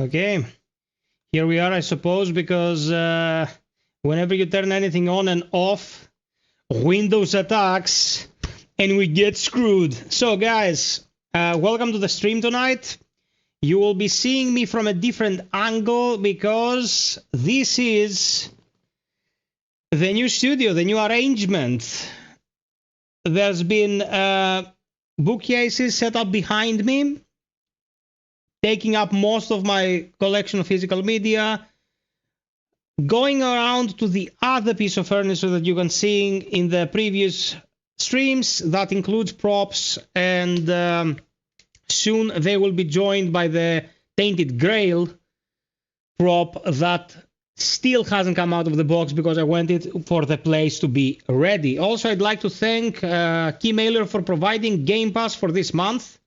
Okay, here we are, I suppose, because whenever you turn anything on and off, Windows attacks and we get screwed. So guys, welcome to the stream tonight. You will be seeing me from a different angle because this is the new studio, the new arrangement. There's been bookcases set up behind me, taking up most of my collection of physical media, going around to the other piece of furniture that you can see in the previous streams. That includes props, and soon they will be joined by the Tainted Grail prop that still hasn't come out of the box because I wanted for the place to be ready. Also, I'd like to thank Keymailer for providing Game Pass for this month,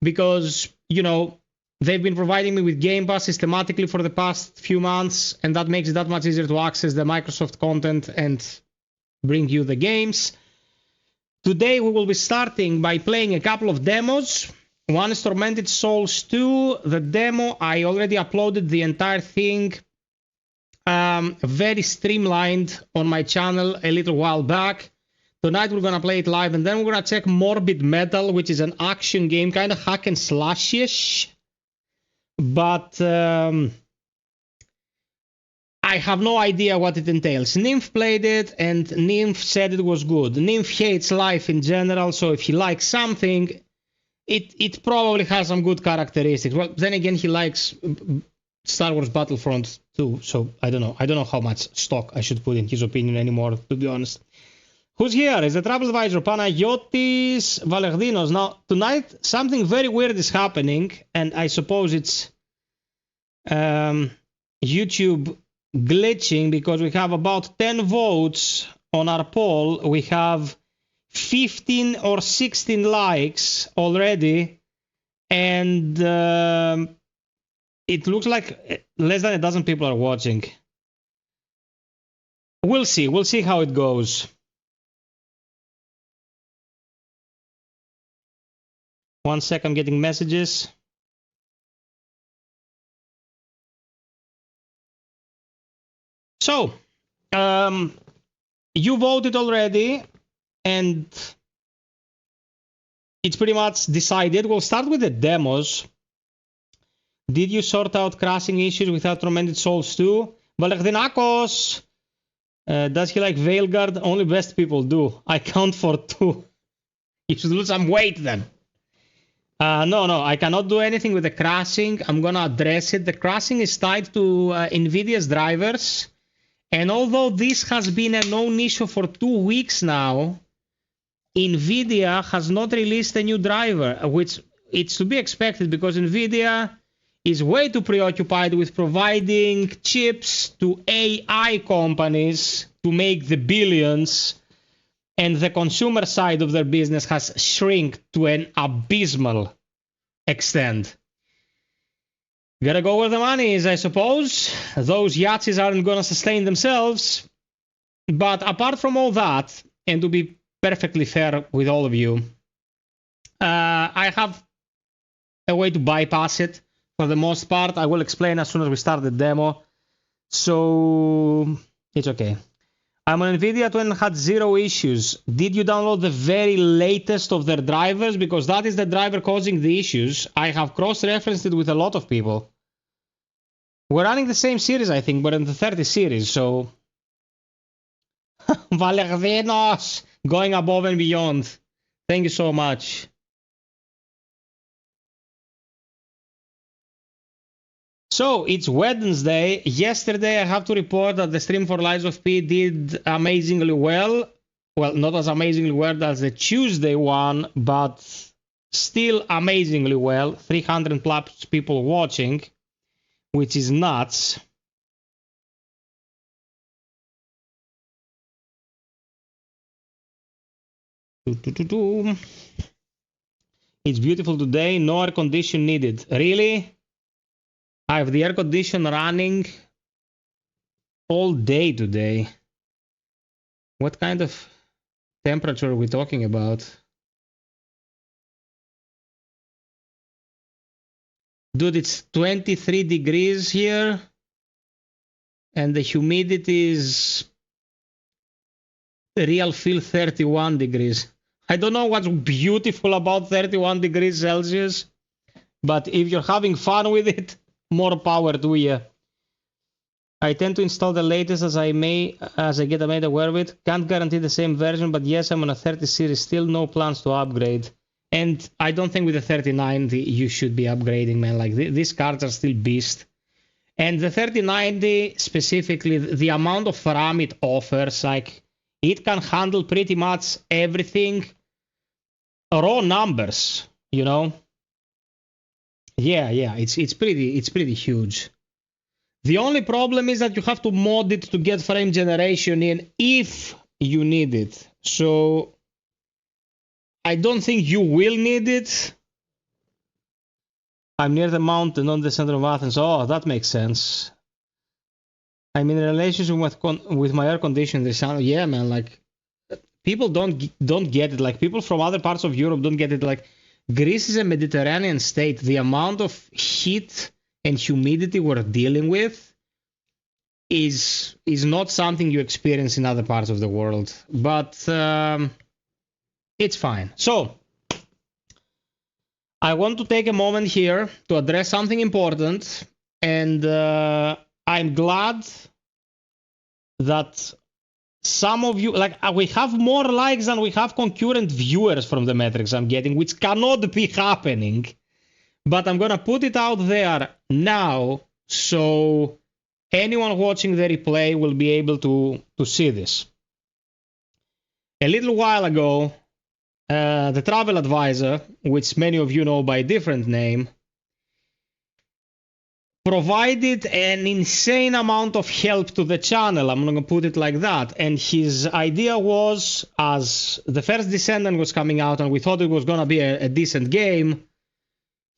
because, you know, they've been providing me with Game Pass systematically for the past few months, and that makes it that much easier to access the Microsoft content and bring you the games. Today we will be starting by playing a couple of demos. One is Tormented Souls 2. The demo, I already uploaded the entire thing, very streamlined, on my channel a little while back. Tonight we're gonna play it live, and then we're gonna check Morbid Metal, which is an action game, kind of hack and slash-ish. But I have no idea what it entails. Nymph played it, and Nymph said it was good. Nymph hates life in general, so if he likes something, it probably has some good characteristics. Well, then again, he likes Star Wars Battlefront too, so I don't know. I don't know how much stock I should put in his opinion anymore, to be honest. Who's here? Is the travel advisor Panagiotis Valerdinos. Now, tonight, something very weird is happening, and I suppose it's YouTube glitching because we have about 10 votes on our poll. We have 15 or 16 likes already, and it looks like less than a dozen people are watching. We'll see. We'll see how it goes. One sec, I'm getting messages. So, you voted already, and it's pretty much decided. We'll start with the demos. Did you sort out crashing issues without Tormented Souls 2? Valerdinakos! Does he like Veilguard? Only best people do. I count for 2. You should lose some weight then. No, I cannot do anything with the crashing. I'm gonna address it. The crashing is tied to NVIDIA's drivers. And although this has been a known issue for 2 weeks now, NVIDIA has not released a new driver, which it's to be expected because NVIDIA is way too preoccupied with providing chips to AI companies to make the billions, and the consumer side of their business has shrunk to an abysmal extent. Gotta go where the money is, I suppose. Those yachts aren't gonna sustain themselves. But apart from all that, and to be perfectly fair with all of you, I have a way to bypass it for the most part. I will explain as soon as we start the demo. So it's okay. I'm on NVIDIA 20 and had 0 issues. Did you download the very latest of their drivers? Because that is the driver causing the issues. I have cross-referenced it with a lot of people. We're running the same series, I think, but in the 30 series, so... Valerdinos! Going above and beyond. Thank you so much. So, it's Wednesday. Yesterday, I have to report that the stream for Lies of P did amazingly well. Well, not as amazingly well as the Tuesday one, but still amazingly well. 300 plus people watching, which is nuts. It's beautiful today. No air condition needed. Really? I have the air condition running all day today. What kind of temperature are we talking about? Dude, it's 23 degrees here. And the humidity is real feel 31 degrees. I don't know what's beautiful about 31 degrees Celsius. But if you're having fun with it, more power to you. I tend to install the latest as I get made aware of it. Can't guarantee the same version, but yes, I'm on a 30 series. Still no plans to upgrade. And I don't think with the 3090 you should be upgrading, man. Like these cards are still beast. And the 3090 specifically, the amount of RAM it offers, like it can handle pretty much everything. Raw numbers, you know. Yeah, it's pretty huge. The only problem is that you have to mod it to get frame generation in if you need it. So I don't think you will need it. I'm near the mountain, not the center of Athens. Oh, that makes sense. I'm in a relationship with my air conditioner. Yeah, man, like people don't get it. Like people from other parts of Europe don't get it. Like Greece is a Mediterranean state. The amount of heat and humidity we're dealing with is not something you experience in other parts of the world. But it's fine. So I want to take a moment here to address something important. And I'm glad that some of you, like, we have more likes than we have concurrent viewers from the metrics I'm getting, which cannot be happening. But I'm going to put it out there now so anyone watching the replay will be able to see this. A little while ago, the travel advisor, which many of you know by a different name, provided an insane amount of help to the channel, I'm going to put it like that. And his idea was, as the first Descendant was coming out and we thought it was going to be a decent game,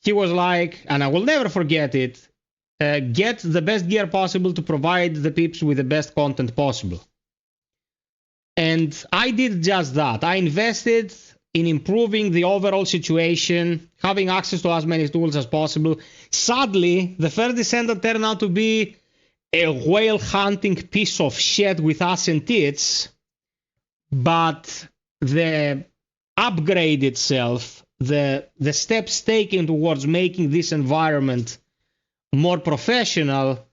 he was like, and I will never forget it, get the best gear possible to provide the peeps with the best content possible. And I did just that. I invested in improving the overall situation, having access to as many tools as possible. Sadly, the first Descendant turned out to be a whale hunting piece of shit with ass and tits, but the upgrade itself, the steps taken towards making this environment more professional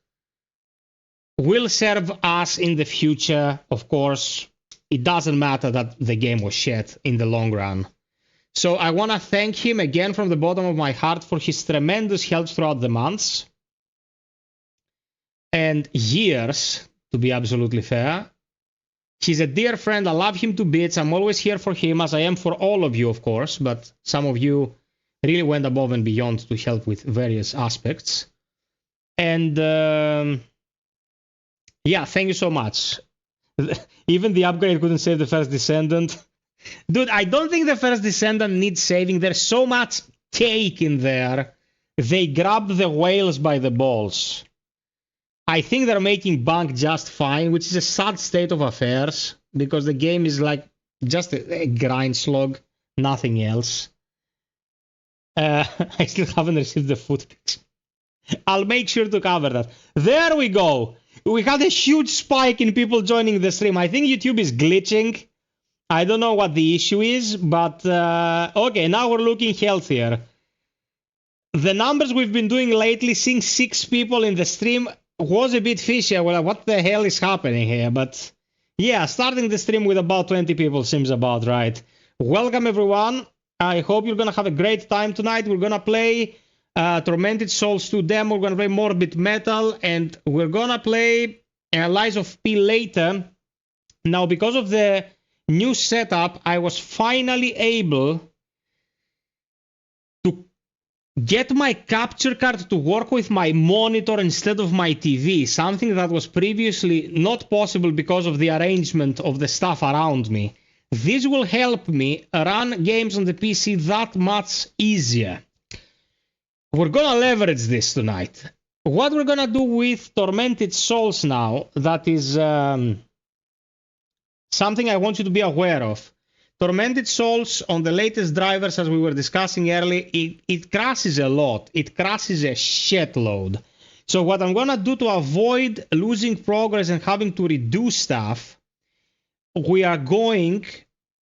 will serve us in the future. Of course, it doesn't matter that the game was shit in the long run. So I want to thank him again from the bottom of my heart for his tremendous help throughout the months and years, to be absolutely fair. He's a dear friend. I love him to bits. I'm always here for him, as I am for all of you, of course, but some of you really went above and beyond to help with various aspects. And yeah, thank you so much. Even the upgrade couldn't save the first Descendant. Dude, I don't think the first Descendant needs saving. There's so much cake in there. They grabbed the whales by the balls. I think they're making bank just fine, which is a sad state of affairs, because the game is like just a grind slog, nothing else. I still haven't received the foot pics. I'll make sure to cover that. There we go. We had a huge spike in people joining the stream. I think YouTube is glitching. I don't know what the issue is, but okay, now we're looking healthier. The numbers we've been doing lately, seeing 6 people in the stream, was a bit fishy. Well, what the hell is happening here? But yeah, starting the stream with about 20 people seems about right. Welcome, everyone. I hope you're going to have a great time tonight. We're going to play Tormented Souls 2 demo. We're going to play Morbid Metal, and we're going to play Lies of P later. Now, because of the new setup, I was finally able to get my capture card to work with my monitor instead of my TV, something that was previously not possible because of the arrangement of the stuff around me. This will help me run games on the PC that much easier. We're gonna leverage this tonight. What we're gonna do with Tormented Souls now, that is something I want you to be aware of. Tormented Souls on the latest drivers, as we were discussing earlier, it crashes a lot. It crashes a shitload. So what I'm gonna do to avoid losing progress and having to redo stuff, we are going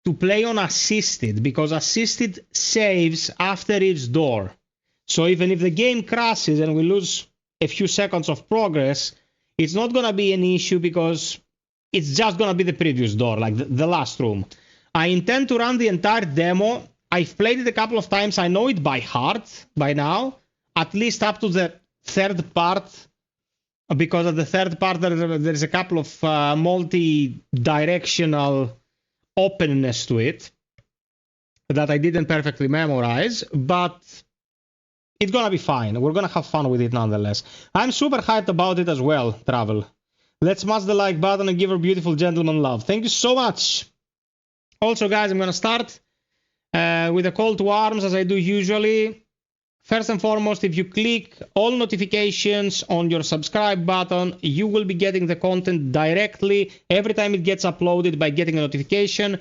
to play on assisted, because assisted saves after each door. So even if the game crashes and we lose a few seconds of progress, it's not going to be an issue, because it's just going to be the previous door, like the last room. I intend to run the entire demo. I've played it a couple of times. I know it by heart by now, at least up to the third part, because at the third part there's a couple of multi-directional openness to it that I didn't perfectly memorize, but it's gonna be fine. We're gonna have fun with it nonetheless. I'm super hyped about it as well, Travel. Let's smash the like button and give our beautiful gentleman love. Thank you so much. Also, guys, I'm gonna start with a call to arms, as I do usually. First and foremost, if you click all notifications on your subscribe button, you will be getting the content directly every time it gets uploaded by getting a notification.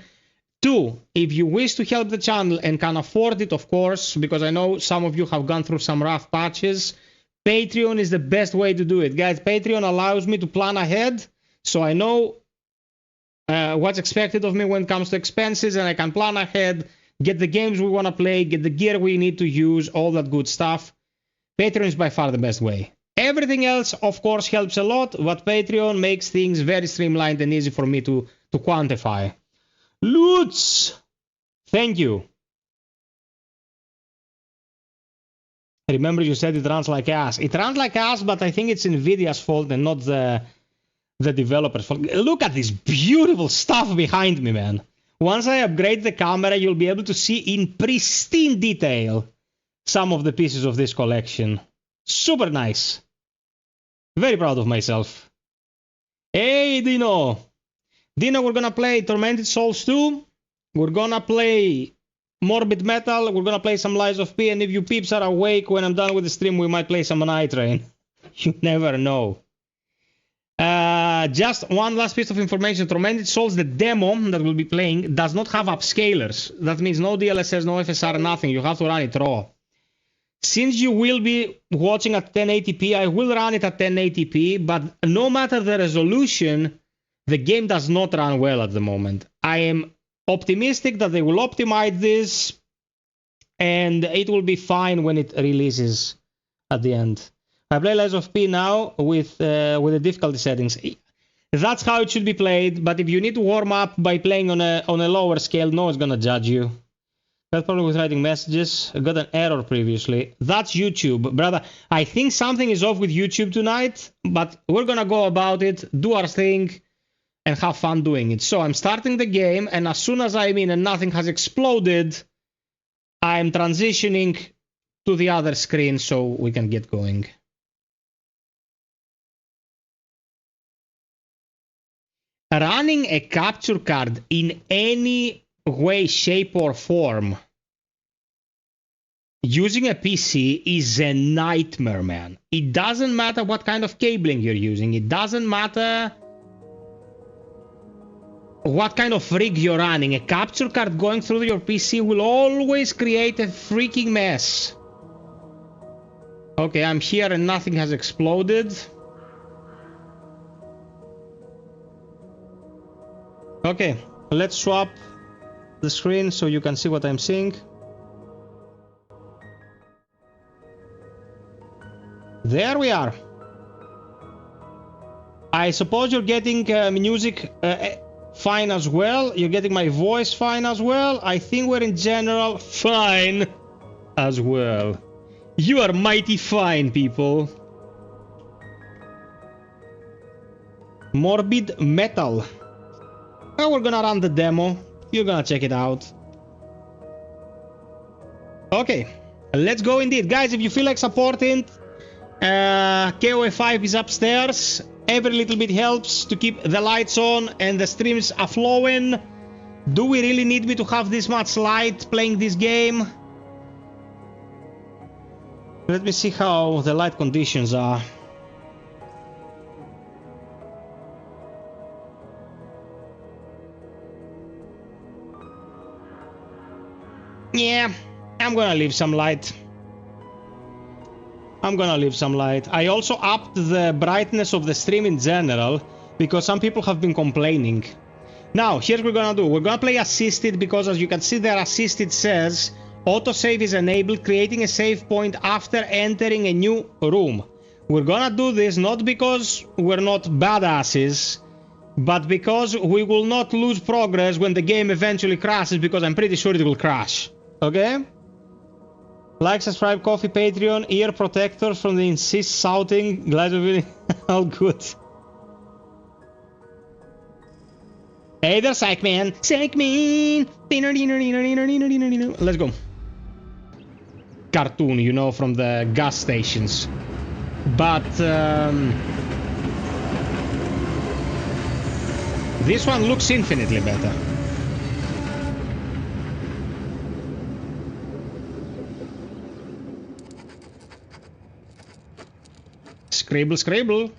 2, if you wish to help the channel and can afford it, of course, because I know some of you have gone through some rough patches, Patreon is the best way to do it. Guys, Patreon allows me to plan ahead, so I know what's expected of me when it comes to expenses, and I can plan ahead, get the games we want to play, get the gear we need to use, all that good stuff. Patreon is by far the best way. Everything else, of course, helps a lot, but Patreon makes things very streamlined and easy for me to quantify. Lutz! Thank you. Remember, you said it runs like ass. It runs like ass, but I think it's NVIDIA's fault and not the developer's fault. Look at this beautiful stuff behind me, man. Once I upgrade the camera, you'll be able to see in pristine detail some of the pieces of this collection. Super nice. Very proud of myself. Hey, Dino! Dino, we're gonna play Tormented Souls 2. We're gonna play Morbid Metal. We're gonna play some Lies of P. And if you peeps are awake when I'm done with the stream, we might play some Night Train. You never know. Just one last piece of information. Tormented Souls, the demo that we'll be playing, does not have upscalers. That means no DLSS, no FSR, nothing. You have to run it raw. Since you will be watching at 1080p, I will run it at 1080p, but no matter the resolution, the game does not run well at the moment. I am optimistic that they will optimize this, and it will be fine when it releases at the end. I play Lies of P now with the difficulty settings. That's how it should be played, but if you need to warm up by playing on a lower scale, no one's gonna judge you. Got problem with writing messages. I got an error previously. That's YouTube, brother. I think something is off with YouTube tonight, but we're gonna go about it, do our thing, and have fun doing it. So I'm starting the game, and as soon as I'm in and nothing has exploded, I'm transitioning to the other screen so we can get going. Running a capture card in any way, shape, or form using a PC is a nightmare, man. It doesn't matter what kind of cabling you're using. It doesn't matter what kind of rig you're running. A capture card going through your PC will always create a freaking mess. Okay, I'm here and nothing has exploded. Okay, let's swap the screen so you can see what I'm seeing. There we are. I suppose you're getting music fine as well. You're getting my voice fine as well. I think we're in general fine as well. You are mighty fine, people. Morbid Metal. Now we're gonna run the demo. You're gonna check it out. Okay, let's go indeed. Guys, if you feel like supporting, KOF5 is upstairs. Every little bit helps to keep the lights on and the streams are flowing. Do we really need me to have this much light playing this game? Let me see how the light conditions are. Yeah, I'm gonna leave some light. I also upped the brightness of the stream in general, because some people have been complaining. Now, here's what we're gonna do. We're gonna play assisted, because as you can see there, assisted says autosave is enabled, creating a save point after entering a new room. We're gonna do this not because we're not badasses, but because we will not lose progress when the game eventually crashes, because I'm pretty sure it will crash. Okay? Like, subscribe, coffee, Patreon, ear protectors from the insist shouting. Glad to be all good. Hey there, Psychman. Psychman. Let's go. Cartoon, you know, from the gas stations. But this one looks infinitely better. Scribble, scribble.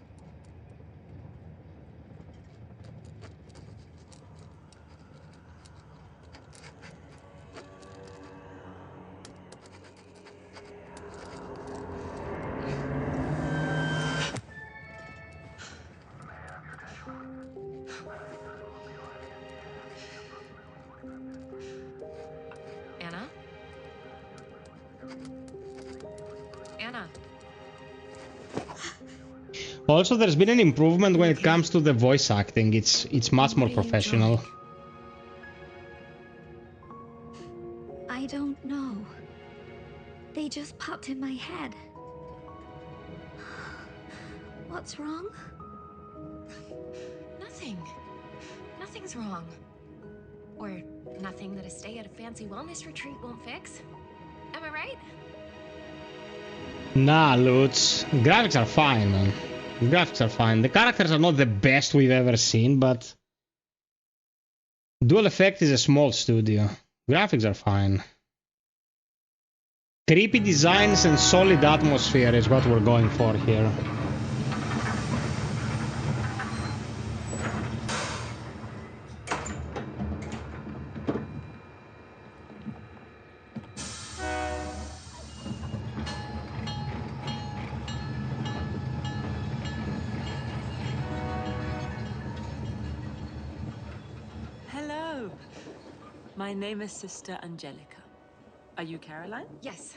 Also, there's been an improvement when it comes to the voice acting. It's much more professional. I don't know. They just popped in my head. What's wrong? Nothing. Nothing's wrong. Or nothing that a stay at a fancy wellness retreat won't fix. Am I right? Nah, Lutz. Graphics are fine, man. Graphics are fine. The characters are not the best we've ever seen, but Dual Effect is a small studio. Graphics are fine. Creepy designs and solid atmosphere is what we're going for here. Hello. My name is Sister Angelica. Are you Caroline? Yes.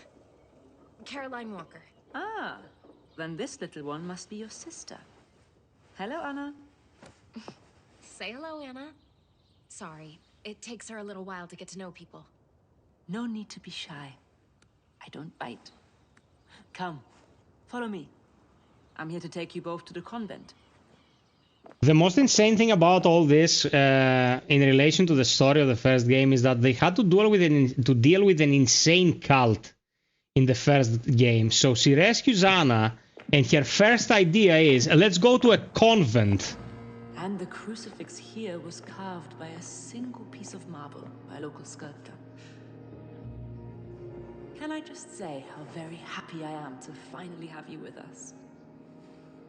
Caroline Walker. Ah, then this little one must be your sister. Hello, Anna. Say hello, Anna. Sorry, it takes her a little while to get to know people. No need to be shy. I don't bite. Come, follow me. I'm here to take you both to the convent. The most insane thing about all this, in relation to the story of the first game, is that they had to deal with an insane cult in the first game. So she rescues Anna, and her first idea is, let's go to a convent. And the crucifix here was carved by a single piece of marble by a local sculptor. Can I just say how very happy I am to finally have you with us?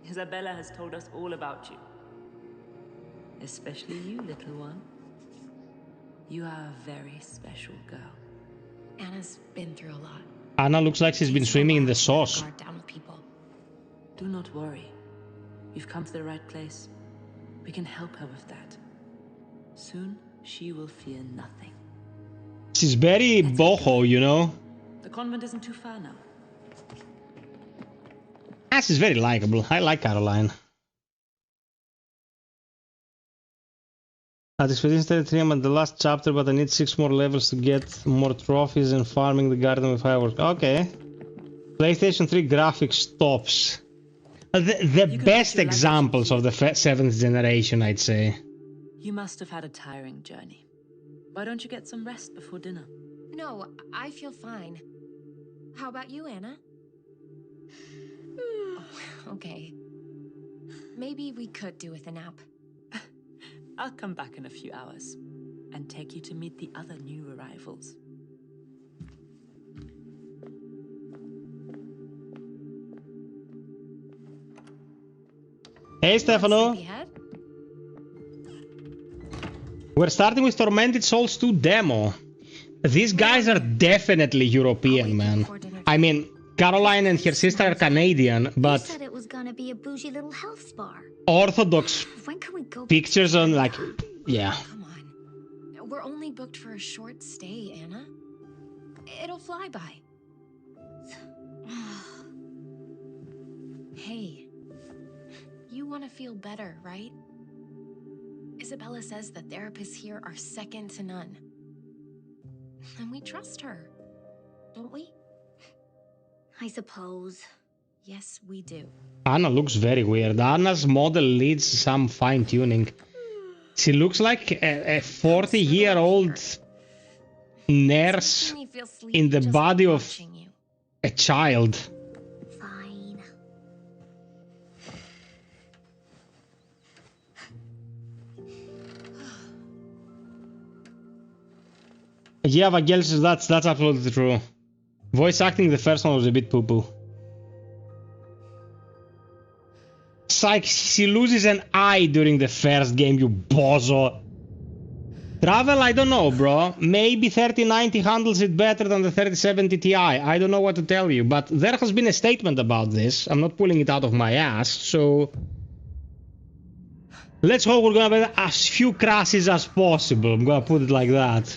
Isabella has told us all about you. Especially you, little one. You are a very special girl. Anna's been through a lot. Anna looks like she's been swimming in the sauce. Guard down with people. Do not worry. You've come to the right place. We can help her with that. Soon, she will fear nothing. She's very boho, you know? The convent isn't too far now. Ah, she's very likable. I like Caroline. At Expedition 33, I'm at the last chapter, but I need 6 more levels to get more trophies and farming the garden with fireworks. Okay. PlayStation 3 graphics tops. The best examples of the 7th generation, I'd say. You must have had a tiring journey. Why don't you get some rest before dinner? No, I feel fine. How about you, Anna? Oh, okay. Maybe we could do with a nap. I'll come back in a few hours and take you to meet the other new arrivals. Hey, Stefano. We're starting with Tormented Souls 2 demo. These guys are definitely European, man. I mean, Caroline and her sister are Canadian, but You said it was gonna be a bougie little health spa. Orthodox When can we go? pictures on, like, yeah. Come on. We're only booked for a short stay, Anna. It'll fly by. Hey, you want to feel better, right? Isabella says the therapists here are second to none. And we trust her, don't we? I suppose. Yes, we do. Anna looks very weird. Anna's model needs some fine-tuning. She looks like a 40-year-old nurse in the body of a child. Fine. Yeah, Vangelis, that's absolutely true. Voice acting, the first one was a bit poo-poo. It's like she loses an eye during the first game, you bozo. Travel, I don't know, bro. Maybe 3090 handles it better than the 3070 Ti. I don't know what to tell you, but there has been a statement about this. I'm not pulling it out of my ass, so... Let's hope we're gonna have as few crashes as possible. I'm gonna put it like that.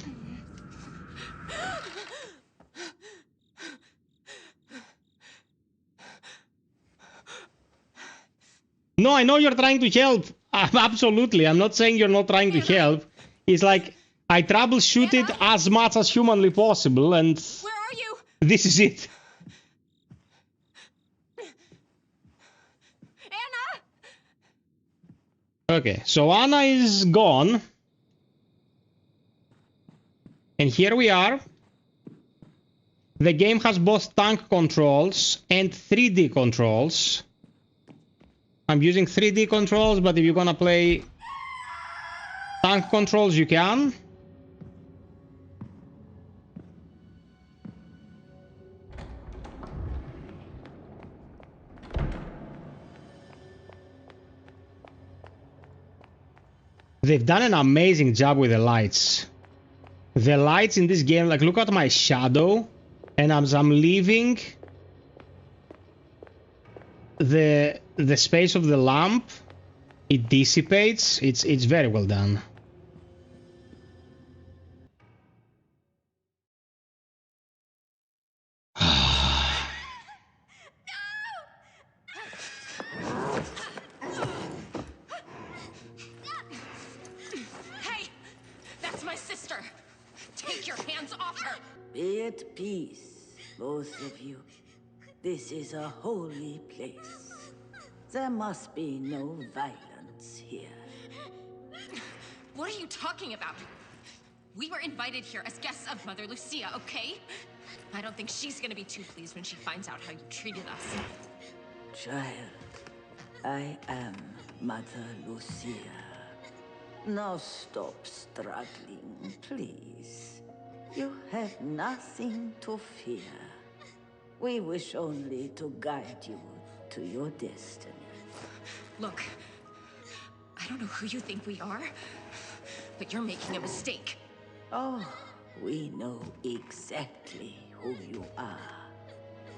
No, I know you're trying to help. Absolutely. I'm not saying you're not trying to help. It's like, I troubleshoot it as much as humanly possible, and... Where are you? This is it. Anna! Okay, so Anna is gone. And here we are. The game has both tank controls and 3D controls. I'm using 3D controls, but if you're gonna play tank controls, you can. They've done an amazing job with the lights. The lights in this game, like, look at my shadow, and as I'm leaving the space of the lamp, it dissipates. It's very well done. Hey! That's my sister! Take your hands off her! Be at peace, both of you. This is a holy place. There must be no violence here. What are you talking about? We were invited here as guests of Mother Lucia, okay? I don't think she's gonna be too pleased when she finds out how you treated us. Child, I am Mother Lucia. Now stop struggling, please. You have nothing to fear. We wish only to guide you to your destiny. Look, I don't know who you think we are, but you're making a mistake. Oh, we know exactly who you are.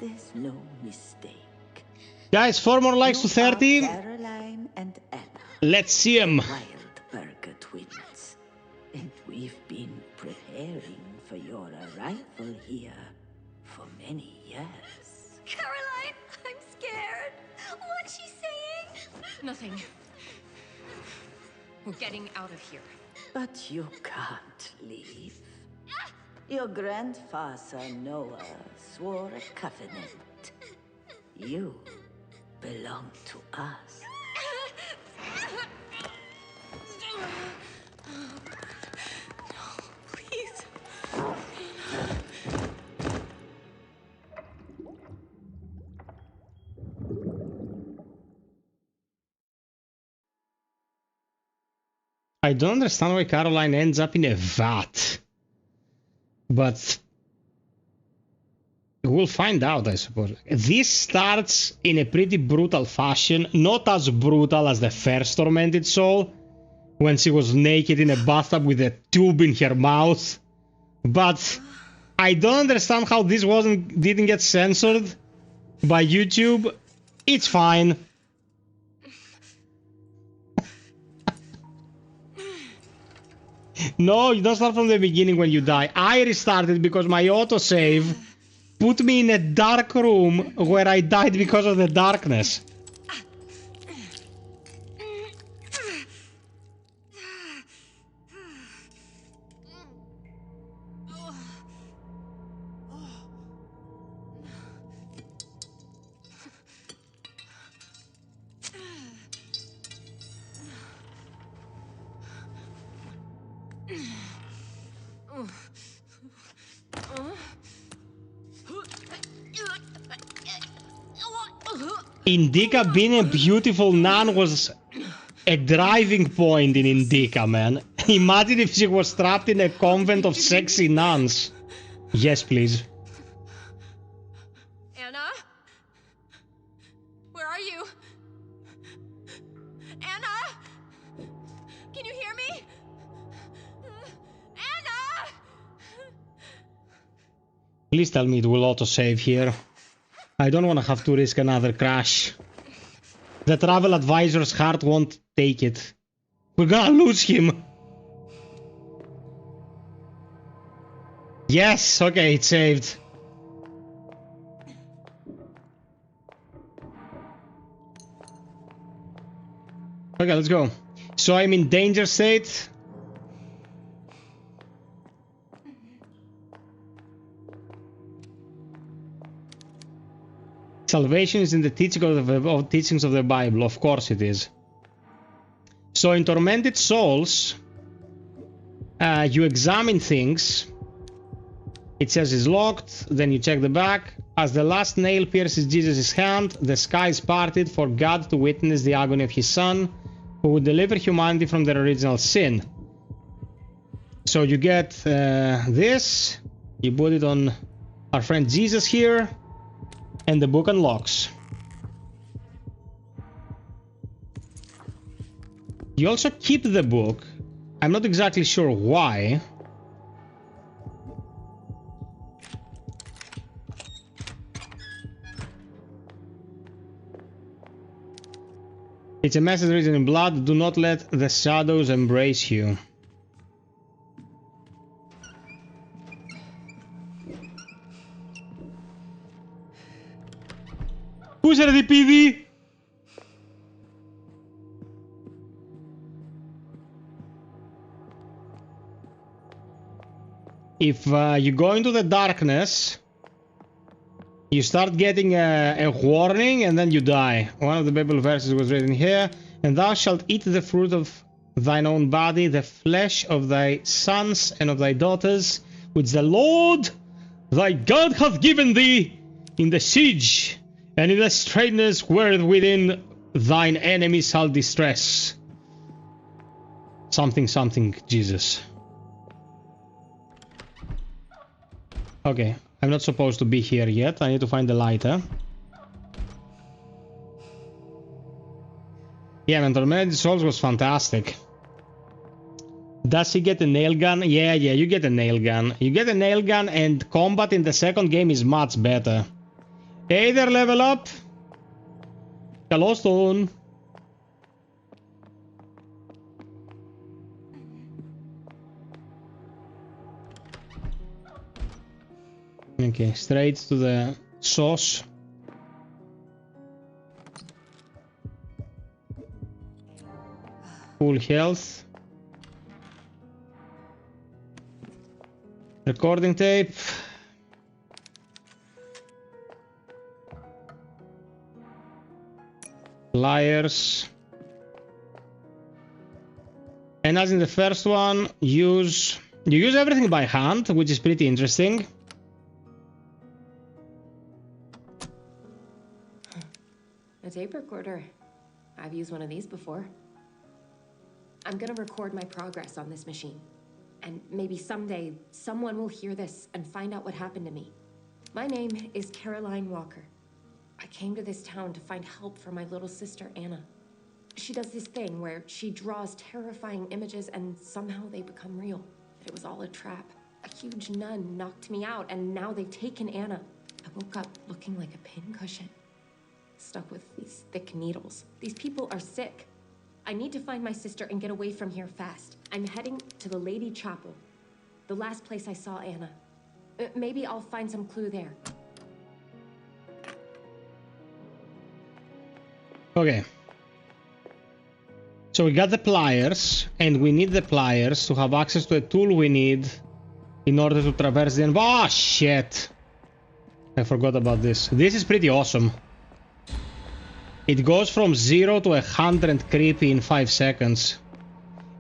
There's no mistake. Guys, 4 more likes to 30. Caroline and Anna. Let's see them. Wildberger twins. And we've been preparing for your arrival here for many years. Caroline, I'm scared. What's she saying? Nothing. We're getting out of here. But you can't leave. Your grandfather Noah swore a covenant. You belong to us. Please. I don't understand why Caroline ends up in a vat. But we'll find out, I suppose. This starts in a pretty brutal fashion. Not as brutal as the first Tormented Soul, when she was naked in a bathtub with a tube in her mouth. But I don't understand how this didn't get censored by YouTube. It's fine. No, you don't start from the beginning when you die. I restarted because my autosave put me in a dark room where I died because of the darkness. Indica being a beautiful nun was a driving point in Indica, man. Imagine if she was trapped in a convent of sexy nuns. Yes, please. Anna? Where are you? Anna? Can you hear me? Anna! Please tell me it will autosave here. I don't want to have to risk another crash. The travel advisor's heart won't take it. We're gonna lose him. Yes, okay, it's saved. Okay, let's go. So I'm in danger state. Salvation is in the teachings of the Bible. Of course it is. So in Tormented Souls, you examine things It says it's locked, then you check the back. As the last nail pierces Jesus' hand, the sky is parted for God to witness the agony of his son, who would deliver humanity from their original sin. So you get this, you put it on our friend Jesus here, and the book unlocks. You also keep the book. I'm not exactly sure why. It's a message written in blood. Do not let the shadows embrace you. Who's at the PD? If you go into the darkness, you start getting a warning and then you die. One of the Bible verses was written here, and thou shalt eat the fruit of thine own body, the flesh of thy sons and of thy daughters, which the Lord thy God hath given thee in the siege, and in the straitness wherewithin thine enemies shall distress. Something, something, Jesus. Okay, I'm not supposed to be here yet. I need to find the lighter. Yeah, man, Tormented Souls was fantastic. Does he get a nail gun? Yeah, you get a nail gun. You get a nail gun, and combat in the second game is much better. Either level up. Hello, Stone. Okay, straight to the sauce. Full health. Recording tape. Pliers. And as in the first one, you use everything by hand, which is pretty interesting. A tape recorder. I've used one of these before. I'm gonna record my progress on this machine. And maybe someday, someone will hear this and find out what happened to me. My name is Caroline Walker. I came to this town to find help for my little sister, Anna. She does this thing where she draws terrifying images and somehow they become real. It was all a trap. A huge nun knocked me out and now they've taken Anna. I woke up looking like a pincushion, stuck with these thick needles. These people are sick. I need to find my sister and get away from here fast. I'm heading to the Lady Chapel, the last place I saw Anna. Maybe I'll find some clue there. Okay. So we got the pliers, and we need the pliers to have access to a tool we need in order to traverse the environment. Oh, shit! I forgot about this. This is pretty awesome. It goes from 0 to 100 creepy in 5 seconds.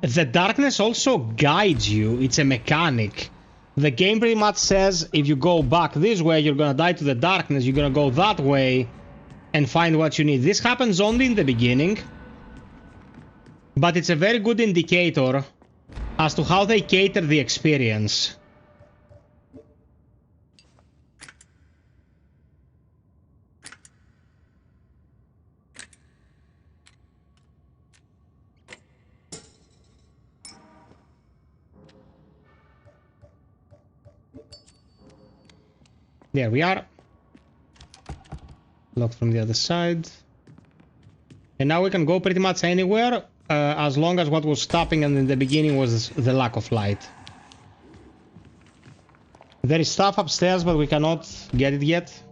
The darkness also guides you. It's a mechanic. The game pretty much says if you go back this way, you're gonna die to the darkness. You're gonna go that way and find what you need. This happens only in the beginning, but it's a very good indicator as to how they cater the experience. There we are. Locked from the other side. And now we can go pretty much anywhere, as long as what was stopping in the beginning was the lack of light. There is stuff upstairs, but we cannot get it yet.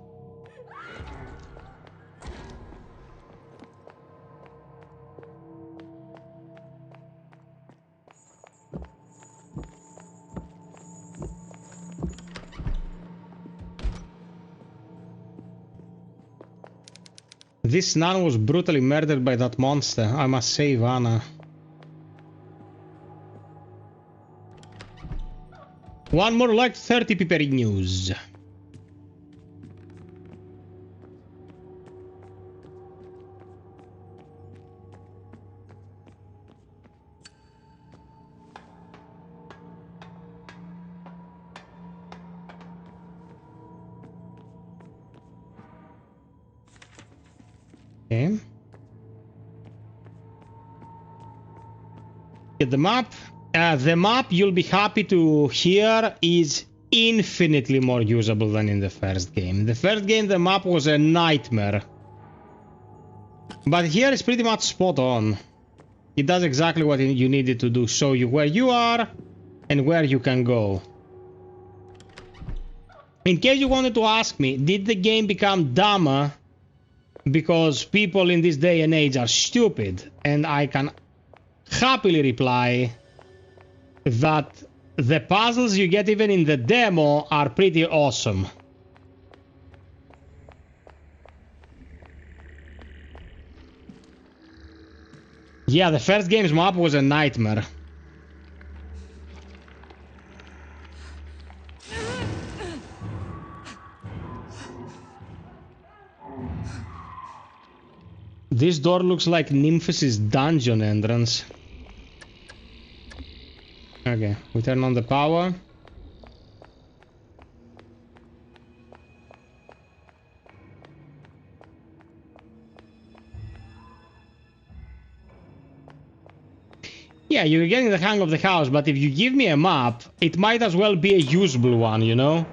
This nun was brutally murdered by that monster. I must save Anna. One more like 30 peppery news. Okay. Get the map. The map, you'll be happy to hear, is infinitely more usable than in the first game. The first game, the map was a nightmare. But here it's pretty much spot on. It does exactly what you need it to do. Show you where you are and where you can go. In case you wanted to ask me, did the game become dumber because people in this day and age are stupid? And I can happily reply that the puzzles you get even in the demo are pretty awesome. Yeah, the first game's map was a nightmare. This door looks like Nymphis' dungeon entrance. Okay, we turn on the power. Yeah, you're getting the hang of the house, but if you give me a map, it might as well be a usable one, you know?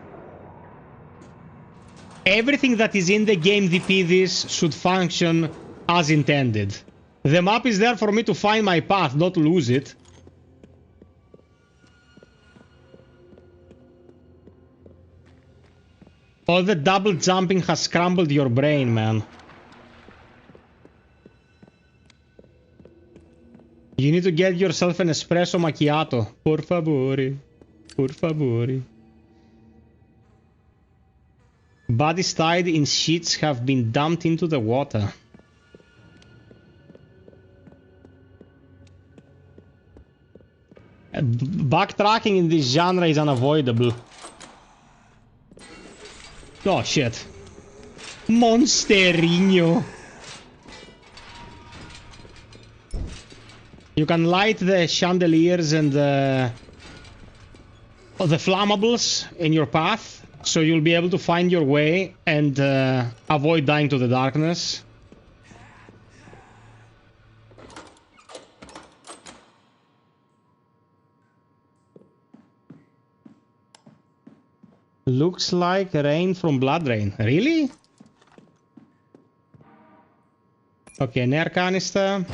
Everything that is in the game DP this should function as intended. The map is there for me to find my path, not lose it. All the double jumping has scrambled your brain, man. You need to get yourself an espresso macchiato. Por favore. Por favore. Bodies tied in sheets have been dumped into the water. Backtracking in this genre is unavoidable. Oh shit. Monsterino. You can light the chandeliers and the flammables in your path, so you'll be able to find your way and avoid dying to the darkness. Looks like rain from Blood Rain. Really? Okay, an air canister.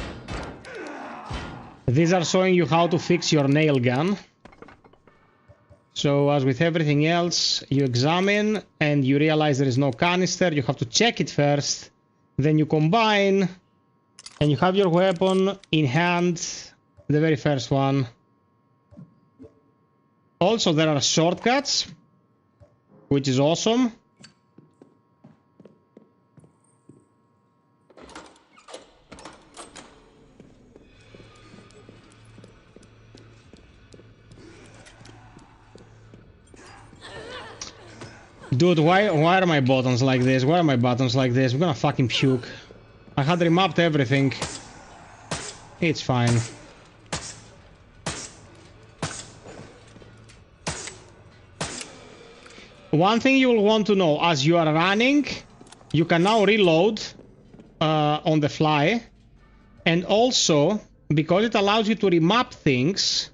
These are showing you how to fix your nail gun. So, as with everything else, you examine and you realize there is no canister. You have to check it first. Then you combine and you have your weapon in hand. The very first one. Also, there are shortcuts, which is awesome. Dude, why are my buttons like this? Why are my buttons like this? I'm gonna fucking puke. I had remapped everything. It's fine. One thing you will want to know, as you are running, you can now reload on the fly. And also, because it allows you to remap things,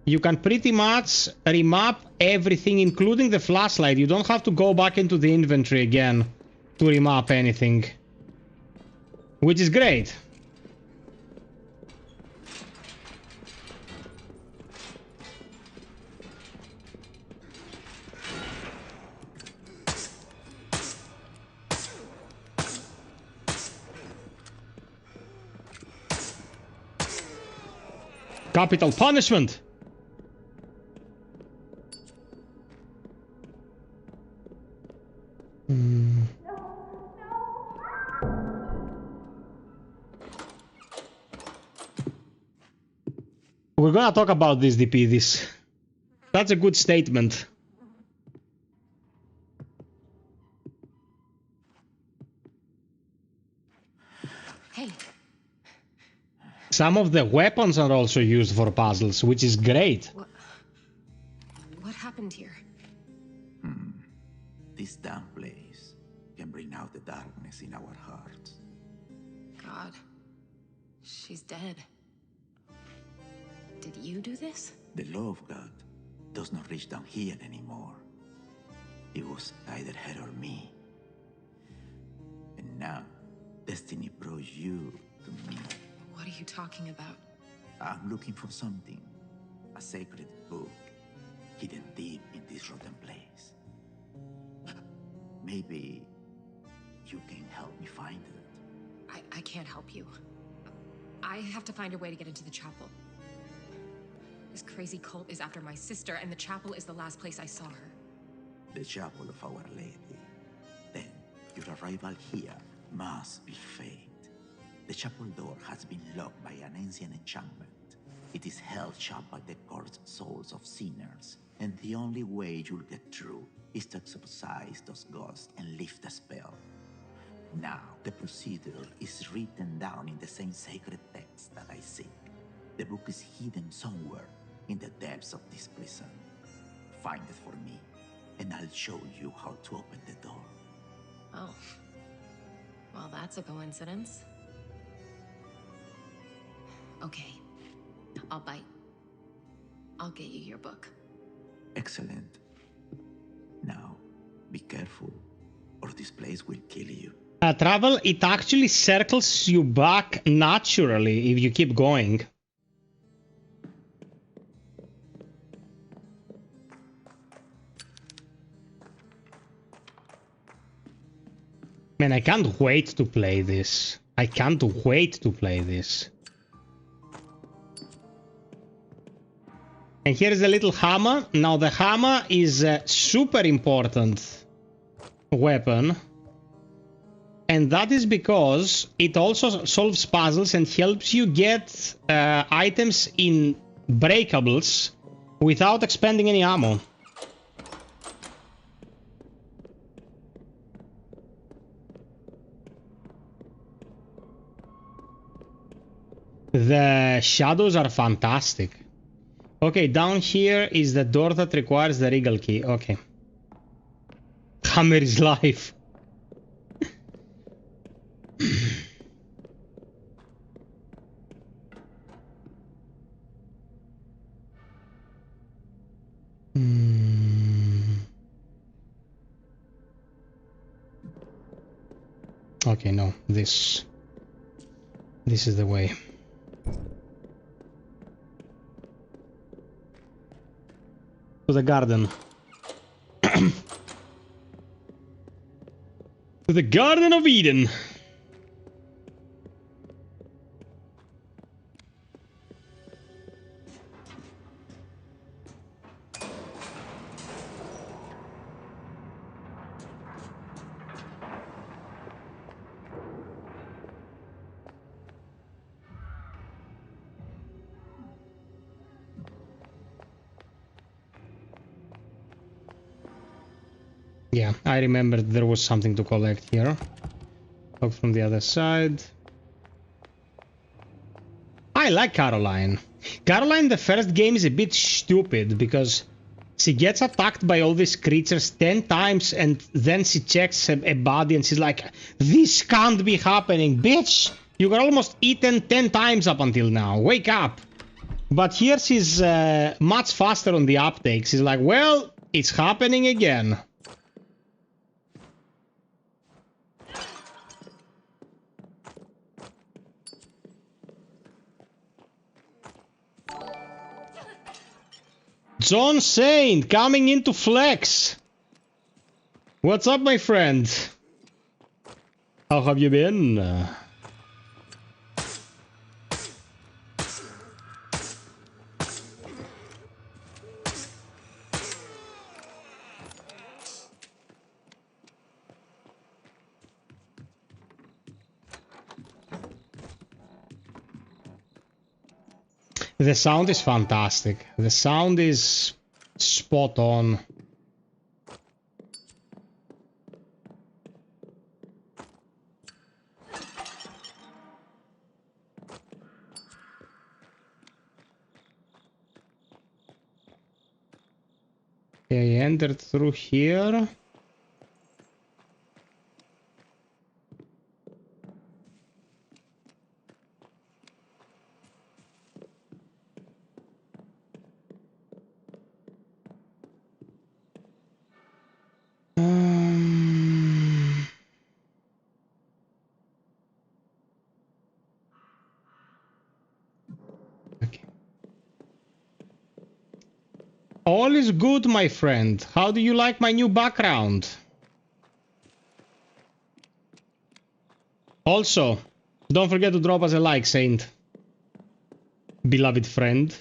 you can pretty much remap everything, including the flashlight. You don't have to go back into the inventory again to remap anything. Which is great. Capital punishment! We're gonna talk about this DP. That's a good statement. Hey, Some of the weapons are also used for puzzles, which is great. what happened here? This damn place can bring out the darkness in our hearts. God, she's dead. Did you do this? The law of God does not reach down here anymore. It was either her or me. And now, destiny brought you to me. What are you talking about? I'm looking for something. A sacred book hidden deep in this rotten place. Maybe you can help me find it. I can't help you. I have to find a way to get into the chapel. This crazy cult is after my sister, and the chapel is the last place I saw her. The chapel of Our Lady. Then, your arrival here must be fate. The chapel door has been locked by an ancient enchantment. It is held shut by the cursed souls of sinners, and the only way you'll get through is to exorcise those ghosts and lift the spell. Now, the procedure is written down in the same sacred text that I seek. The book is hidden somewhere in the depths of this prison. Find it for me, and I'll show you how to open the door. Oh. Well, that's a coincidence. Okay. I'll bite. I'll get you your book. Excellent. Now, be careful, or this place will kill you. Travel, it actually circles you back naturally if you keep going. Man, I can't wait to play this. I can't wait to play this. And here is a little hammer. Now the hammer is a super important weapon. And that is because it also solves puzzles and helps you get items in breakables without expending any ammo. The shadows are fantastic. Okay, down here is the door that requires the regal key. Okay. Hammer is life. Okay, no, this is the way. To the garden. To the Garden of Eden. Yeah, I remember there was something to collect here. Look from the other side. I like Caroline. Caroline, the first game, is a bit stupid because she gets attacked by all these creatures 10 times and then she checks a body and she's like, this can't be happening, bitch! You got almost eaten 10 times up until now, wake up! But here she's much faster on the uptake. She's like, well, it's happening again. John Saint coming into flex. What's up, my friend? How have you been? The sound is fantastic. The sound is spot on. Okay, I entered through here. Okay. All is good, my friend. How do you like my new background? Also, don't forget to drop us a like, Saint. Beloved friend.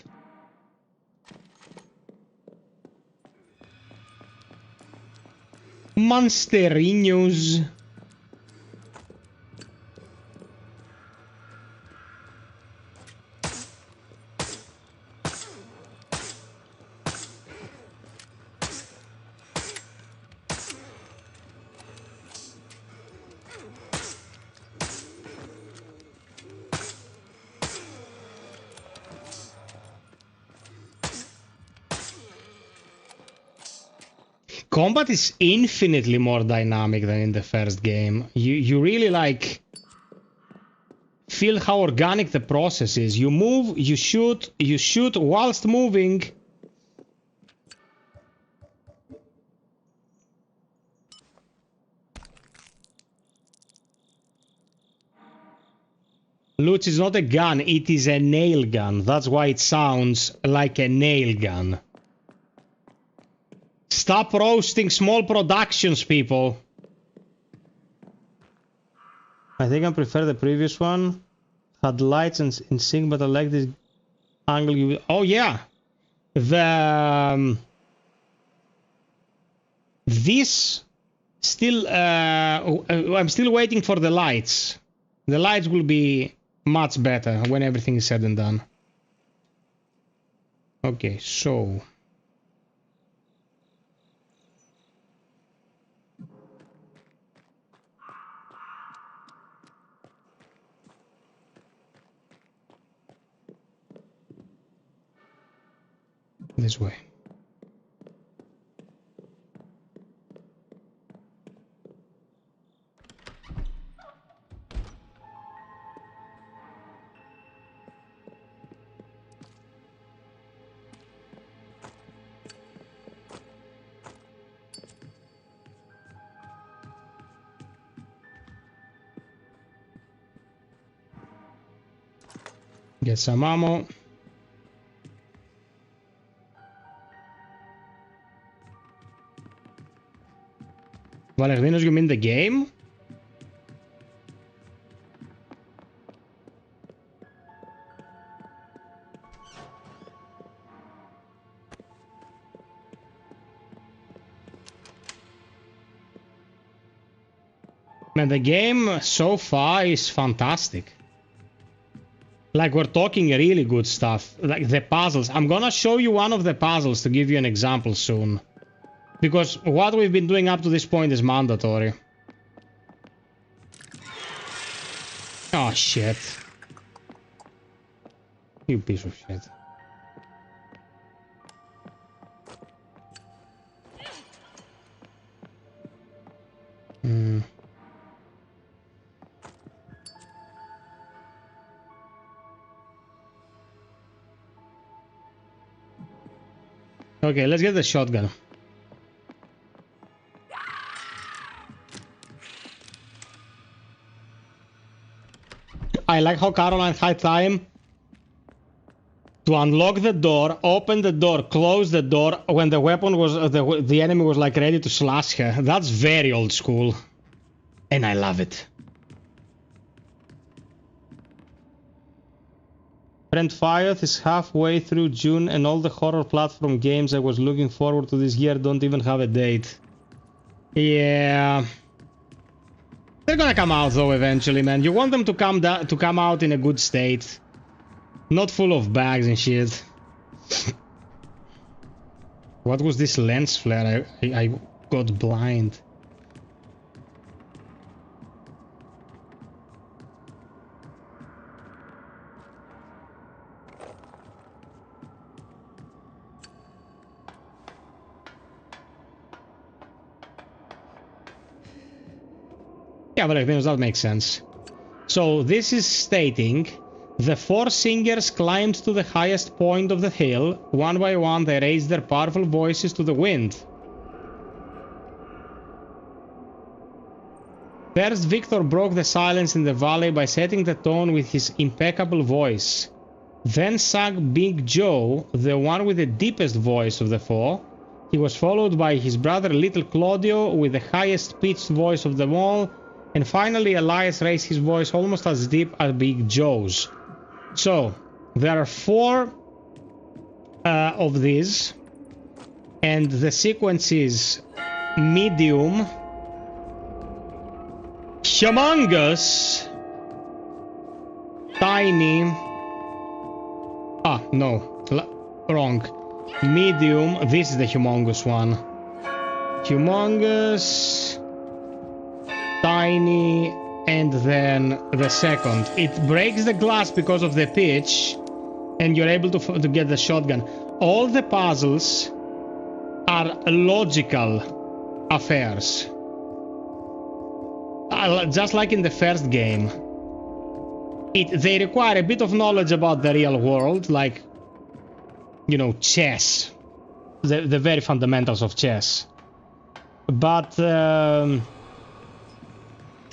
Monsterinhos. Combat is infinitely more dynamic than in the first game. You really like feel how organic the process is. You move, you shoot whilst moving. Lutz is not a gun, it is a nail gun. That's why it sounds like a nail gun. Stop roasting small productions, people. I think I prefer the previous one. Had lights and in sync, but I like this angle. Oh yeah, the this still. I'm still waiting for the lights. The lights will be much better when everything is said and done. Okay, so. This way. Get some ammo. Valerdinos, you mean the game? Man, the game so far is fantastic. Like, we're talking really good stuff. Like, the puzzles. I'm gonna show you one of the puzzles to give you an example soon. Because what we've been doing up to this point is mandatory. Oh, shit. You piece of shit. Okay, let's get the shotgun. I like how Caroline had time to unlock the door, open the door, close the door when the weapon was the enemy was like ready to slash her. That's very old school, and I love it. Friend FiOth is halfway through June, and all the horror platform games I was looking forward to this year don't even have a date. Yeah. They're gonna come out though eventually, man. You want them to come out in a good state, not full of bags and shit. What was this lens flare? I got blind. Yeah, but I think that makes sense. So this is stating the 4 singers climbed to the highest point of the hill. One by one they raised their powerful voices to the wind. First, Victor broke the silence in the valley by setting the tone with his impeccable voice. Then sang Big Joe, the one with the deepest voice of the 4. He was followed by his brother Little Claudio with the highest pitched voice of them all. And finally, Elias raised his voice almost as deep as Big Joe's. So, there are 4 of these. And the sequence is medium, humongous, tiny. Ah, no. Wrong. Medium. This is the humongous one. Humongous, tiny, and then the second. It breaks the glass because of the pitch, and you're able to get the shotgun. All the puzzles are logical affairs. Just like in the first game. They require a bit of knowledge about the real world, like, you know, chess. The very fundamentals of chess. But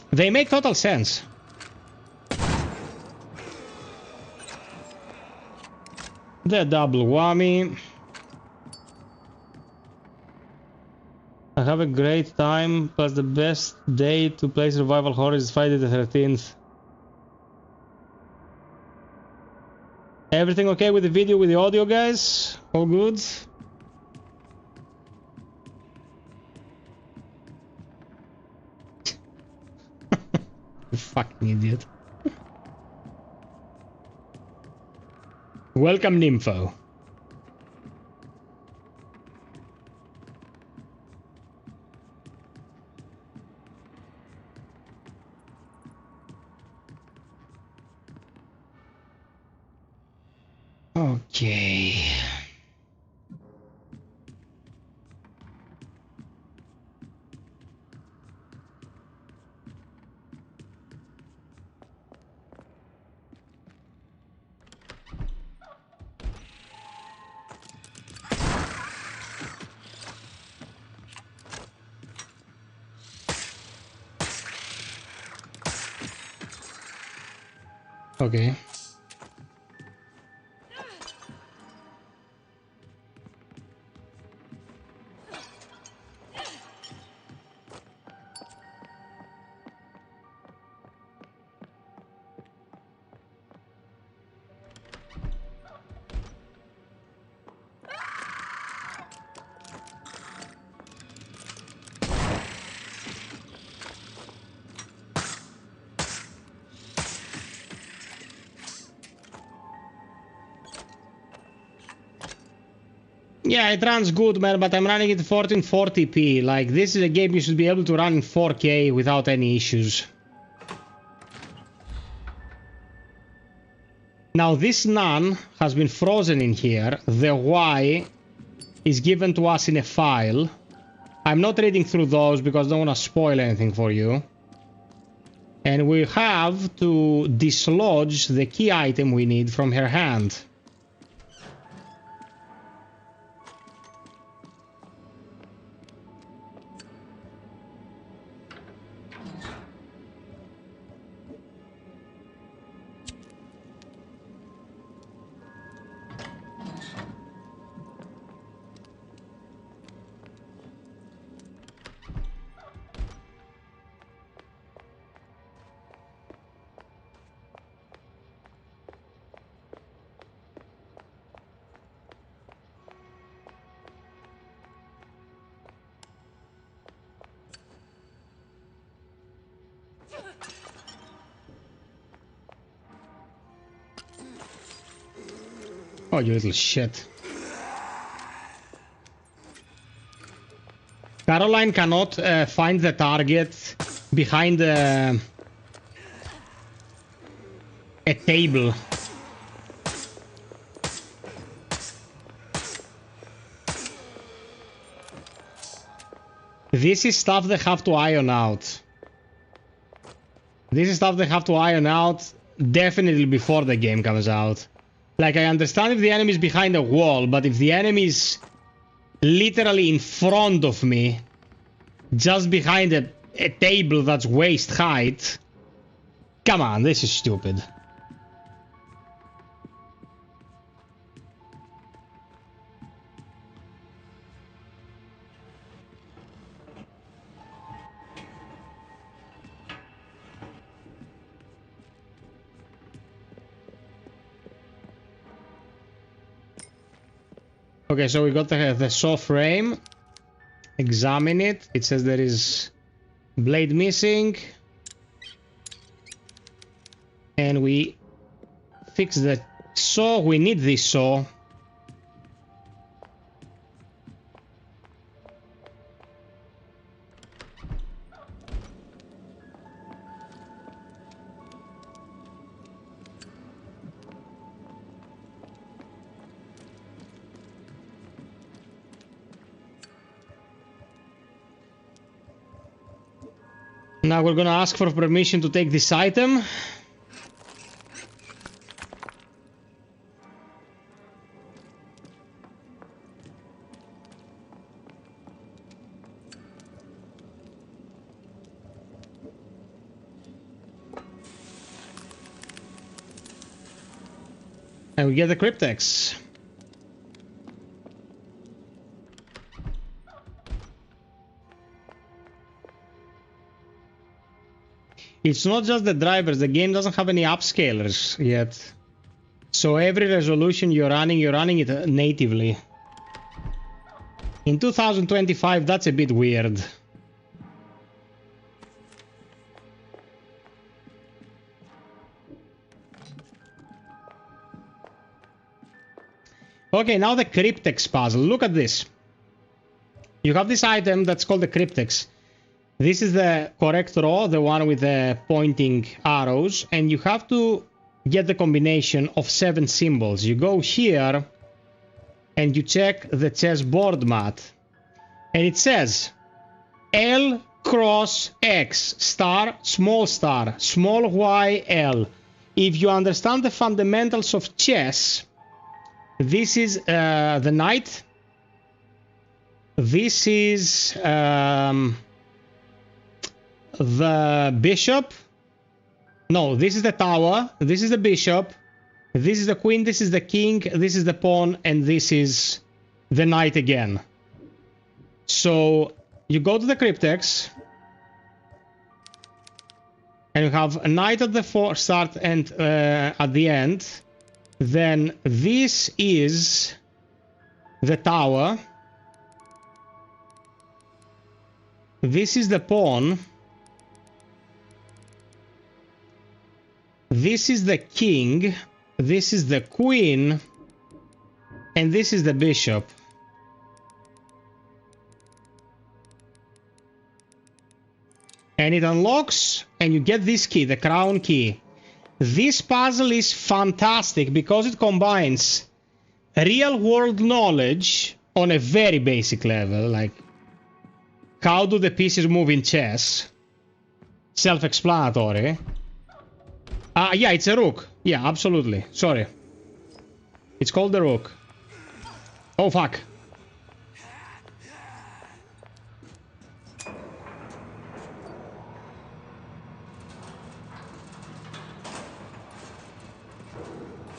they make total sense. The double whammy. I have a great time, plus the best day to play survival horror is Friday the 13th. Everything okay with the video, with the audio, guys? All good? You fucking idiot. Welcome, Nympho. Okay. Okay. Yeah, it runs good, man, but I'm running it 1440p. Like, this is a game you should be able to run in 4K without any issues. Now, this nun has been frozen in here. The Y is given to us in a file. I'm not reading through those because I don't want to spoil anything for you. And we have to dislodge the key item we need from her hand. Oh, you little shit. Caroline cannot find the target behind a table. This is stuff they have to iron out. This is stuff they have to iron out definitely before the game comes out. Like, I understand if the enemy is behind a wall, but if the enemy is literally in front of me, just behind a table that's waist height, come on, this is stupid. Okay, so we got the saw frame. Examine it. It says there is blade missing. And we fix the saw. We need this saw. Now we're gonna ask for permission to take this item. And we get the cryptex. It's not just the drivers, the game doesn't have any upscalers yet. So every resolution you're running it natively. In 2025, that's a bit weird. Okay, now the cryptex puzzle. Look at this. You have this item that's called the cryptex. This is the correct row, the one with the pointing arrows, and you have to get the combination of 7 symbols. You go here and you check the chessboard mat, and it says L cross X star small y L. If you understand the fundamentals of chess, this is the knight. This is the bishop. No, this is the tower. This is the bishop. This is the queen. This is the king. This is the pawn. And this is the knight again. So you go to the cryptex. And you have a knight at the start and at the end. Then this is the tower. This is the pawn. This is the king, this is the queen, and this is the bishop. And it unlocks, and you get this key, the crown key. This puzzle is fantastic because it combines real-world knowledge on a very basic level, like how do the pieces move in chess? Self-explanatory. Yeah, it's a rook. Yeah, absolutely. Sorry. It's called the rook. Oh, fuck.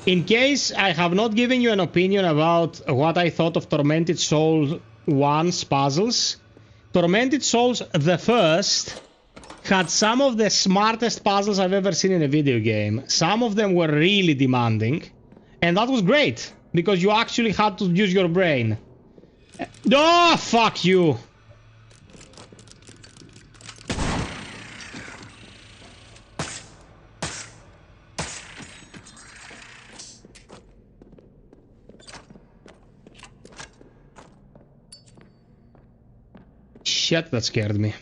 In case I have not given you an opinion about what I thought of Tormented Souls 1's puzzles, Tormented Souls the first had some of the smartest puzzles I've ever seen in a video game. Some of them were really demanding, and that was great, because you actually had to use your brain. Oh, fuck you! Shit, that scared me.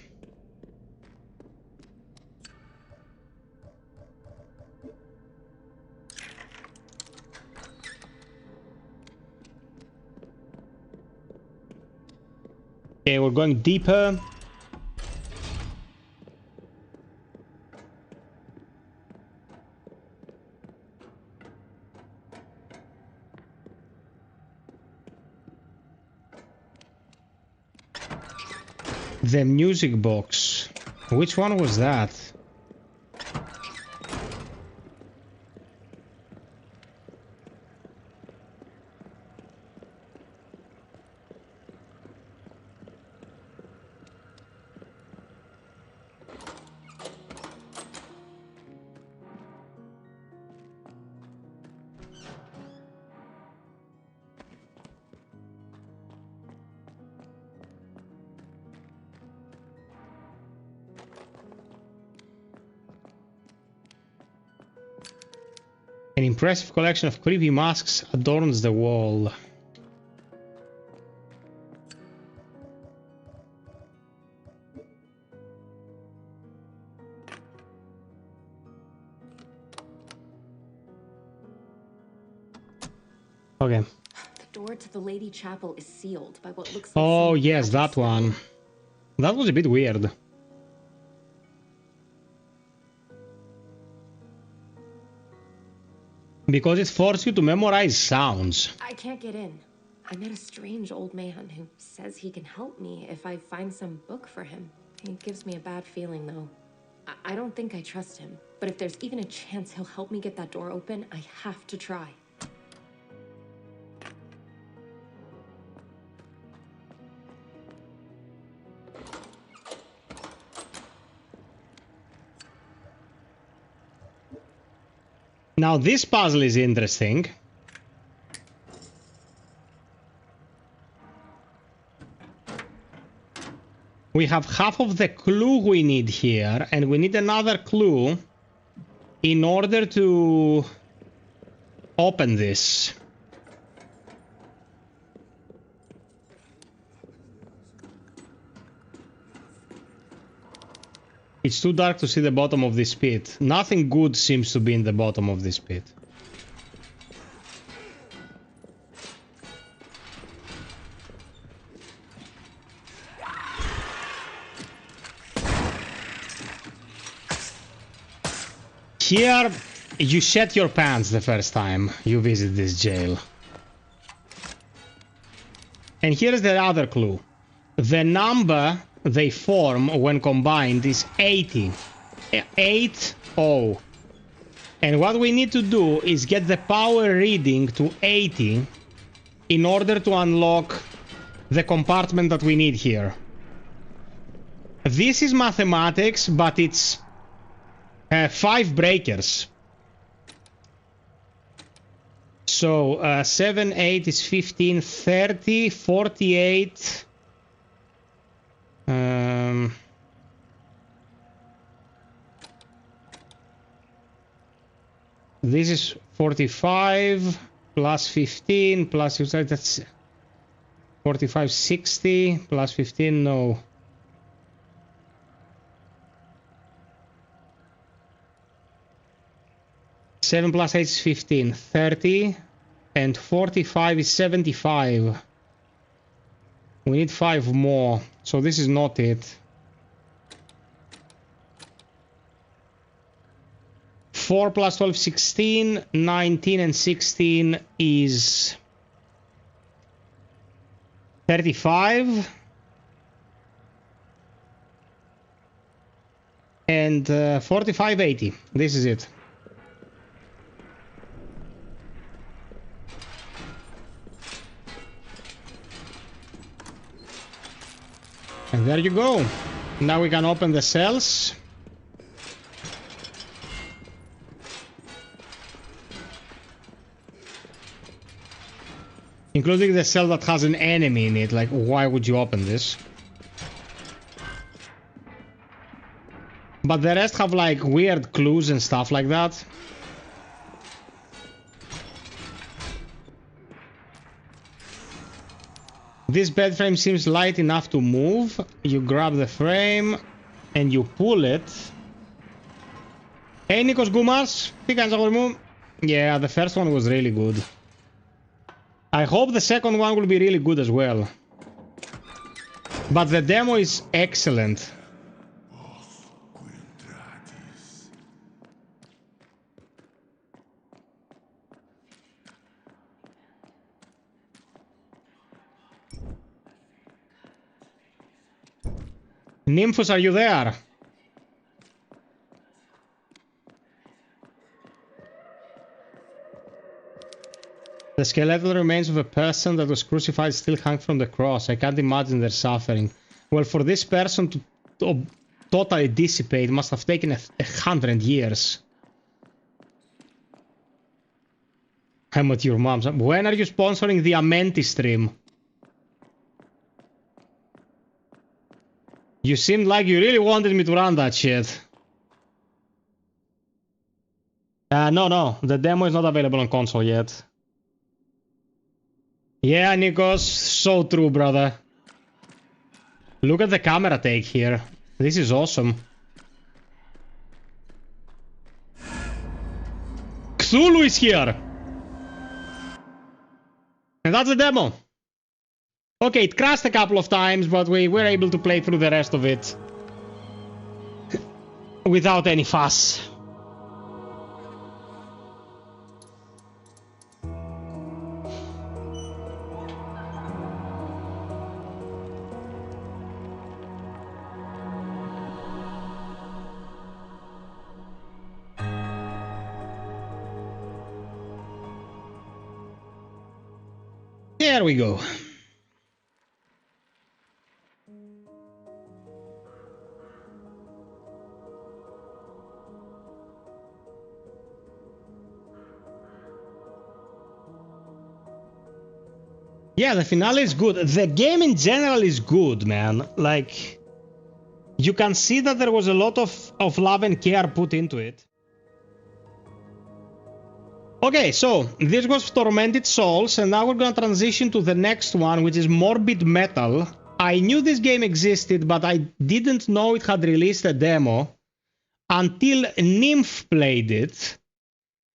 Okay, we're going deeper. The music box. Which one was that? An impressive collection of creepy masks adorns the wall. Okay. The door to the Lady Chapel is sealed by what looks like Oh, some yes, magic that one. spell. That was a bit weird. Because it forces you to memorize sounds. I can't get in. I met a strange old man who says he can help me if I find some book for him. He gives me a bad feeling, though. I don't think I trust him, but if there's even a chance he'll help me get that door open, I have to try. Now this puzzle is interesting. We have half of the clue we need here, and we need another clue in order to open this. It's too dark to see the bottom of this pit. Nothing good seems to be in the bottom of this pit. Here, you shat your pants the first time you visit this jail. And here's the other clue. The number they form when combined is 80. 80. And what we need to do is get the power reading to 80 in order to unlock the compartment that we need here. This is mathematics, but it's 5 breakers. So 7, 8 is 15, 30, 48. This is 45 plus 15 plus, that's 45, 60 plus 15, no. Seven plus 8 is 15, 30, and 45 is 75. We need 5 more, so this is not it. 4 plus 12, 16, 19 and 16 is 35. And 45, 80. This is it. And there you go. Now we can open the cells. Including the cell that has an enemy in it. Like, why would you open this? But the rest have like weird clues and stuff like that. This bed frame seems light enough to move. You grab the frame and you pull it. Hey, Nikos Gumas. Τι κάνεις, αγόρι μου? Yeah, the first one was really good. I hope the second one will be really good as well. But the demo is excellent. Nymphos, are you there? The skeletal remains of a person that was crucified still hang from the cross. I can't imagine their suffering. Well, for this person to totally dissipate must have taken 100 years. I'm at your mom's. When are you sponsoring the Amenti stream? You seemed like you really wanted me to run that shit. No. The demo is not available on console yet. Yeah, Nikos. So true, brother. Look at the camera take here. This is awesome. Cthulhu is here! And that's the demo. Okay, it crashed a couple of times, but we were able to play through the rest of it without any fuss. There we go. Yeah, the finale is good. The game in general is good, man. Like, you can see that there was a lot of love and care put into it. Okay, so this was Tormented Souls, and now we're gonna transition to the next one, which is Morbid Metal. I knew this game existed, but I didn't know it had released a demo until Nymph played it.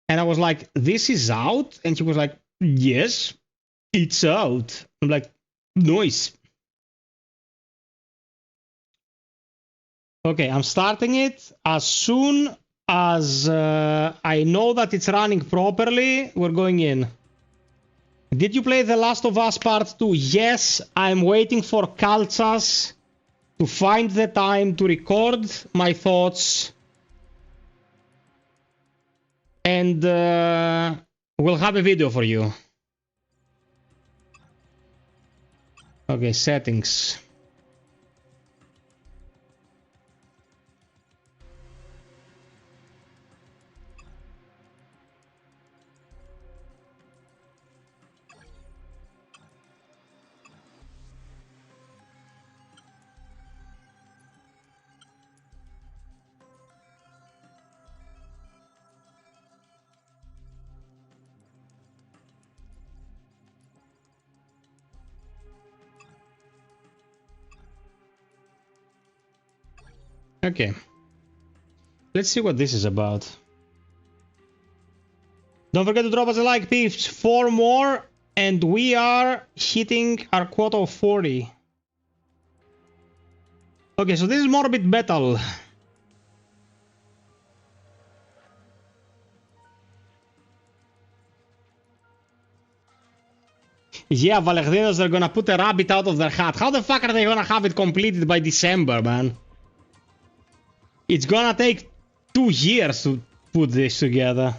And I was like, this is out? And she was like, yes, it's out. I'm like, nice. Okay, I'm starting it as soon as I know that it's running properly. We're going in. Did you play The Last of Us Part 2? Yes, I'm waiting for Kaltsas to find the time to record my thoughts. And we'll have a video for you. Okay, settings. Okay. Let's see what this is about. Don't forget to drop us a like, peeps. 4 more, and we are hitting our quota of 40. Okay, so this is Morbid Metal. Yeah, Valerinos, they're gonna put a rabbit out of their hat. How the fuck are they gonna have it completed by December, man? It's gonna take 2 years to put this together.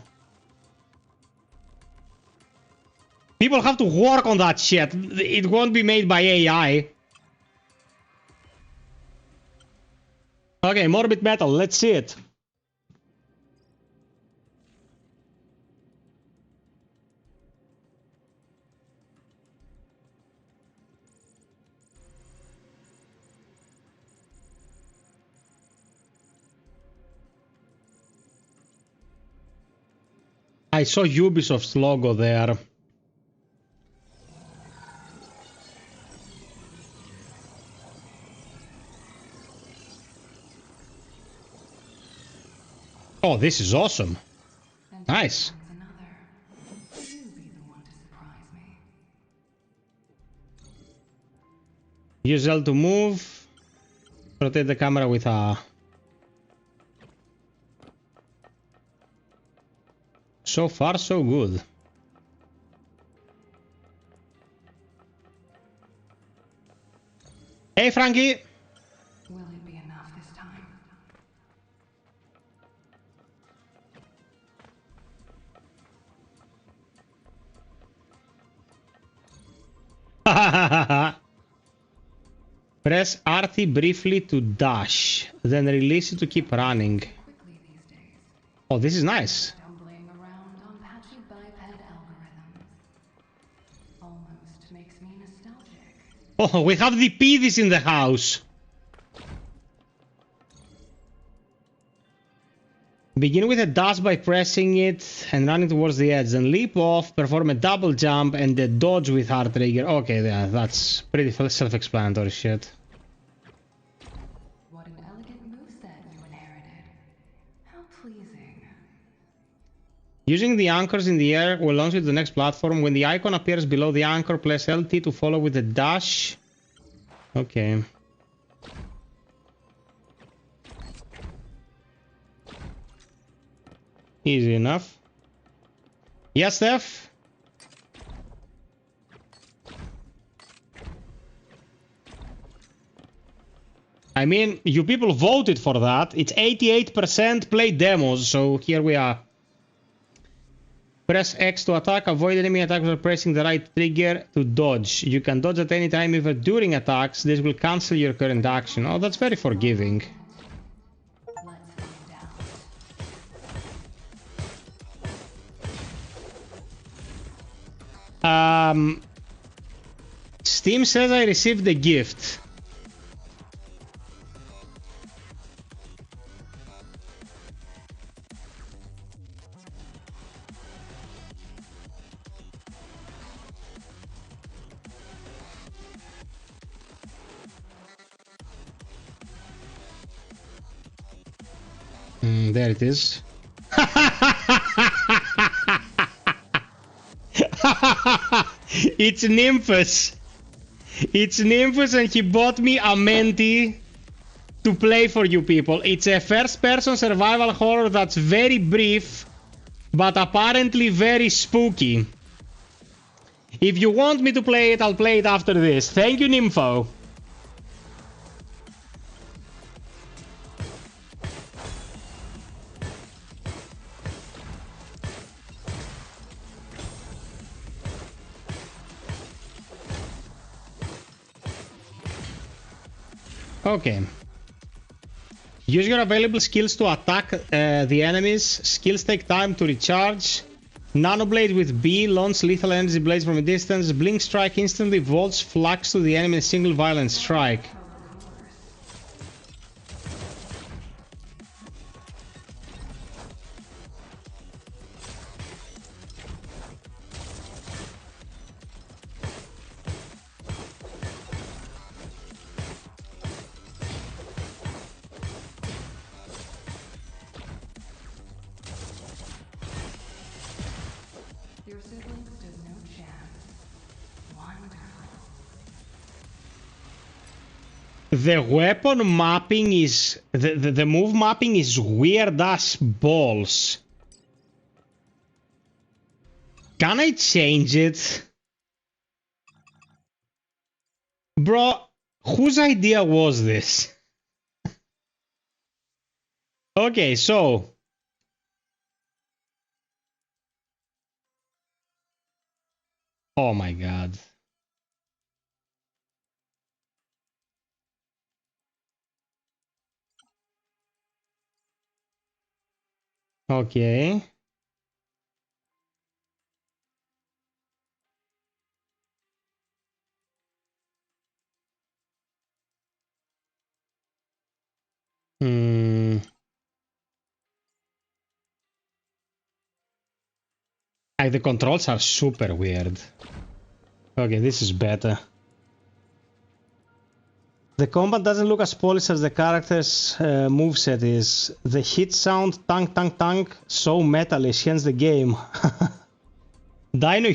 People have to work on that shit. It won't be made by AI. Okay, Morbid Metal, let's see it. I saw Ubisoft's logo there. Oh, this is awesome. Nice. Use L to move. Rotate the camera with A. So far, so good. Hey, Frankie! Will it be enough this time? Press RT briefly to dash, then release it to keep running. Quickly these days. Oh, this is nice. Stumbling around on patchy biped algorithms. Almost makes me nostalgic. Oh, we have the peeves in the house. Begin with a dash by pressing it and running towards the edge, then leap off, perform a double jump, and a dodge with hard trigger. Okay, yeah, that's pretty self-explanatory shit. What an elegant moveset you inherited. How pleasing. Using the anchors in the air will launch you to the next platform. When the icon appears below the anchor, press LT to follow with a dash. Okay. Easy enough. Yes, Steph? I mean, you people voted for that. It's 88% play demos, so here we are. Press X to attack. Avoid enemy attacks while pressing the right trigger to dodge. You can dodge at any time, even during attacks. This will cancel your current action. Oh, that's very forgiving. Let's find out. Steam says I received a gift. There it is. It's Nymphus. It's Nymphus, and he bought me Amenti to play for you people. It's a first-person survival horror that's very brief, but apparently very spooky. If you want me to play it, I'll play it after this. Thank you, Nympho. Okay. Use your available skills to attack the enemies. Skills take time to recharge. Nanoblade with B, launch lethal energy blades from a distance. Blink strike instantly vaults flux to the enemy in a single violent strike. Your siblings stood no chance. Wonderful. The weapon mapping is... The move mapping is weird as balls. Can I change it? Bro, whose idea was this? Okay, so... Oh my god. Okay. Like, the controls are super weird. Okay, this is better. The combat doesn't look as polished as the character's moveset is. The hit sound, tank, tank, tank, so metalish, hence the game. Dino,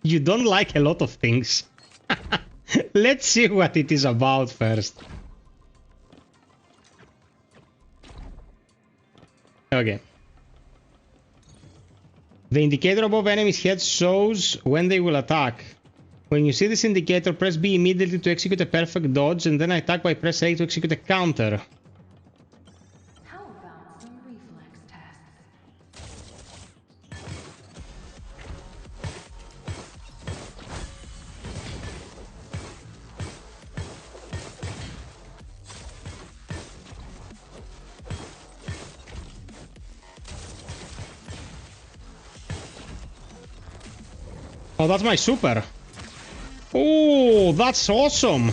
you don't like a lot of things. Let's see what it is about first. Okay. The indicator above enemies' heads shows when they will attack. When you see this indicator, press B immediately to execute a perfect dodge, and then attack by press A to execute a counter. How about some reflex tests? Oh, that's my super. Oh, that's awesome.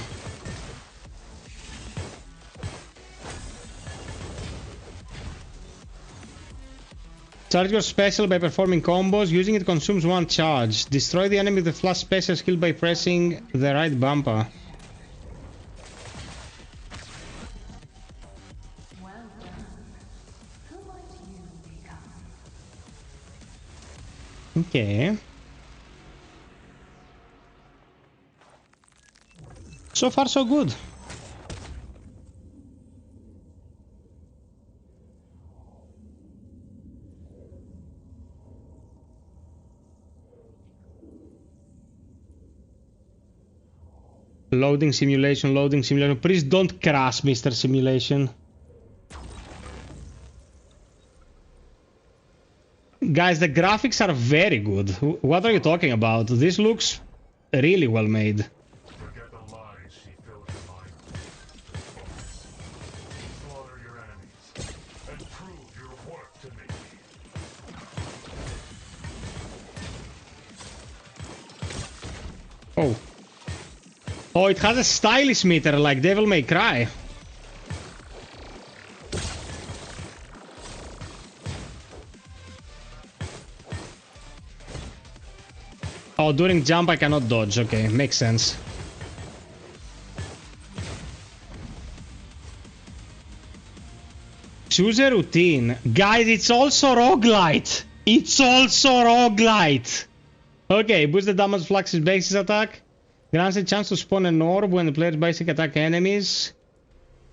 Charge your special by performing combos. Using it consumes 1 charge. Destroy the enemy with the flash special skill by pressing the right bumper. Well done. Who might you become? Okay. So far, so good. Loading simulation, loading simulation. Please don't crash, Mr. Simulation. Guys, the graphics are very good. What are you talking about? This looks really well made. Forget the lies she filled your mind with. Slaughter your enemies and prove your worth to me. Oh. Oh, it has a stylish meter like Devil May Cry. Oh, during jump I cannot dodge. Okay, makes sense. Choose a routine. Guys, it's also roguelite. It's also roguelite. Okay, boost the damage Flux's basic attack. Grants a chance to spawn an orb when the player's basic attack enemies.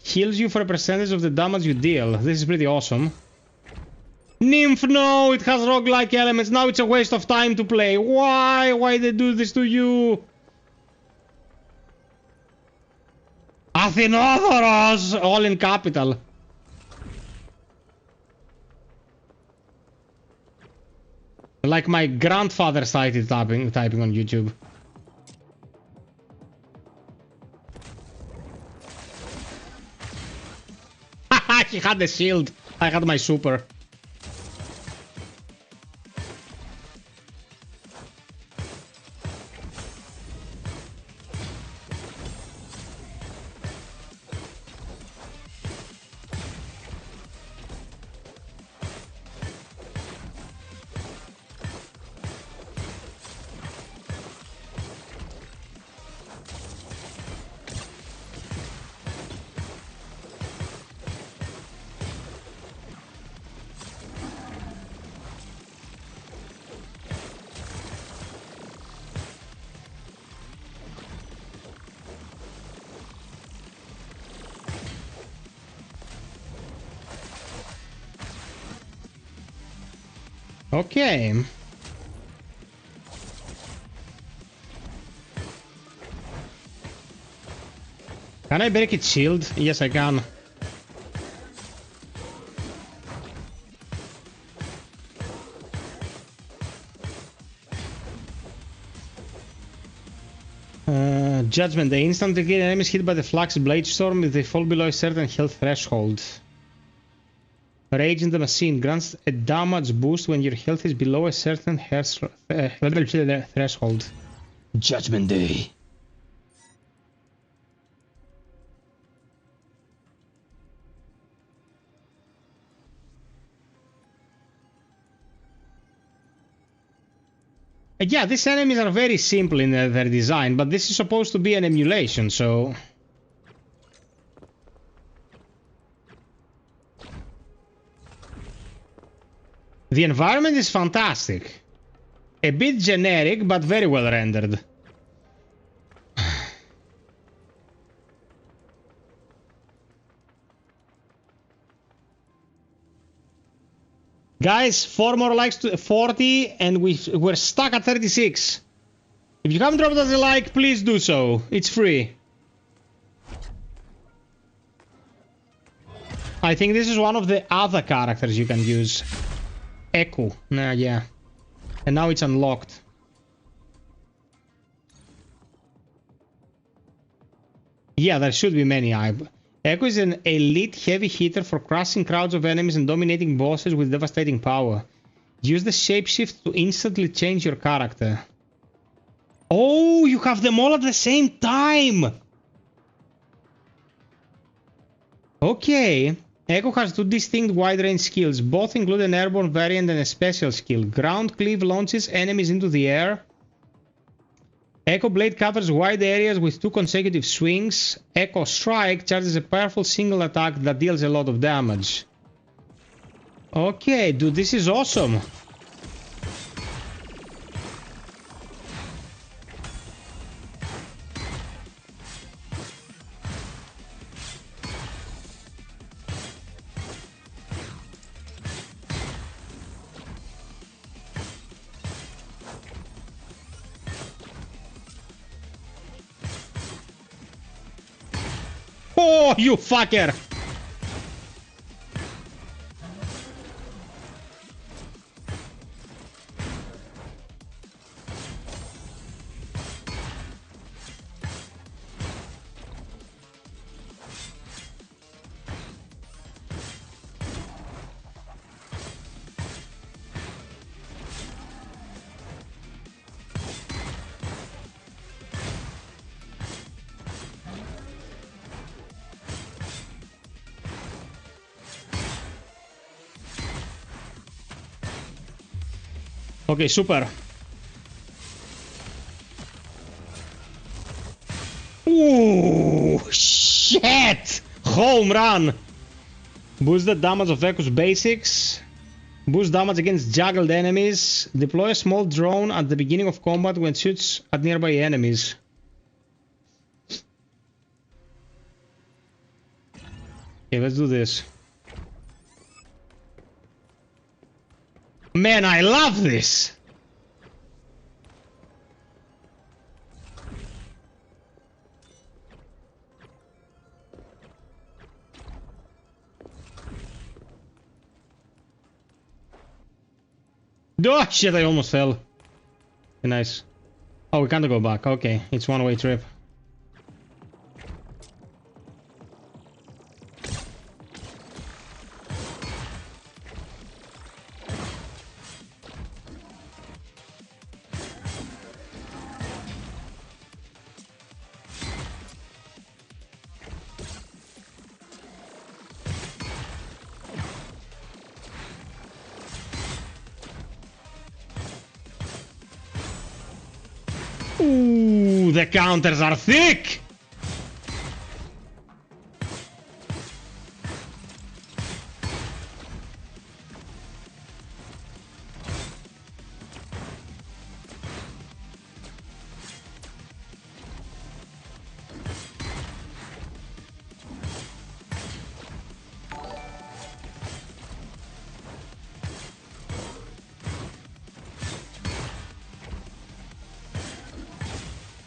Heals you for a percentage of the damage you deal. This is pretty awesome. Nymph, no! It has roguelike elements. Now it's a waste of time to play. Why? Why they do this to you? Athenodoros! All in capital. Like my grandfather started typing on YouTube. He had the shield. I had my super. Okay. Can I break its shield? Yes, I can. Judgment. The instantly kill enemies hit by the Flux Blade Storm if they fall below a certain health threshold. Rage in the Machine grants a damage boost when your health is below a certain threshold. Judgment Day. Yeah, these enemies are very simple in their design, but this is supposed to be an emulation, so... The environment is fantastic. A bit generic, but very well rendered. Guys, 4 more likes to 40, and we're stuck at 36. If you haven't dropped us a like, please do so. It's free. I think this is one of the other characters you can use. Echo. Nah, yeah. And now it's unlocked. Yeah, there should be many. Echo is an elite heavy hitter for crushing crowds of enemies and dominating bosses with devastating power. Use the shapeshift to instantly change your character. Oh, you have them all at the same time! Okay. Echo has 2 distinct wide-range skills. Both include an airborne variant and a special skill. Ground Cleave launches enemies into the air. Echo Blade covers wide areas with 2 consecutive swings. Echo Strike charges a powerful single attack that deals a lot of damage. Okay, dude, this is awesome. Oh, you fucker! Okay, super. Ooh, shit! Home run! Boost the damage of Echo's basics. Boost damage against juggled enemies. Deploy a small drone at the beginning of combat when it shoots at nearby enemies. Okay, let's do this. Man, I love this! Oh shit, I almost fell. Nice. Oh, we can't go back. Okay, it's one-way trip. Ooh, the counters are thick!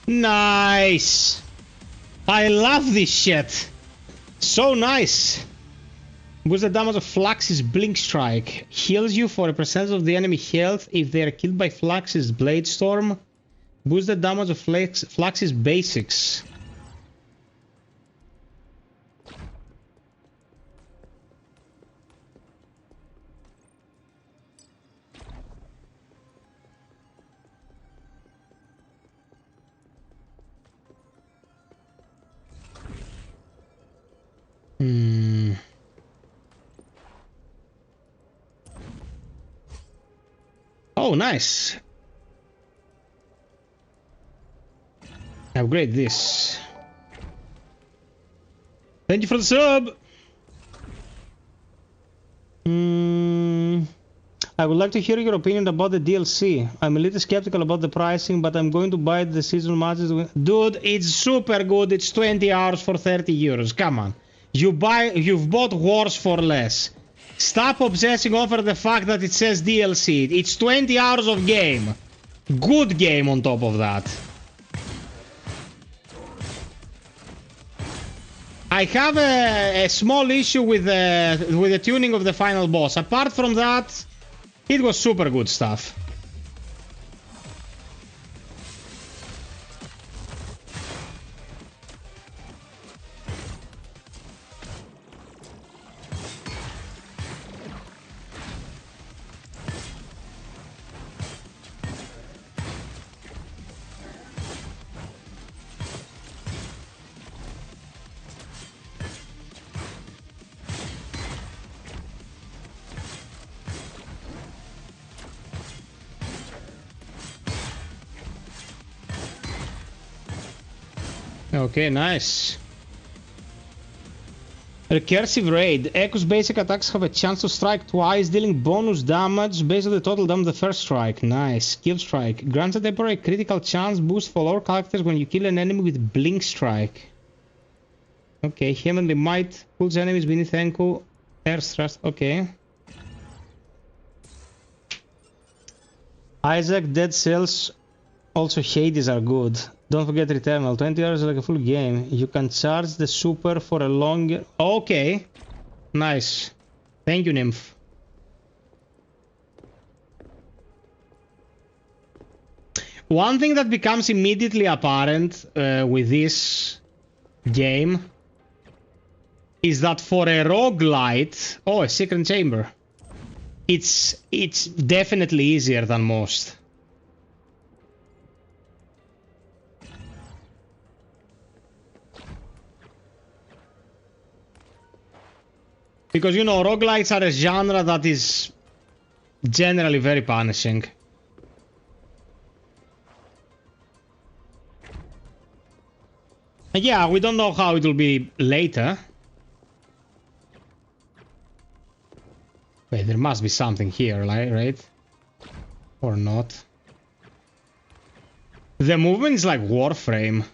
Nice! I love this shit! So nice! Boost the damage of Flax's Blink Strike. Heals you for a percentage of the enemy health if they are killed by Flax's Blade Storm. Boost the damage of Flax's basics. Oh, nice. Upgrade this. Thank you for the sub. I would like to hear your opinion about the DLC. I'm a little skeptical about the pricing, but I'm going to buy the seasonal matches. Dude, it's super good. It's 20 hours for 30 euros. Come on. You've bought Wars for less. Stop obsessing over the fact that it says DLC. It's 20 hours of game. Good game on top of that. I have a small issue with the tuning of the final boss. Apart from that, it was super good stuff. Okay, nice. Recursive raid. Echo's basic attacks have a chance to strike twice, dealing bonus damage based on the total damage of the first strike. Nice. Kill strike. Grants a temporary critical chance boost for all characters when you kill an enemy with blink strike. Okay, Heavenly Might pulls enemies beneath Enku. Air thrust. Okay. Isaac, Dead Cells, also Hades are good. Don't forget Returnal. 20 hours is like a full game. You can charge the super for a longer... Okay. Nice. Thank you, Nymph. One thing that becomes immediately apparent with this game is that for a roguelite... Oh, a secret chamber. It's definitely easier than most. Because, you know, roguelites are a genre that is generally very punishing. And yeah, we don't know how it will be later. Wait, there must be something here, right? Or not? The movement is like Warframe.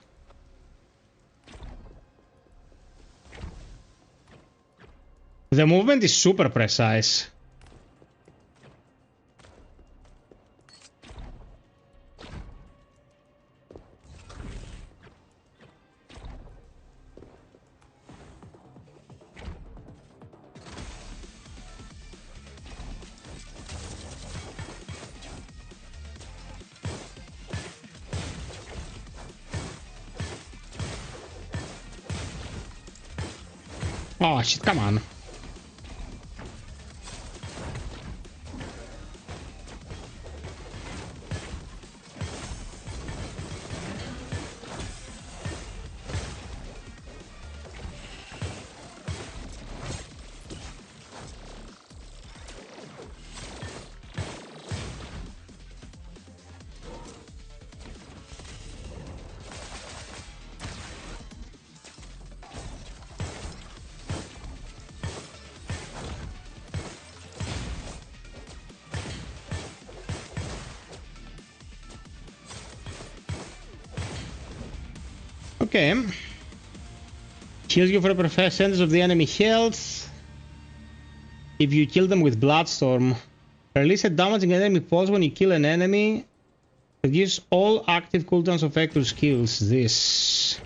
The movement is super precise. Oh shit, come on. Okay. Heals you for a percentage of the enemy health. If you kill them with Bloodstorm. Release a damaging enemy pulse when you kill an enemy. Reduce all active cooldowns of active skills. This.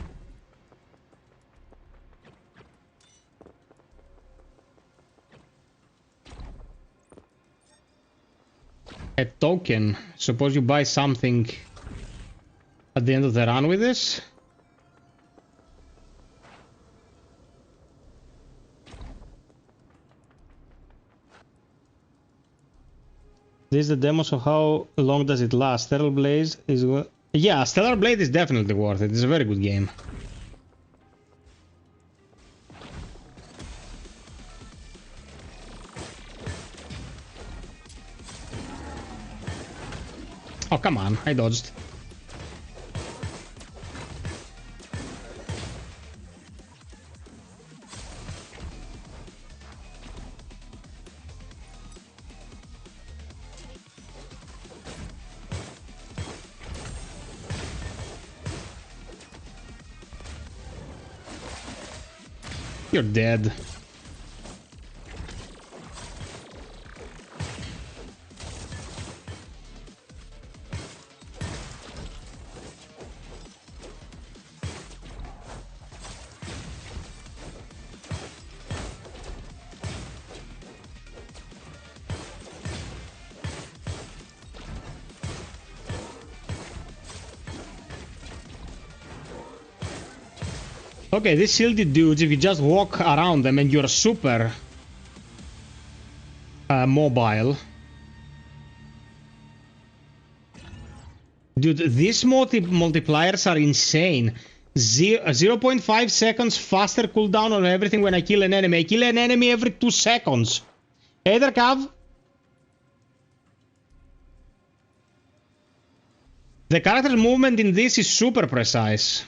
A token. Suppose you buy something at the end of the run with this. This is the demo, so how long does it last? Stellar Blaze is... Yeah, Stellar Blade is definitely worth it. It's a very good game. Oh, come on. I dodged. You're dead. Okay, these shielded dudes, if you just walk around them and you're super mobile. Dude, these multipliers are insane. 0.5 seconds faster cooldown on everything when I kill an enemy. I kill an enemy every 2 seconds. Hey there, Cav. The character's movement in this is super precise.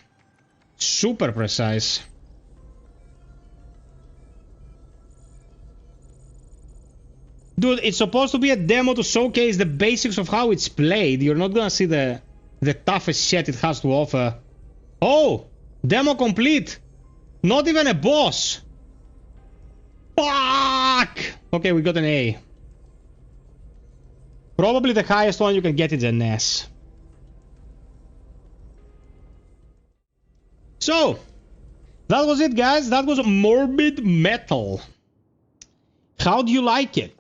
Super precise. Dude, it's supposed to be a demo to showcase the basics of how it's played. You're not gonna see the toughest shit it has to offer. Oh! Demo complete! Not even a boss! Fuck! Okay, we got an A. Probably the highest one you can get is an S. So, that was it, guys. That was Morbid Metal. How do you like it?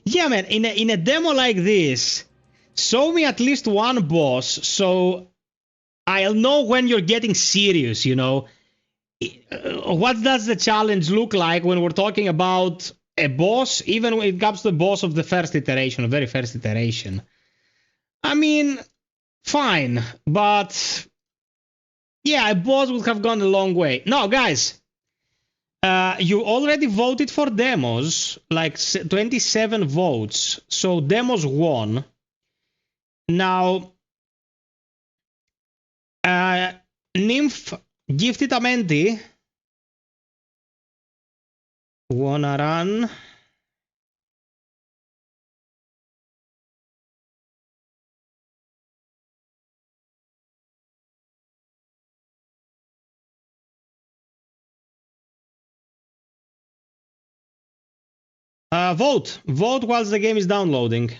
Yeah, man, in a demo like this, show me at least one boss, so I'll know when you're getting serious, you know. What does the challenge look like when we're talking about a boss, even when it comes to the boss of the first iteration, the very first iteration? I mean, fine, but yeah, a boss would have gone a long way. No, guys. You already voted for demos, like 27 votes, so demos won. Now, Nymph gifted Amenti. Wanna run? Vote. Vote whilst the game is downloading.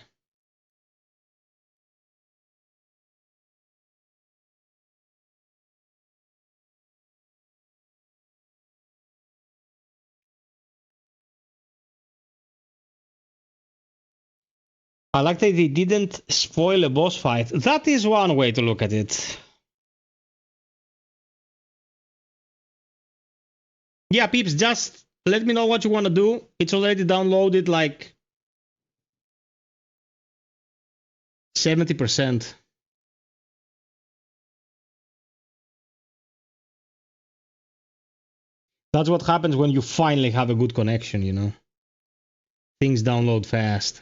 I like that they didn't spoil a boss fight. That is one way to look at it. Yeah, peeps, just let me know what you want to do. It's already downloaded like 70%. That's what happens when you finally have a good connection, you know. Things download fast.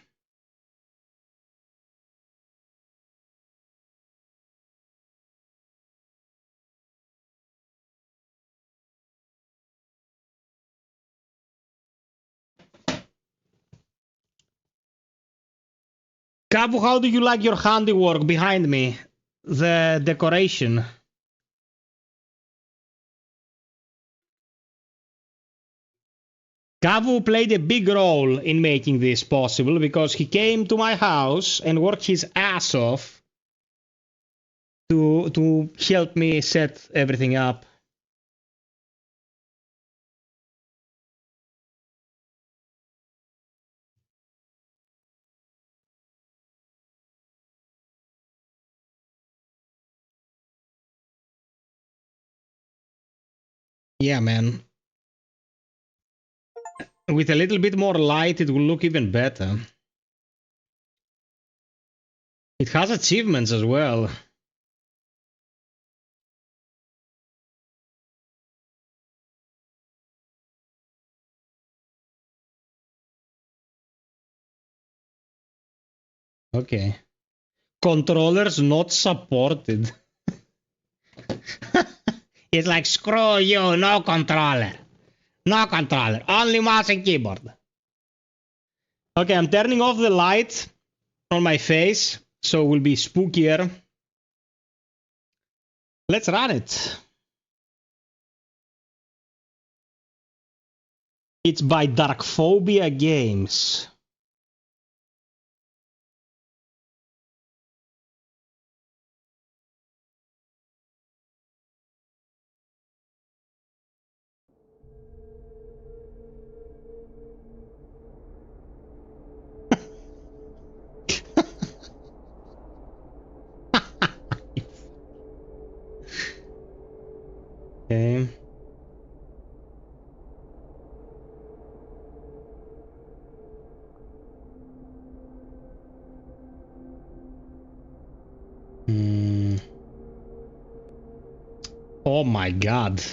Kabu, how do you like your handiwork behind me? The decoration. Kavu played a big role in making this possible because he came to my house and worked his ass off to help me set everything up. Yeah, man. With a little bit more light, it will look even better. It has achievements as well. Okay. Controllers not supported. It's like, screw you, no controller. No controller, only mouse and keyboard. Okay, I'm turning off the light on my face, so it will be spookier. Let's run it. It's by Darkphobia Games. Okay. Oh my god.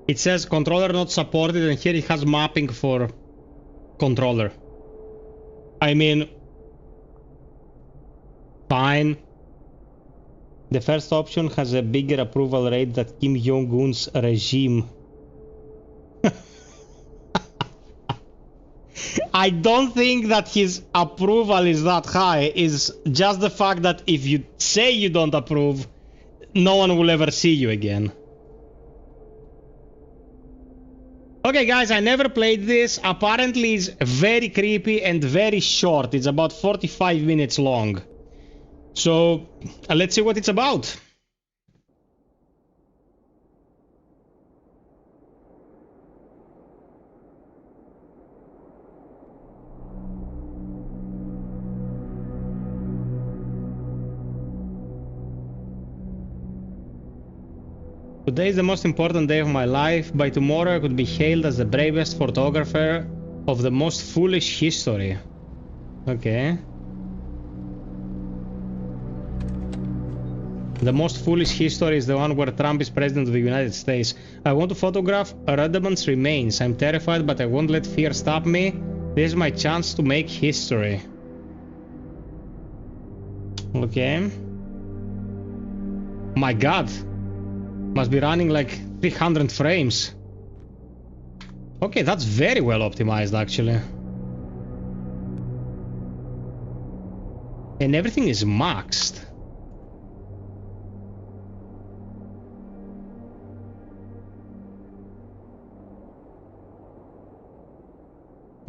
It says controller not supported, and here it has mapping for controller. I mean, fine. The first option has a bigger approval rate than Kim Jong-un's regime. I don't think that his approval is that high. It's just the fact that if you say you don't approve, no one will ever see you again. Okay guys, I never played this. Apparently it's very creepy and very short. It's about 45 minutes long. So let's see what it's about. Today is the most important day of my life. By tomorrow I could be hailed as the bravest photographer of the most foolish history. Okay. The most foolish history is the one where Trump is president of the United States. I want to photograph Rudderman's remains. I'm terrified, but I won't let fear stop me. This is my chance to make history. Okay. My god. Must be running like 300 frames. Okay, that's very well optimized actually. And everything is maxed.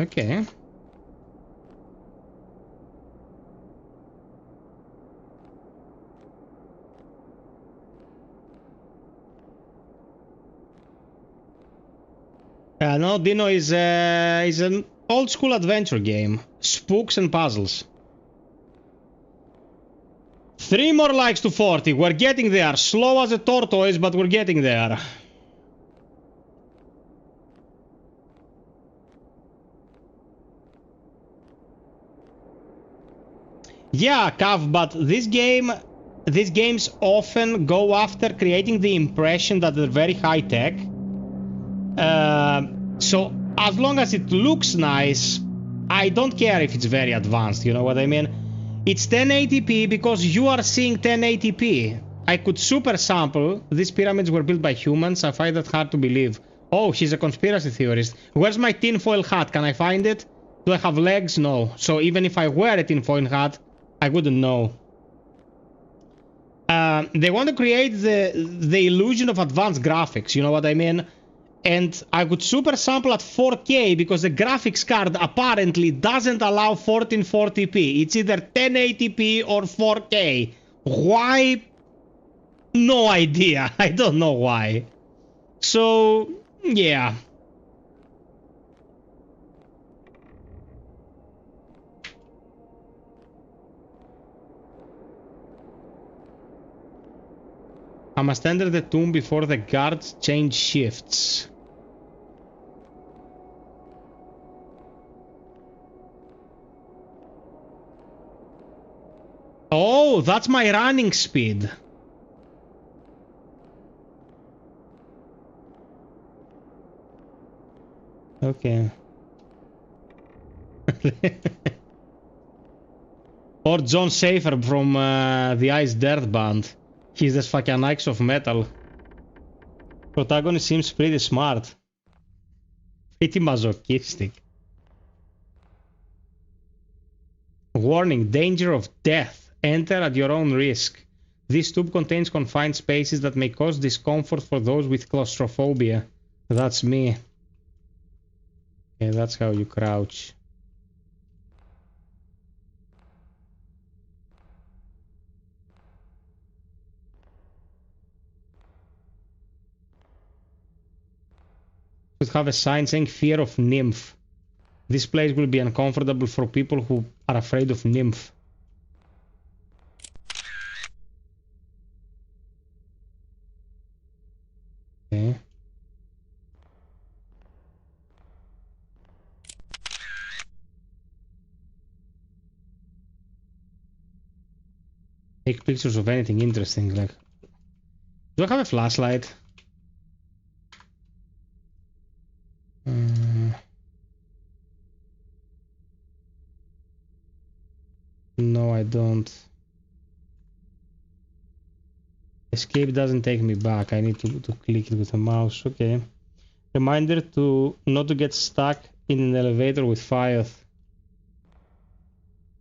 Okay. No, Dino is an old school adventure game. Spooks and puzzles. 3 more likes to 40. We're getting there. Slow as a tortoise, but we're getting there. Yeah, Cav, but these games often go after creating the impression that they're very high tech. So as long as it looks nice, I don't care if it's very advanced, you know what I mean? It's 1080p because you are seeing 1080p. I could super sample. These pyramids were built by humans. I find that hard to believe. Oh, she's a conspiracy theorist. Where's my tinfoil hat? Can I find it? Do I have legs? No. So even if I wear a tinfoil hat, I wouldn't know. They want to create the illusion of advanced graphics, you know what I mean? And I would super sample at 4K because the graphics card apparently doesn't allow 1440p. It's either 1080p or 4K. Why? No idea. I don't know why. So, yeah. I must enter the tomb before the guards change shifts. Oh, that's my running speed. Okay. Or John Safer from the Ice Dirt Band. He's the fucking Axe of Metal. Protagonist seems pretty smart. Pretty masochistic. Warning, danger of death. Enter at your own risk. This tube contains confined spaces that may cause discomfort for those with claustrophobia. That's me. Okay, that's how you crouch. Should have a sign saying fear of nymph. This place will be uncomfortable for people who are afraid of nymph. Okay. Take pictures of anything interesting, like... Do I have a flashlight? No, I don't. Escape doesn't take me back. I need to click it with a mouse. Okay. Reminder to not to get stuck in an elevator with FiOth.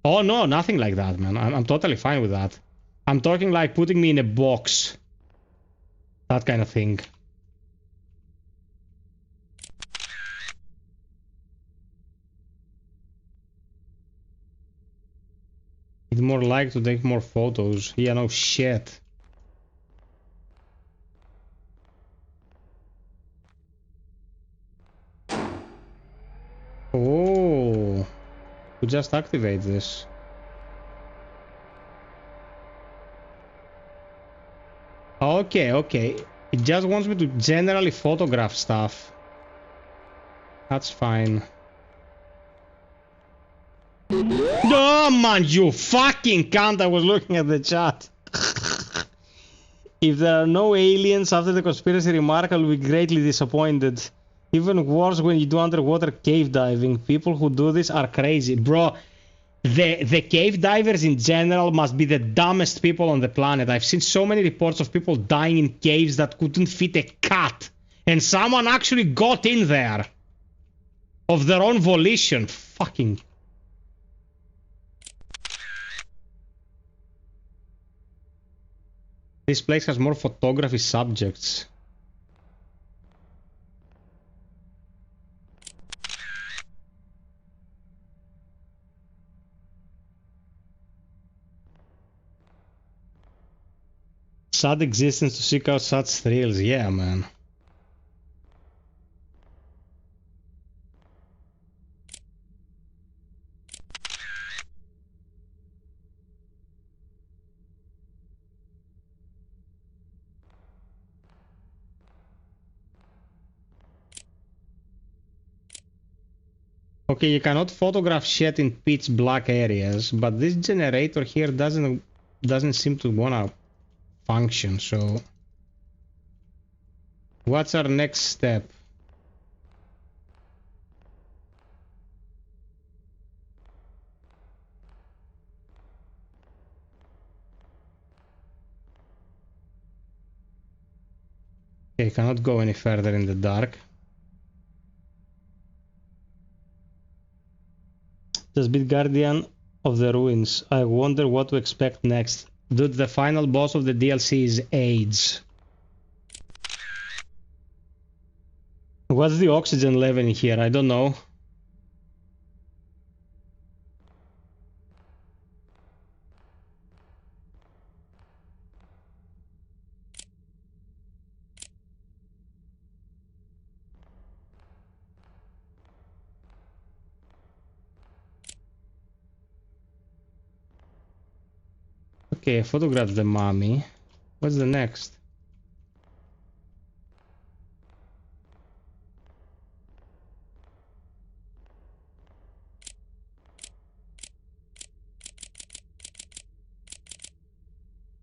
Oh no, nothing like that, man. I'm totally fine with that. I'm talking like putting me in a box. That kind of thing. It's more like to take more photos. Yeah, no shit. Oh, we just activate this. Okay, okay. It just wants me to generally photograph stuff. That's fine. Oh man, you fucking cunt! I was looking at the chat. If there are no aliens after the conspiracy remark, I'll be greatly disappointed. Even worse when you do underwater cave diving. People who do this are crazy. Bro, the cave divers in general must be the dumbest people on the planet. I've seen so many reports of people dying in caves that couldn't fit a cat. And someone actually got in there. Of their own volition. Fucking... This place has more photography subjects. Sad existence to seek out such thrills. Yeah, man. Okay, you cannot photograph shit in pitch black areas, but this generator here doesn't seem to wanna function, so... What's our next step? Okay, cannot go any further in the dark. Just beat Guardian of the Ruins. I wonder what to expect next. Dude, the final boss of the DLC is AIDS. What's the oxygen level in here? I don't know. Okay, I photographed the mummy. What's the next?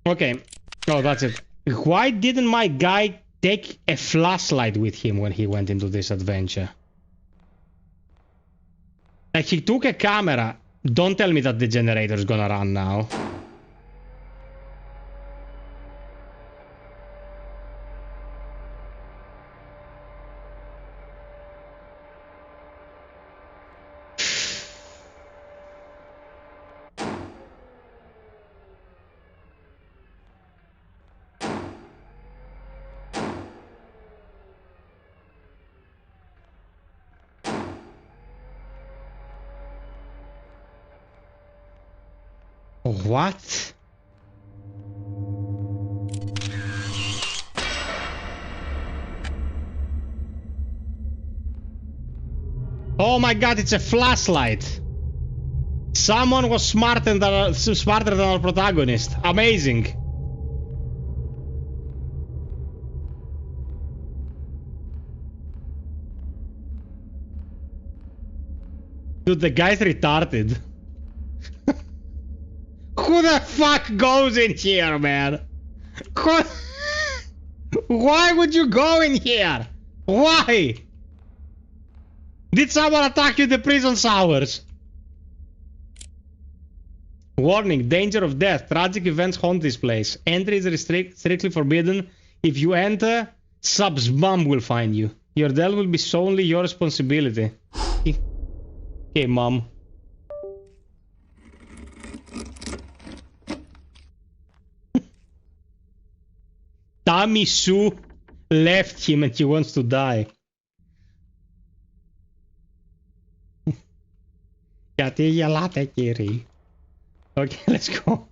Okay. Oh, that's it. Why didn't my guy take a flashlight with him when he went into this adventure? Like, he took a camera. Don't tell me that the generator's gonna run now. What? Oh my god, it's a flashlight. Someone was smarter than our protagonist. Amazing. Dude, the guy's retarded. Who the fuck goes in here, man? Why would you go in here? Why? Did someone attack you in the prison showers? Warning, danger of death. Tragic events haunt this place. Entry is strictly forbidden. If you enter, Sub's mom will find you. Your death will be solely your responsibility. Okay, mom. Tammy Sue left him and he wants to die. Γιατί γελάτε, κύριοι? Okay, let's go.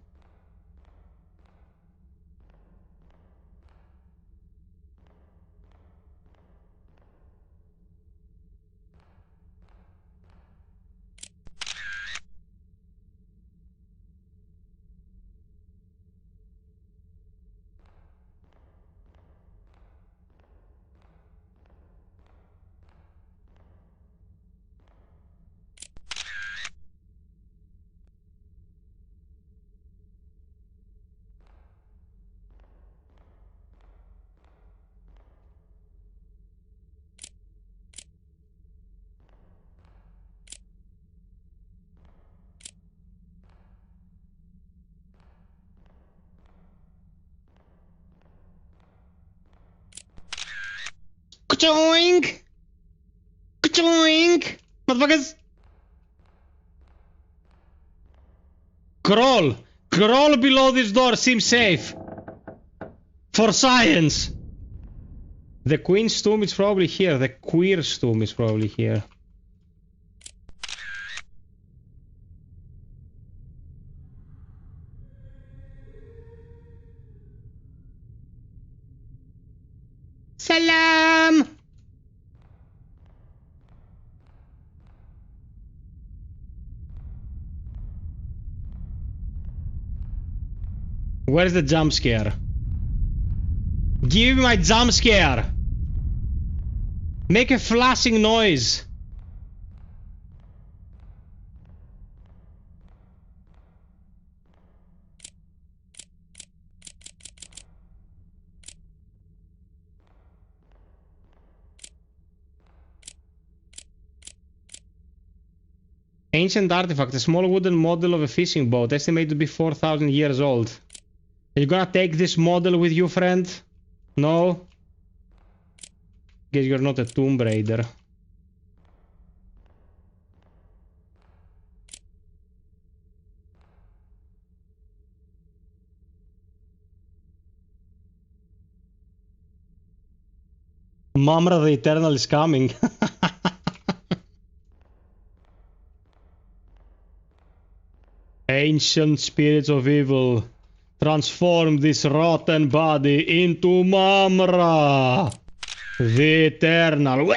Ka-choink! Ka-choink! Motherfuckers! Crawl! Crawl below this door, seems safe. For science! The Queen's tomb is probably here. The Queer's tomb is probably here. Salam! Where's the jump scare? Give me my jump scare! Make a flashing noise! Ancient artifact, a small wooden model of a fishing boat, estimated to be 4,000 years old. Are you gonna take this model with you, friend? No? Guess you're not a Tomb Raider. Mamra the Eternal is coming. Ancient spirits of evil, transform this rotten body into Mamra, the Eternal.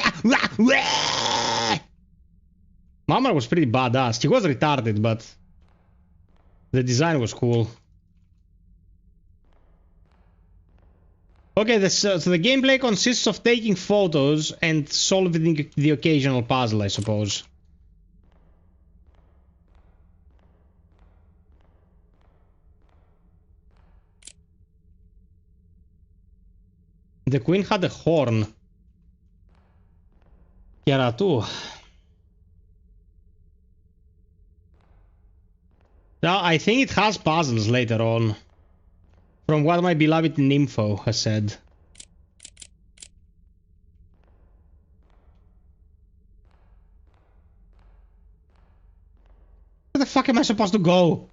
Mamra was pretty badass. He was retarded, but the design was cool. Okay, so the gameplay consists of taking photos and solving the occasional puzzle, I suppose. The queen had a horn. Chiara too. Now, I think it has puzzles later on. From what my beloved Nympho has said. Where the fuck am I supposed to go?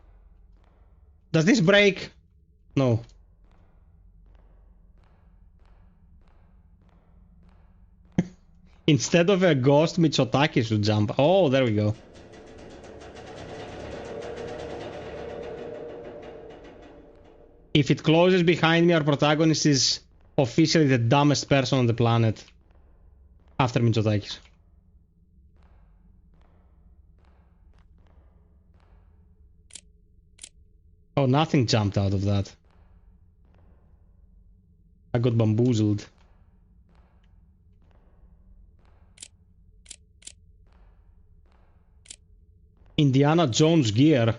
Does this break? No. Instead of a ghost, Mitsotaki should jump. Oh, there we go. If it closes behind me, our protagonist is officially the dumbest person on the planet. After Mitsotakis. Oh, nothing jumped out of that. I got bamboozled. Indiana Jones gear.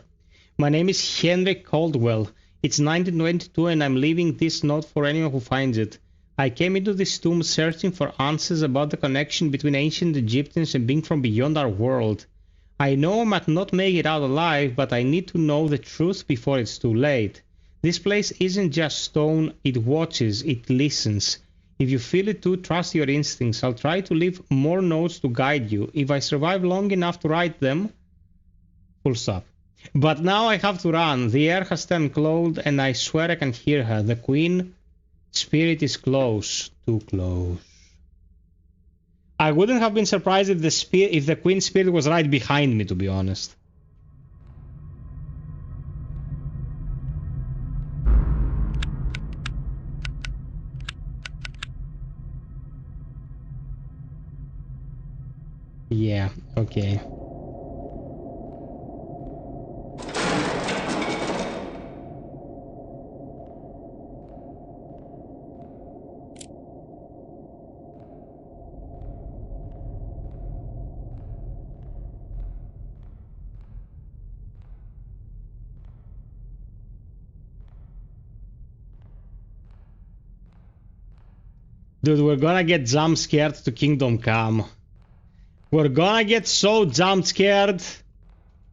My name is Henry Caldwell. It's 1922 and I'm leaving this note for anyone who finds it. I came into this tomb searching for answers about the connection between ancient Egyptians and being from beyond our world. I know I might not make it out alive, but I need to know the truth before it's too late. This place isn't just stone, it watches, it listens. If you feel it too, trust your instincts. I'll try to leave more notes to guide you. If I survive long enough to write them... Full stop. But now I have to run. The air has turned cold and I swear I can hear her. The queen spirit is close. Too close. I wouldn't have been surprised if the queen spirit was right behind me, to be honest. Yeah, okay. Dude, we're gonna get jump scared to Kingdom Come. We're gonna get so jump scared.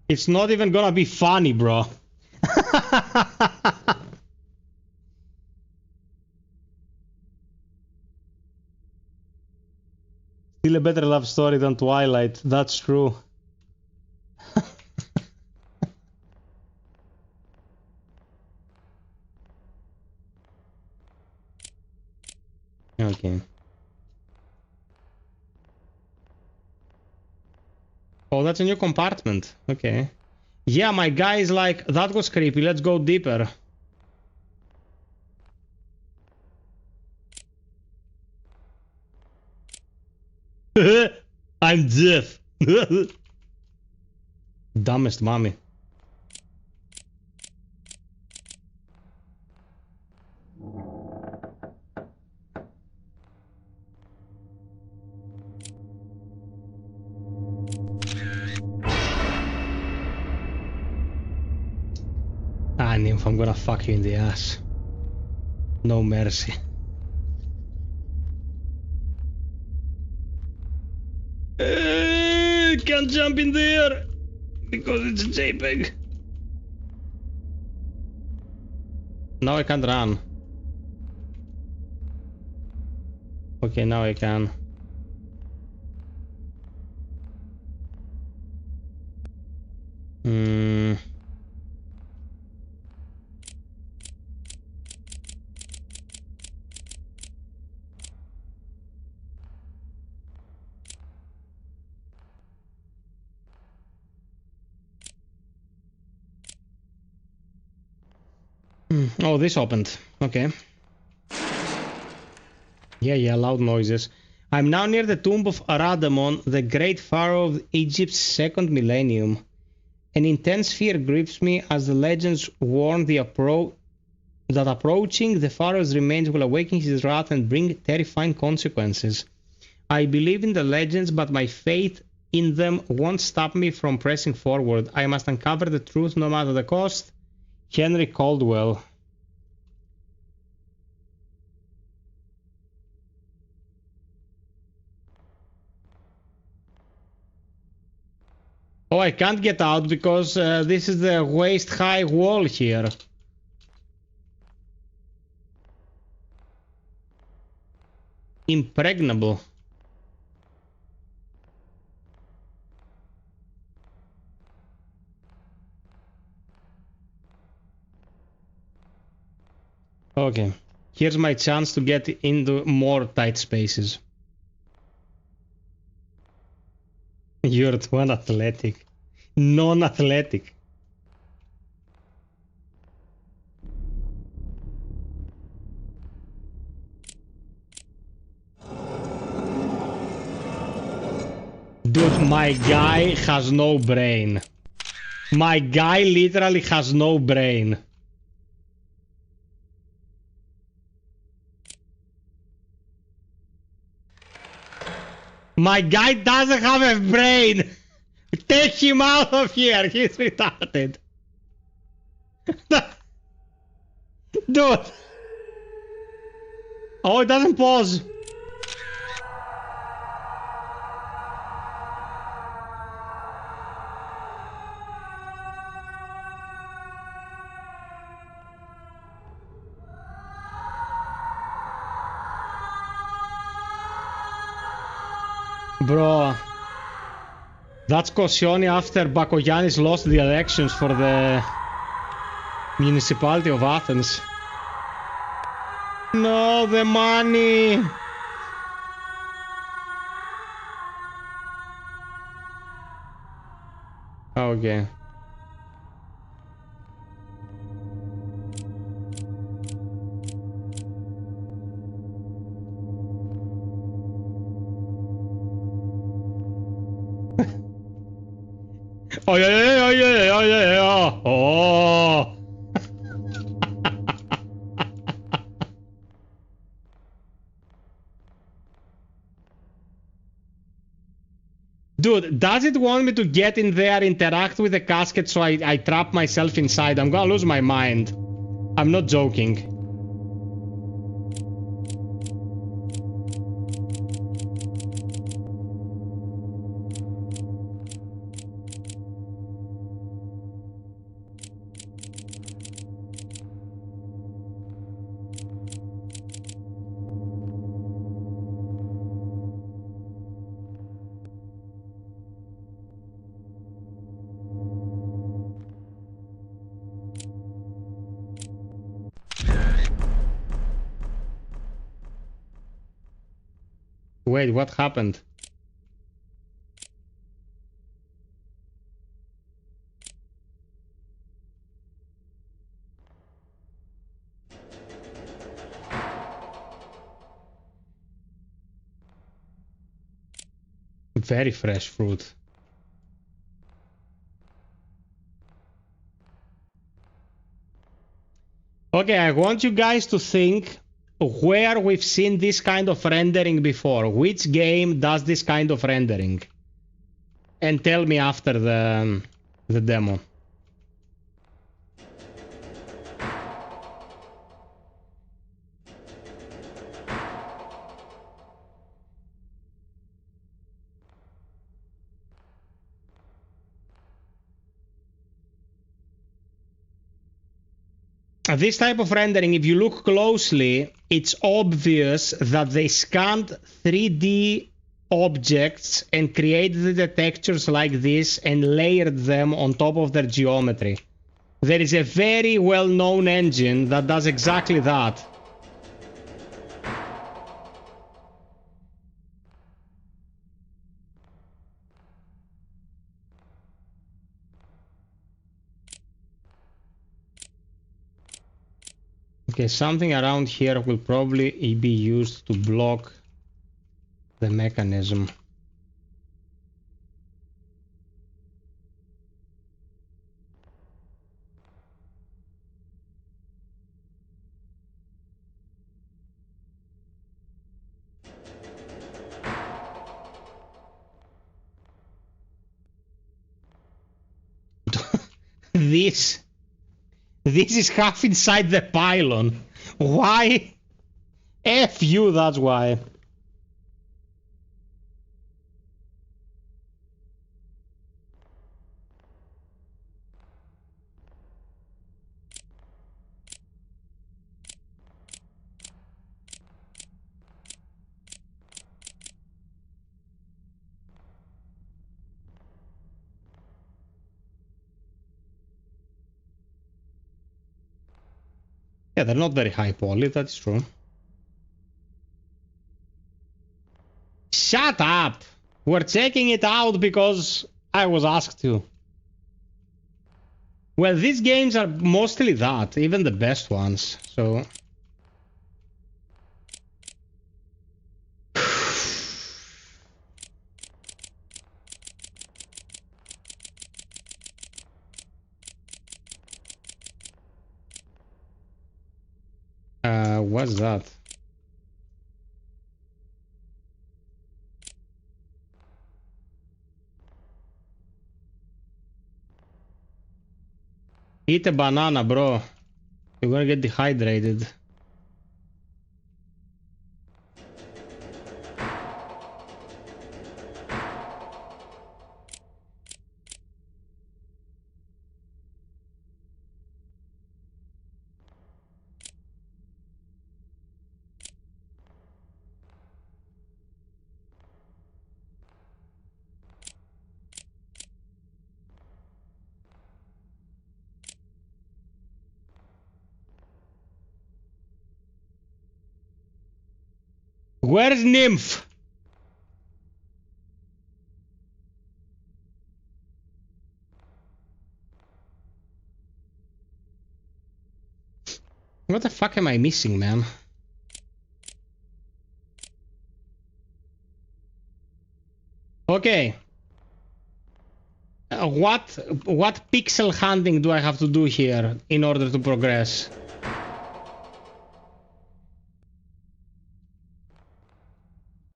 It's not even gonna be funny, bro. Still a better love story than Twilight. That's true. Okay. Oh, that's a new compartment. Okay. Yeah, my guy is like, that was creepy. Let's go deeper. I'm deaf. Dumbest mommy. Ah, Nymph, I'm gonna fuck you in the ass. No mercy. Can't jump in there because it's a JPEG. Now I can't run. Okay, now I can. Oh, this opened. Okay. Yeah, loud noises. I'm now near the tomb of Radamon, the great pharaoh of Egypt's second millennium. An intense fear grips me as the legends warn that approaching the pharaoh's remains will awaken his wrath and bring terrifying consequences. I believe in the legends, but my faith in them won't stop me from pressing forward. I must uncover the truth no matter the cost. Henry Caldwell. Oh, I can't get out because this is the waist-high wall here. Impregnable. Okay, here's my chance to get into more tight spaces. You're too athletic. Non-athletic. Dude, my guy has no brain. My guy literally has no brain. My guy doesn't have a brain! Take him out of here! He's retarded. Dude! Oh, it doesn't pause. Bro, that's Koscioni after Bakoyannis lost the elections for the municipality of Athens. No, the money! Okay. Oh yeah, yeah, yeah, yeah, yeah, yeah. Oh. Dude, does it want me to get in there, interact with the casket so I trap myself inside? I'm gonna lose my mind. I'm not joking. Wait, what happened? Very fresh fruit. Okay, I want you guys to think where we've seen this kind of rendering before. Which game does this kind of rendering? And tell me after the demo. This type of rendering, if you look closely, it's obvious that they scanned 3D objects and created the textures like this and layered them on top of their geometry. There is a very well-known engine that does exactly that. Okay, something around here will probably be used to block the mechanism. This is half inside the pylon. Why? F you, that's why. Yeah, they're not very high poly, that's true. Shut up! We're checking it out because I was asked to. Well, these games are mostly that, even the best ones, so... What's that? Eat a banana, bro. You're gonna get dehydrated. Where's Nymph? What the fuck am I missing, man? Okay. What pixel hunting do I have to do here in order to progress?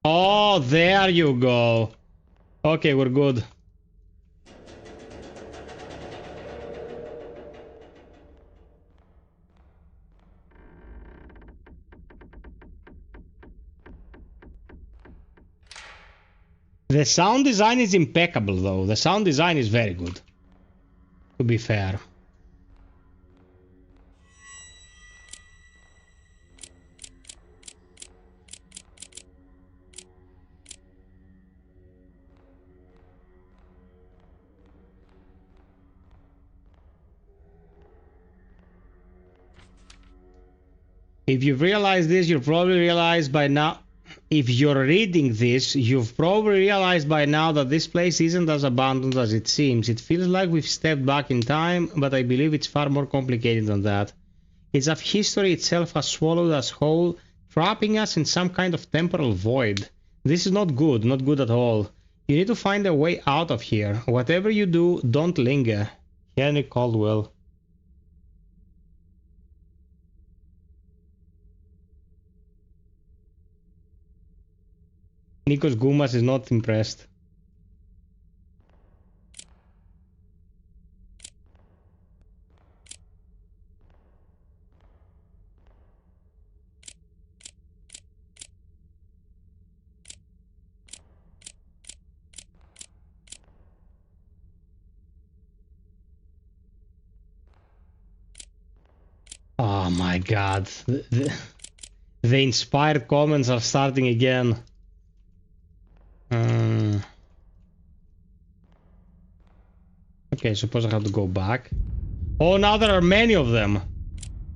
Oh, there you go. Okay, we're good. The sound design is impeccable, though. The sound design is very good, to be fair. If you've realized this, you've probably realized by now... If you're reading this, you've probably realized by now that this place isn't as abandoned as it seems. It feels like we've stepped back in time, but I believe it's far more complicated than that. It's as if history itself has swallowed us whole, trapping us in some kind of temporal void. This is not good at all. You need to find a way out of here. Whatever you do, don't linger. Henry Caldwell. Nikos Gumas is not impressed. Oh my god. The inspired comments are starting again. Okay, suppose I have to go back. Oh, now there are many of them.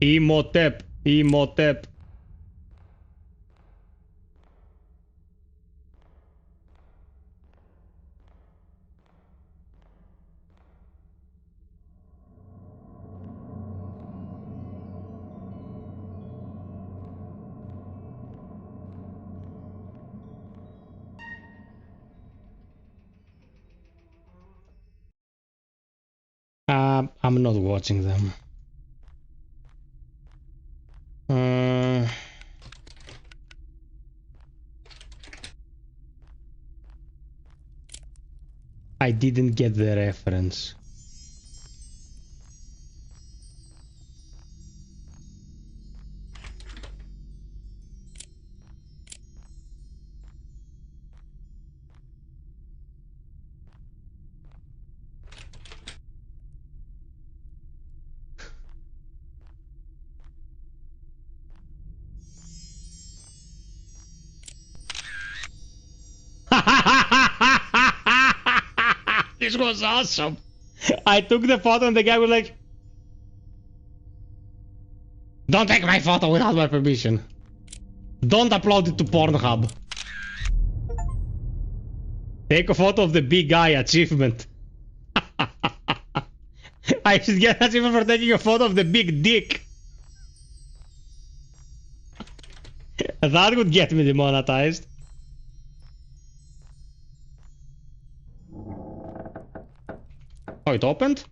Imhotep, Imhotep. I'm not watching them. I didn't get the reference. This was awesome. I took the photo and the guy was like, Don't take my photo without my permission. Don't upload it to Pornhub. Take a photo of the big guy achievement. I should get an achievement for taking a photo of the big dick. That would get me demonetized. Oh, it opened?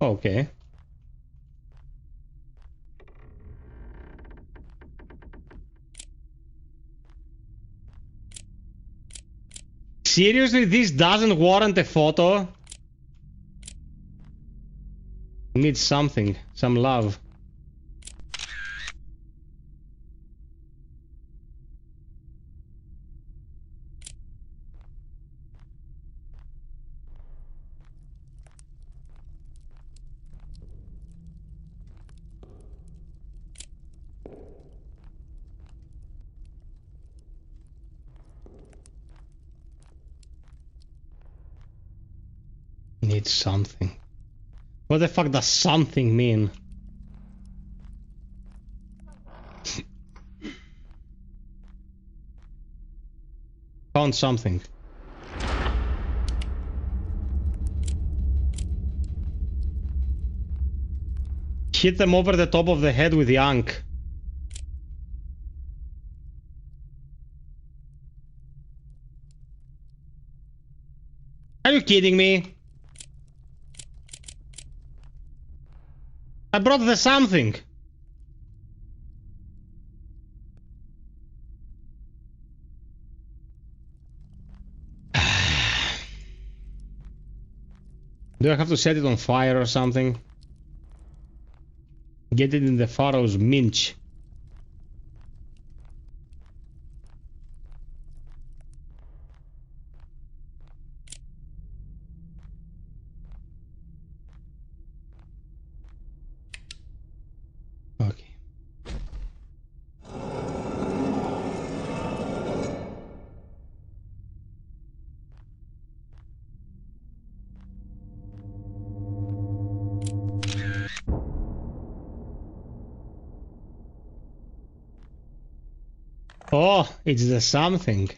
Okay. Seriously, this doesn't warrant a photo? Needs something, some love. Needs something. What the fuck does something mean? Found something. Hit them over the top of the head with the ankh. Are you kidding me? I brought the something. Do I have to set it on fire or something? Get it in the Pharaoh's minch. Okay. Oh, it's the something.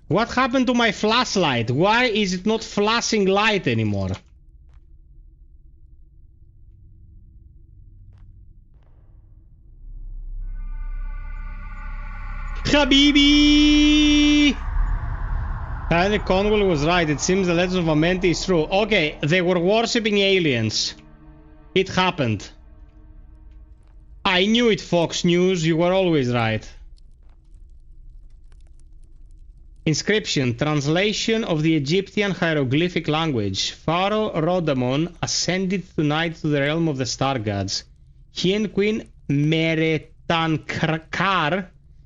What happened to my flashlight? Why is it not flashing light anymore? Habibi! Henry Conwell was right. It seems the legend of Amenti is true. Okay, they were worshipping aliens. It happened. I knew it, Fox News. You were always right. Inscription, translation of the Egyptian hieroglyphic language. Pharaoh Rodamon ascended tonight to the realm of the star gods. He and Queen Meretankar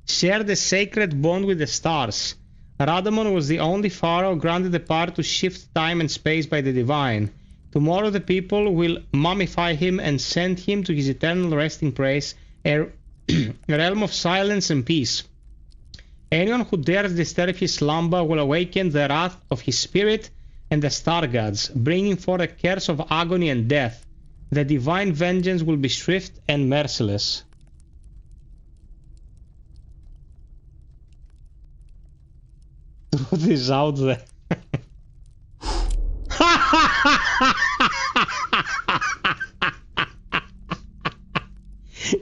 shared a sacred bond with the stars. Radamon was the only pharaoh granted the power to shift time and space by the divine. Tomorrow the people will mummify him and send him to his eternal resting place, a realm of silence and peace. Anyone who dares disturb his slumber will awaken the wrath of his spirit and the star gods, bringing forth a curse of agony and death. The divine vengeance will be swift and merciless. Truth is out there.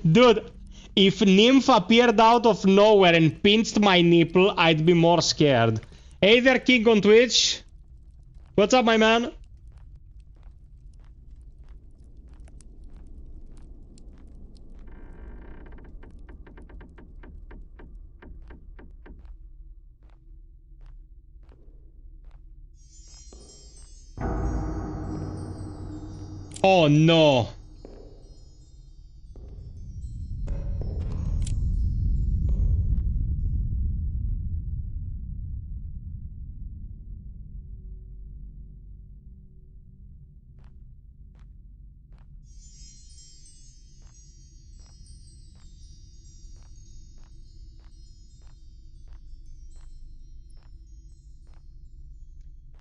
Dude, if Nymph appeared out of nowhere and pinched my nipple, I'd be more scared. Hey there, King on Twitch. What's up, my man? Oh no.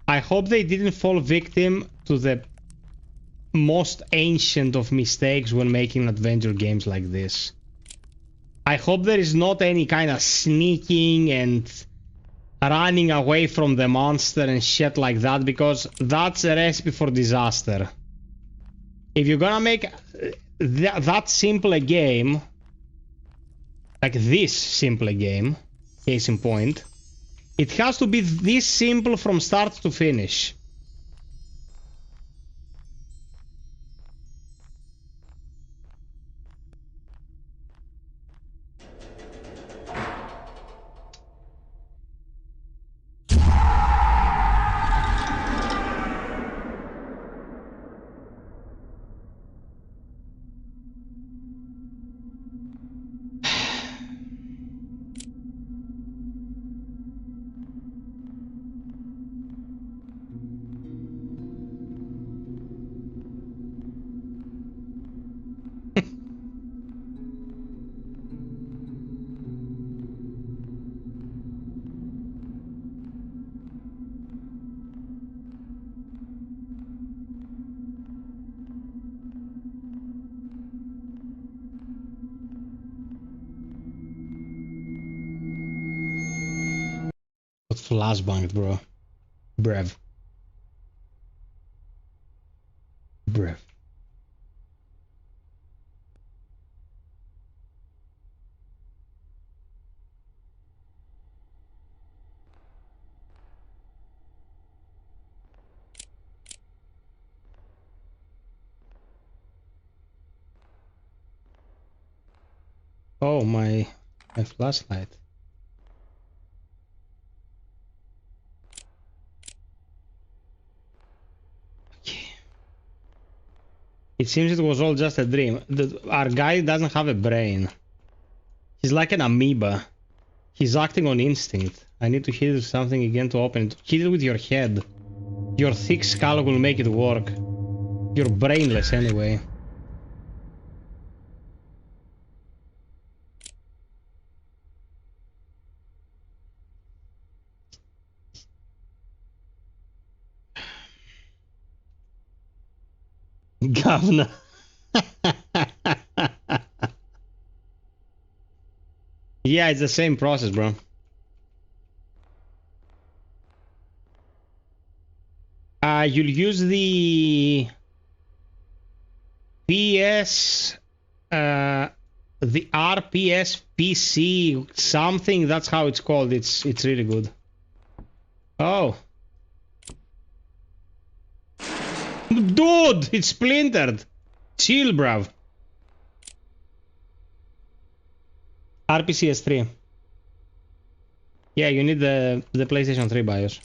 I hope they didn't fall victim to the most ancient of mistakes when making adventure games like this. I hope there is not any kind of sneaking and running away from the monster and shit like that, because that's a recipe for disaster. If you're gonna make that simple a game, like this simple a game, case in point, it has to be this simple from start to finish. Got flashbanged, bro. Brev. Brev. Oh, my flashlight. It seems it was all just a dream. Our guy doesn't have a brain. He's like an amoeba. He's acting on instinct. I need to hit something again to open it. Hit it with your head. Your thick skull will make it work. You're brainless anyway. Governor. Yeah, it's the same process, bro. You'll use the PS, the RPS PC something. That's how it's called. It's really good. Oh, dude, it's splintered. Chill, bruv. RPCS3. Yeah, you need the PlayStation 3 BIOS.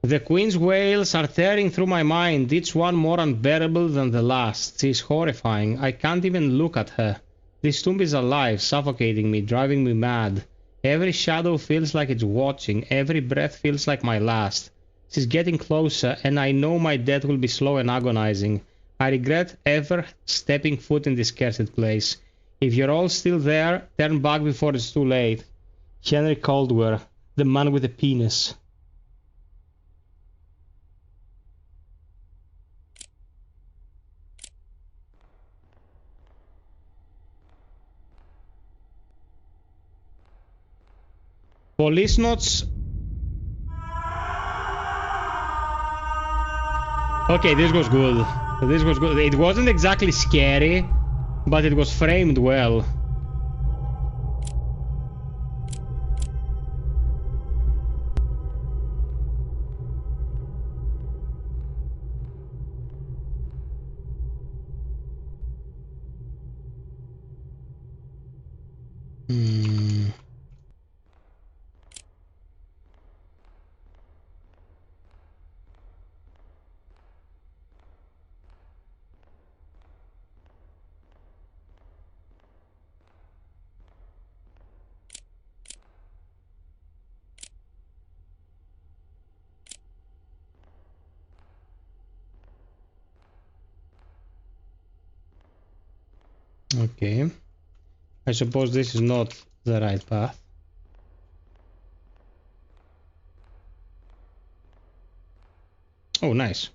The Queen's wails are tearing through my mind, each one more unbearable than the last. She's horrifying. I can't even look at her. This tomb is alive, suffocating me, driving me mad. Every shadow feels like it's watching. Every breath feels like my last. She's getting closer, and I know my death will be slow and agonizing. I regret ever stepping foot in this cursed place. If you're all still there, turn back before it's too late. Henry Caldwell, the man with the penis. Police notes. Okay, this was good. This was good. It wasn't exactly scary, but it was framed well. Okay. I suppose this is not the right path. Oh, nice.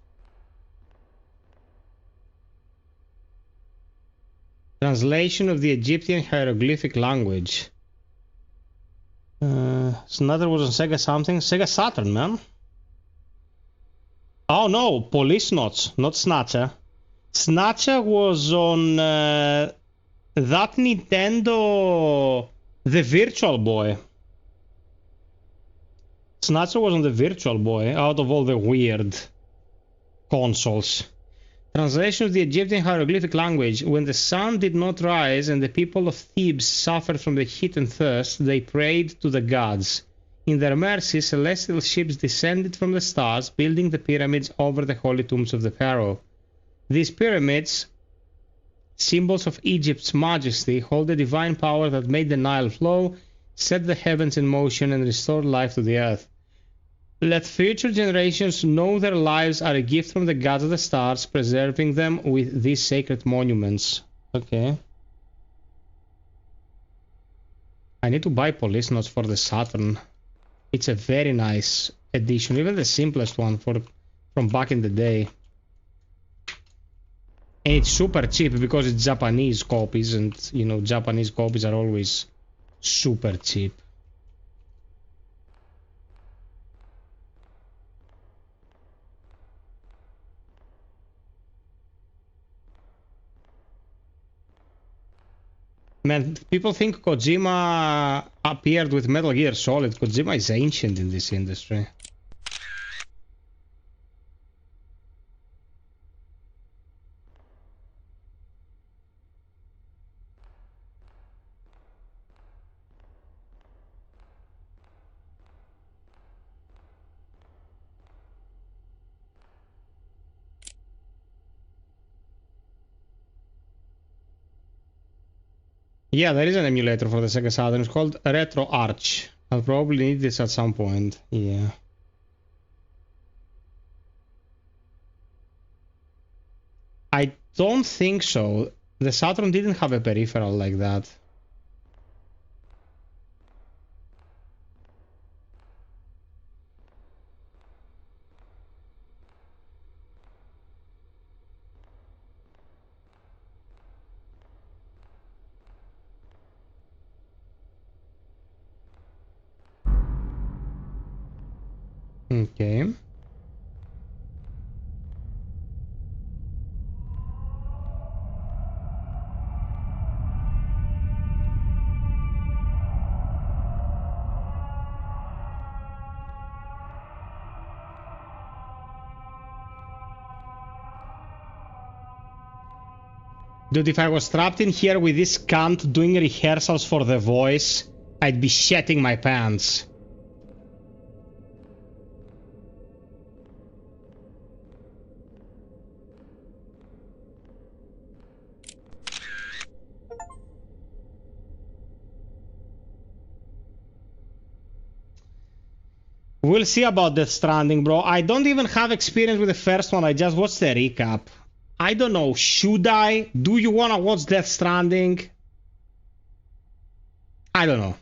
Translation of the Egyptian hieroglyphic language. Snatcher was on Sega something. Sega Saturn, man. Oh no, Police Notes, not Snatcher. Snatcher was on that Nintendo, the Virtual Boy. Snatcher was on the Virtual Boy, out of all the weird consoles. Translation of the Egyptian hieroglyphic language. When the sun did not rise and the people of Thebes suffered from the heat and thirst, they prayed to the gods. In their mercy, celestial ships descended from the stars, building the pyramids over the holy tombs of the pharaoh. These pyramids, symbols of Egypt's majesty, hold the divine power that made the Nile flow, set the heavens in motion, and restored life to the earth. Let future generations know their lives are a gift from the gods of the stars, preserving them with these sacred monuments. Okay. I need to buy Police Notes for the Saturn. It's a very nice edition, even the simplest one from back in the day. And it's super cheap because it's Japanese copies, and you know, Japanese copies are always super cheap. Man, people think Kojima appeared with Metal Gear Solid. Kojima is ancient in this industry. Yeah, there is an emulator for the Sega Saturn. It's called Retro Arch. I'll probably need this at some point. Yeah. I don't think so. The Saturn didn't have a peripheral like that. Okay. Dude, if I was trapped in here with this cunt doing rehearsals for The Voice, I'd be shitting my pants. We'll see about Death Stranding, bro. I don't even have experience with the first one. I just watched the recap. I don't know. Should I? Do you want to watch Death Stranding? I don't know.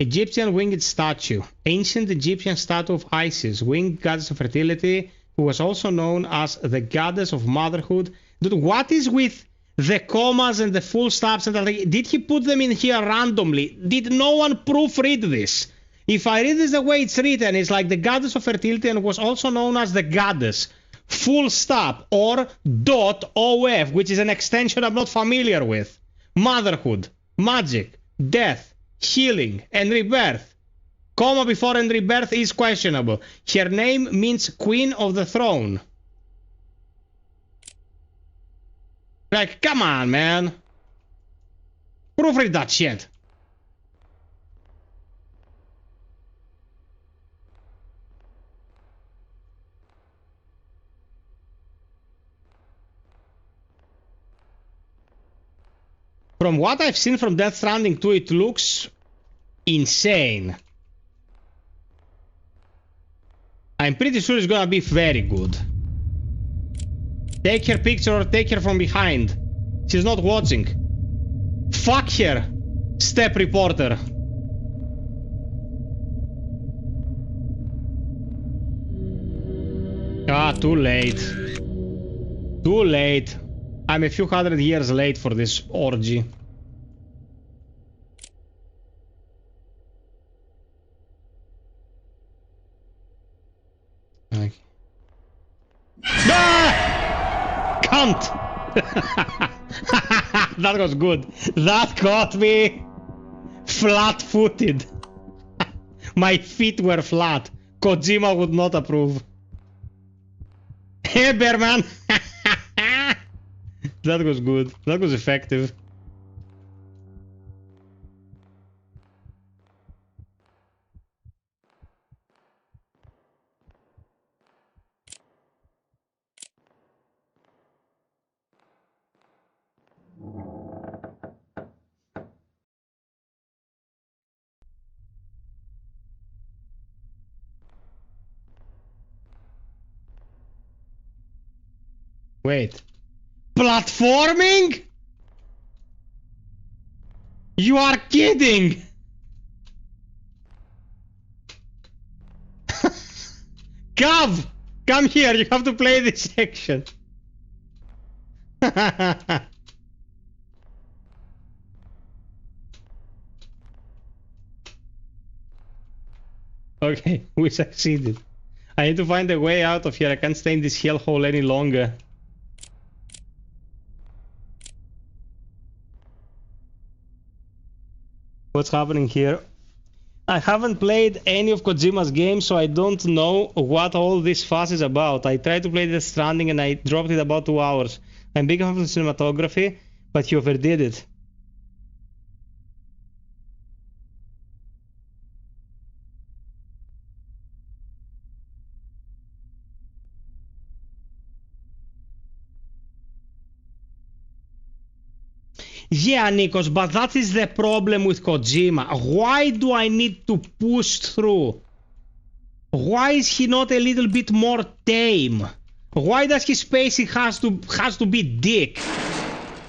Egyptian winged statue. Ancient Egyptian statue of Isis, winged goddess of fertility, who was also known as the goddess of motherhood. Dude, what is with the commas and the full stops? And did he put them in here randomly? Did no one proofread this? If I read this the way it's written, it's like the goddess of fertility and was also known as the goddess. Full stop or .of, which is an extension I'm not familiar with. Motherhood, magic, death, healing, and rebirth. Comma before and rebirth is questionable. Her name means Queen of the Throne. Like, come on, man. Proofread that shit. From what I've seen from Death Stranding 2, it looks insane. I'm pretty sure it's gonna be very good. Take her picture or take her from behind. She's not watching. Fuck her. Step reporter. Ah, too late. Too late. I'm a few hundred years late for this orgy. Okay. Ah! Cunt! That was good. That got me flat-footed. My feet were flat. Kojima would not approve. Hey, Bearman! That was good. That was effective. Wait. Platforming? You are kidding! Gav! Come here, you have to play this section. Okay, we succeeded. I need to find a way out of here. I can't stay in this hellhole any longer. What's happening here? I haven't played any of Kojima's games, so I don't know what all this fuss is about. I tried to play Death Stranding and I dropped it about 2 hours. I'm big fan of the cinematography, but he overdid it. Yeah, Nikos, but that is the problem with Kojima. Why do I need to push through? Why is he not a little bit more tame? Why does his pacing has to be dick?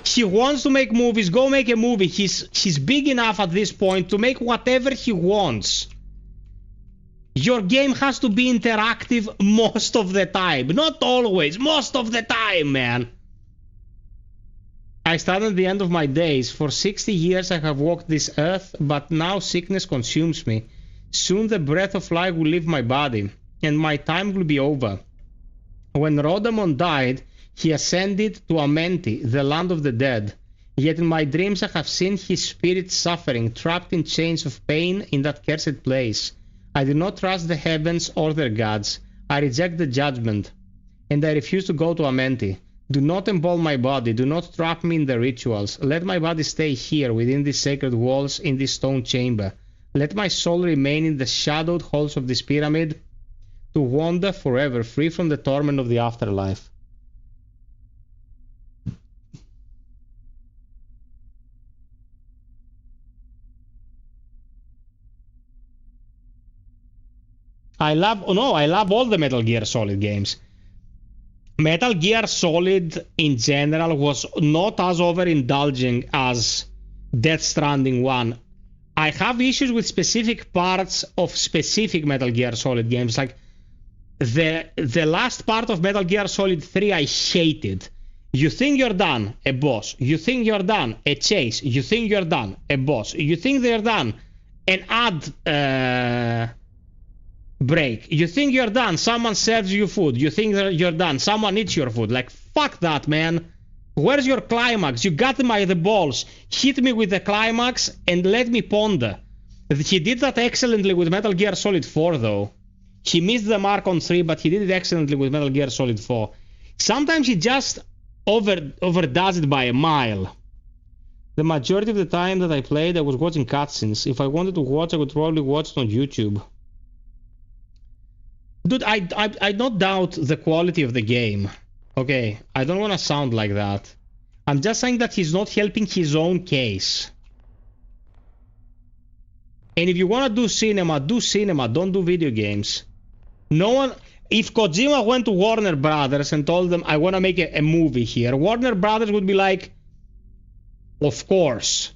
He wants to make movies, go make a movie. He's big enough at this point to make whatever he wants. Your game has to be interactive most of the time. Not always, most of the time, man. I stand at the end of my days. For 60 years I have walked this earth, but now sickness consumes me. Soon the breath of life will leave my body, and my time will be over. When Rhodomon died, he ascended to Amenti, the land of the dead. Yet in my dreams I have seen his spirit suffering, trapped in chains of pain in that cursed place. I do not trust the heavens or their gods. I reject the judgment, and I refuse to go to Amenti. Do not embalm my body, do not trap me in the rituals. Let my body stay here within these sacred walls in this stone chamber. Let my soul remain in the shadowed halls of this pyramid to wander forever, free from the torment of the afterlife. I love all the Metal Gear Solid games. Metal Gear Solid in general was not as overindulging as Death Stranding 1. I have issues with specific parts of specific Metal Gear Solid games, like the last part of Metal Gear Solid 3 I hated. You think you're done, a boss. You think you're done, a chase. You think you're done, a boss. You think they're done, an ad break. You think you're done, someone serves you food. You think you're done, someone eats your food. Like, fuck that, man. Where's your climax? You got me by the balls. Hit me with the climax and let me ponder. He did that excellently with Metal Gear Solid 4, though. He missed the mark on 3, but he did it excellently with Metal Gear Solid 4. Sometimes he just overdoes it by a mile. The majority of the time that I played, I was watching cutscenes. If I wanted to watch, I would probably watch it on YouTube. Dude, I don't doubt the quality of the game. Okay, I don't want to sound like that. I'm just saying that he's not helping his own case. And if you want to do cinema, don't do video games. No one... If Kojima went to Warner Brothers and told them, I want to make a movie here, Warner Brothers would be like, Of course.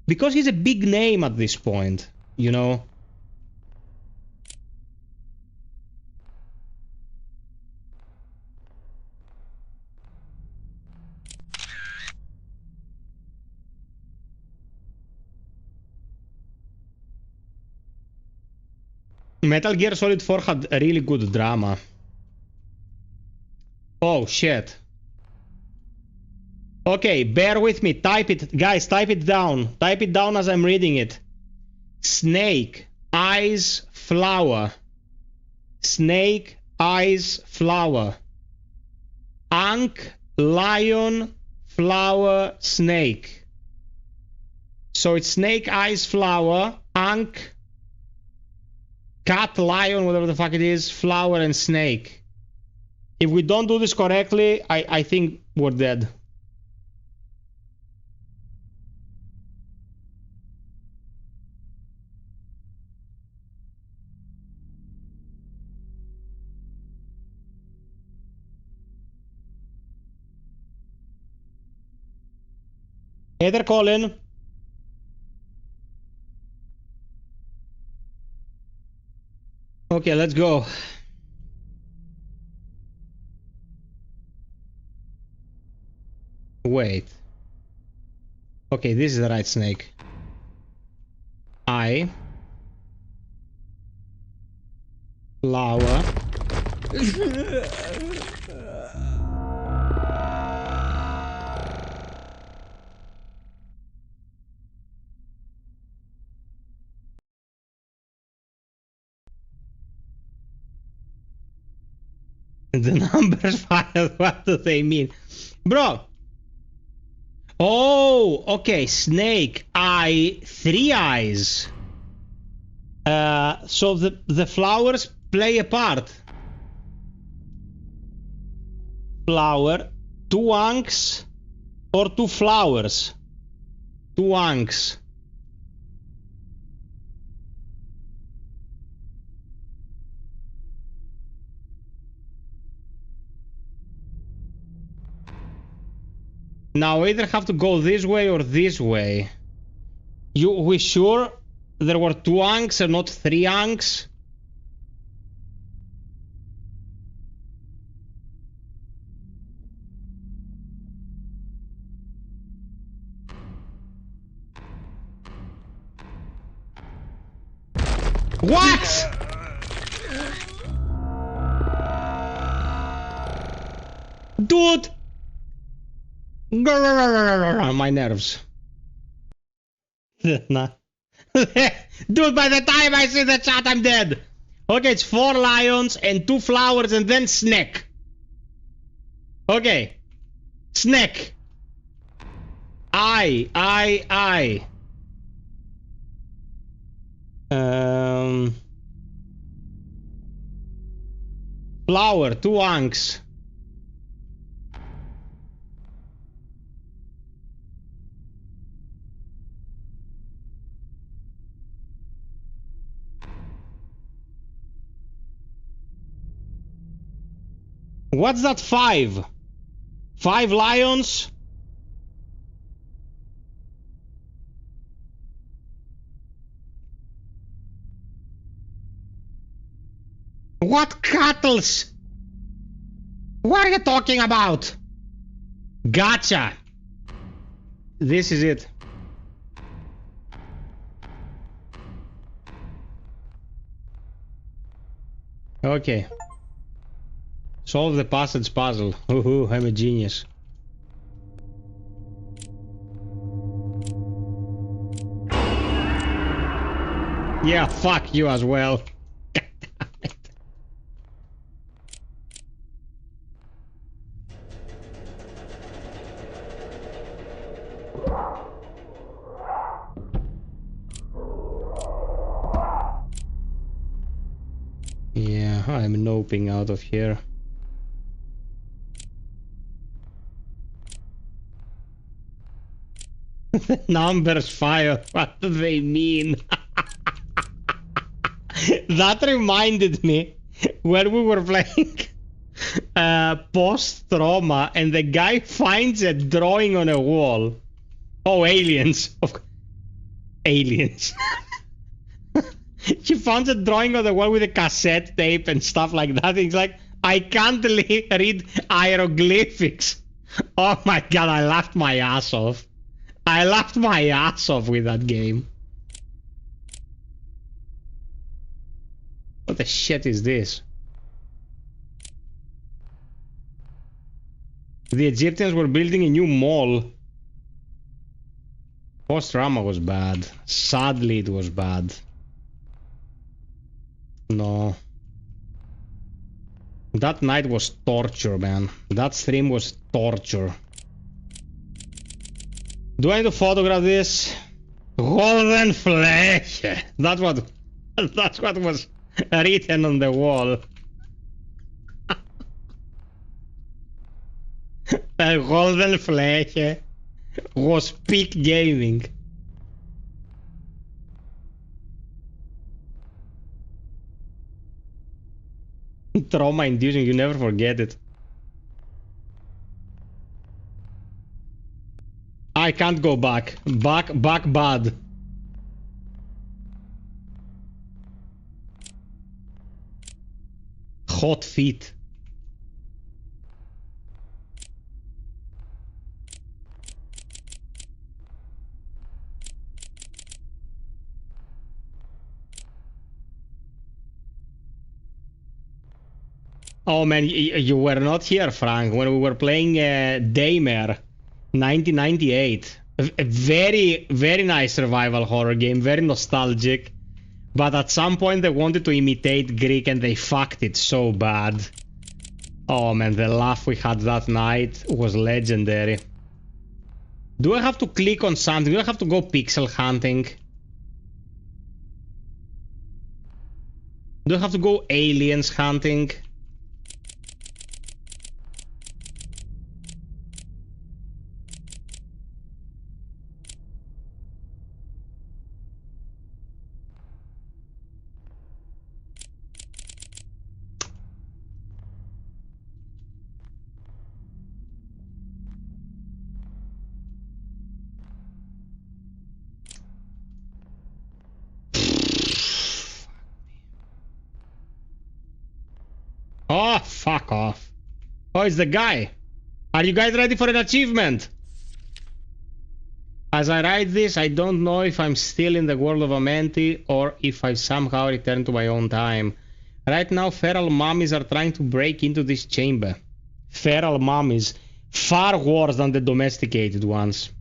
Because he's a big name at this point, you know? Metal Gear Solid 4 had a really good drama. Oh, shit. Okay, bear with me. Type it. Guys, type it down. Type it down as I'm reading it. Snake, eyes, flower. Snake, eyes, flower. Ankh, lion, flower, snake. So it's snake, eyes, flower, ankh, cat, lion, whatever the fuck it is, flower, and snake. If we don't do this correctly, I think we're dead. Hey there, Colin. Okay, let's go. Wait. Okay, this is the right snake. Eye. Flower. The numbers filed, what do they mean? Bro! Oh, okay, snake, eye, 3 eyes. So the flowers play a part. Flower, 2 ankhs or 2 flowers? 2 ankhs. Now either have to go this way or this way. We sure there were 2 ankhs and not 3 ankhs? What? Dude! My nerves. Dude, by the time I see the chat, I'm dead. Okay, it's 4 lions and 2 flowers and then snake. Okay. Snake. Eye. Flower, 2 ankhs. What's that 5? 5 lions? What cattles? What are you talking about? Gotcha. This is it. Okay. Solve the passage puzzle. Ooh, I'm a genius. Yeah, fuck you as well. Yeah, I'm noping out of here. Numbers FiOth, what do they mean? That reminded me when we were playing post-trauma and the guy finds a drawing on a wall Oh, aliens. Aliens. She found a drawing on the wall with a cassette tape and stuff like that. It's like, I can't read hieroglyphics. Oh my god, I laughed my ass off. I laughed my ass off with that game. What the shit is this? The Egyptians were building a new mall. Post-trauma was bad. Sadly, it was bad. No. That night was torture, man. That stream was torture. Do I need to photograph this? Golden flesh. That's what was written on the wall. The golden flesh was peak gaming. Trauma inducing, you never forget it. I can't go back. Back bad. Hot feet. Oh man, you were not here, Frank, when we were playing Daymare 1998. A very, very nice survival horror game, very nostalgic. But at some point they wanted to imitate Greek and they fucked it so bad. Oh man, the laugh we had that night was legendary. Do I have to click on something? Do I have to go pixel hunting? Do I have to go aliens hunting? Oh, fuck off. Oh, it's the guy. Are you guys ready for an achievement? As I write this, I don't know if I'm still in the world of Amenti or if I've somehow returned to my own time. Right now, feral mummies are trying to break into this chamber. Feral mummies. Far worse than the domesticated ones.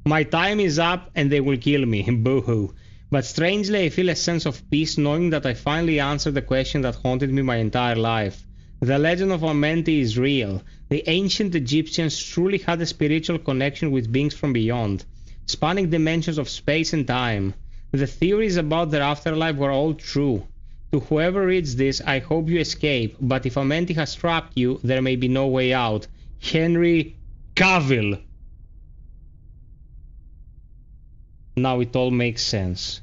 My time is up and they will kill me. Boo-hoo. But strangely, I feel a sense of peace knowing that I finally answered the question that haunted me my entire life. The legend of Amenti is real. The ancient Egyptians truly had a spiritual connection with beings from beyond, spanning dimensions of space and time. The theories about their afterlife were all true. To whoever reads this, I hope you escape, but if Amenti has trapped you, there may be no way out. Henry Cavill. Now it all makes sense.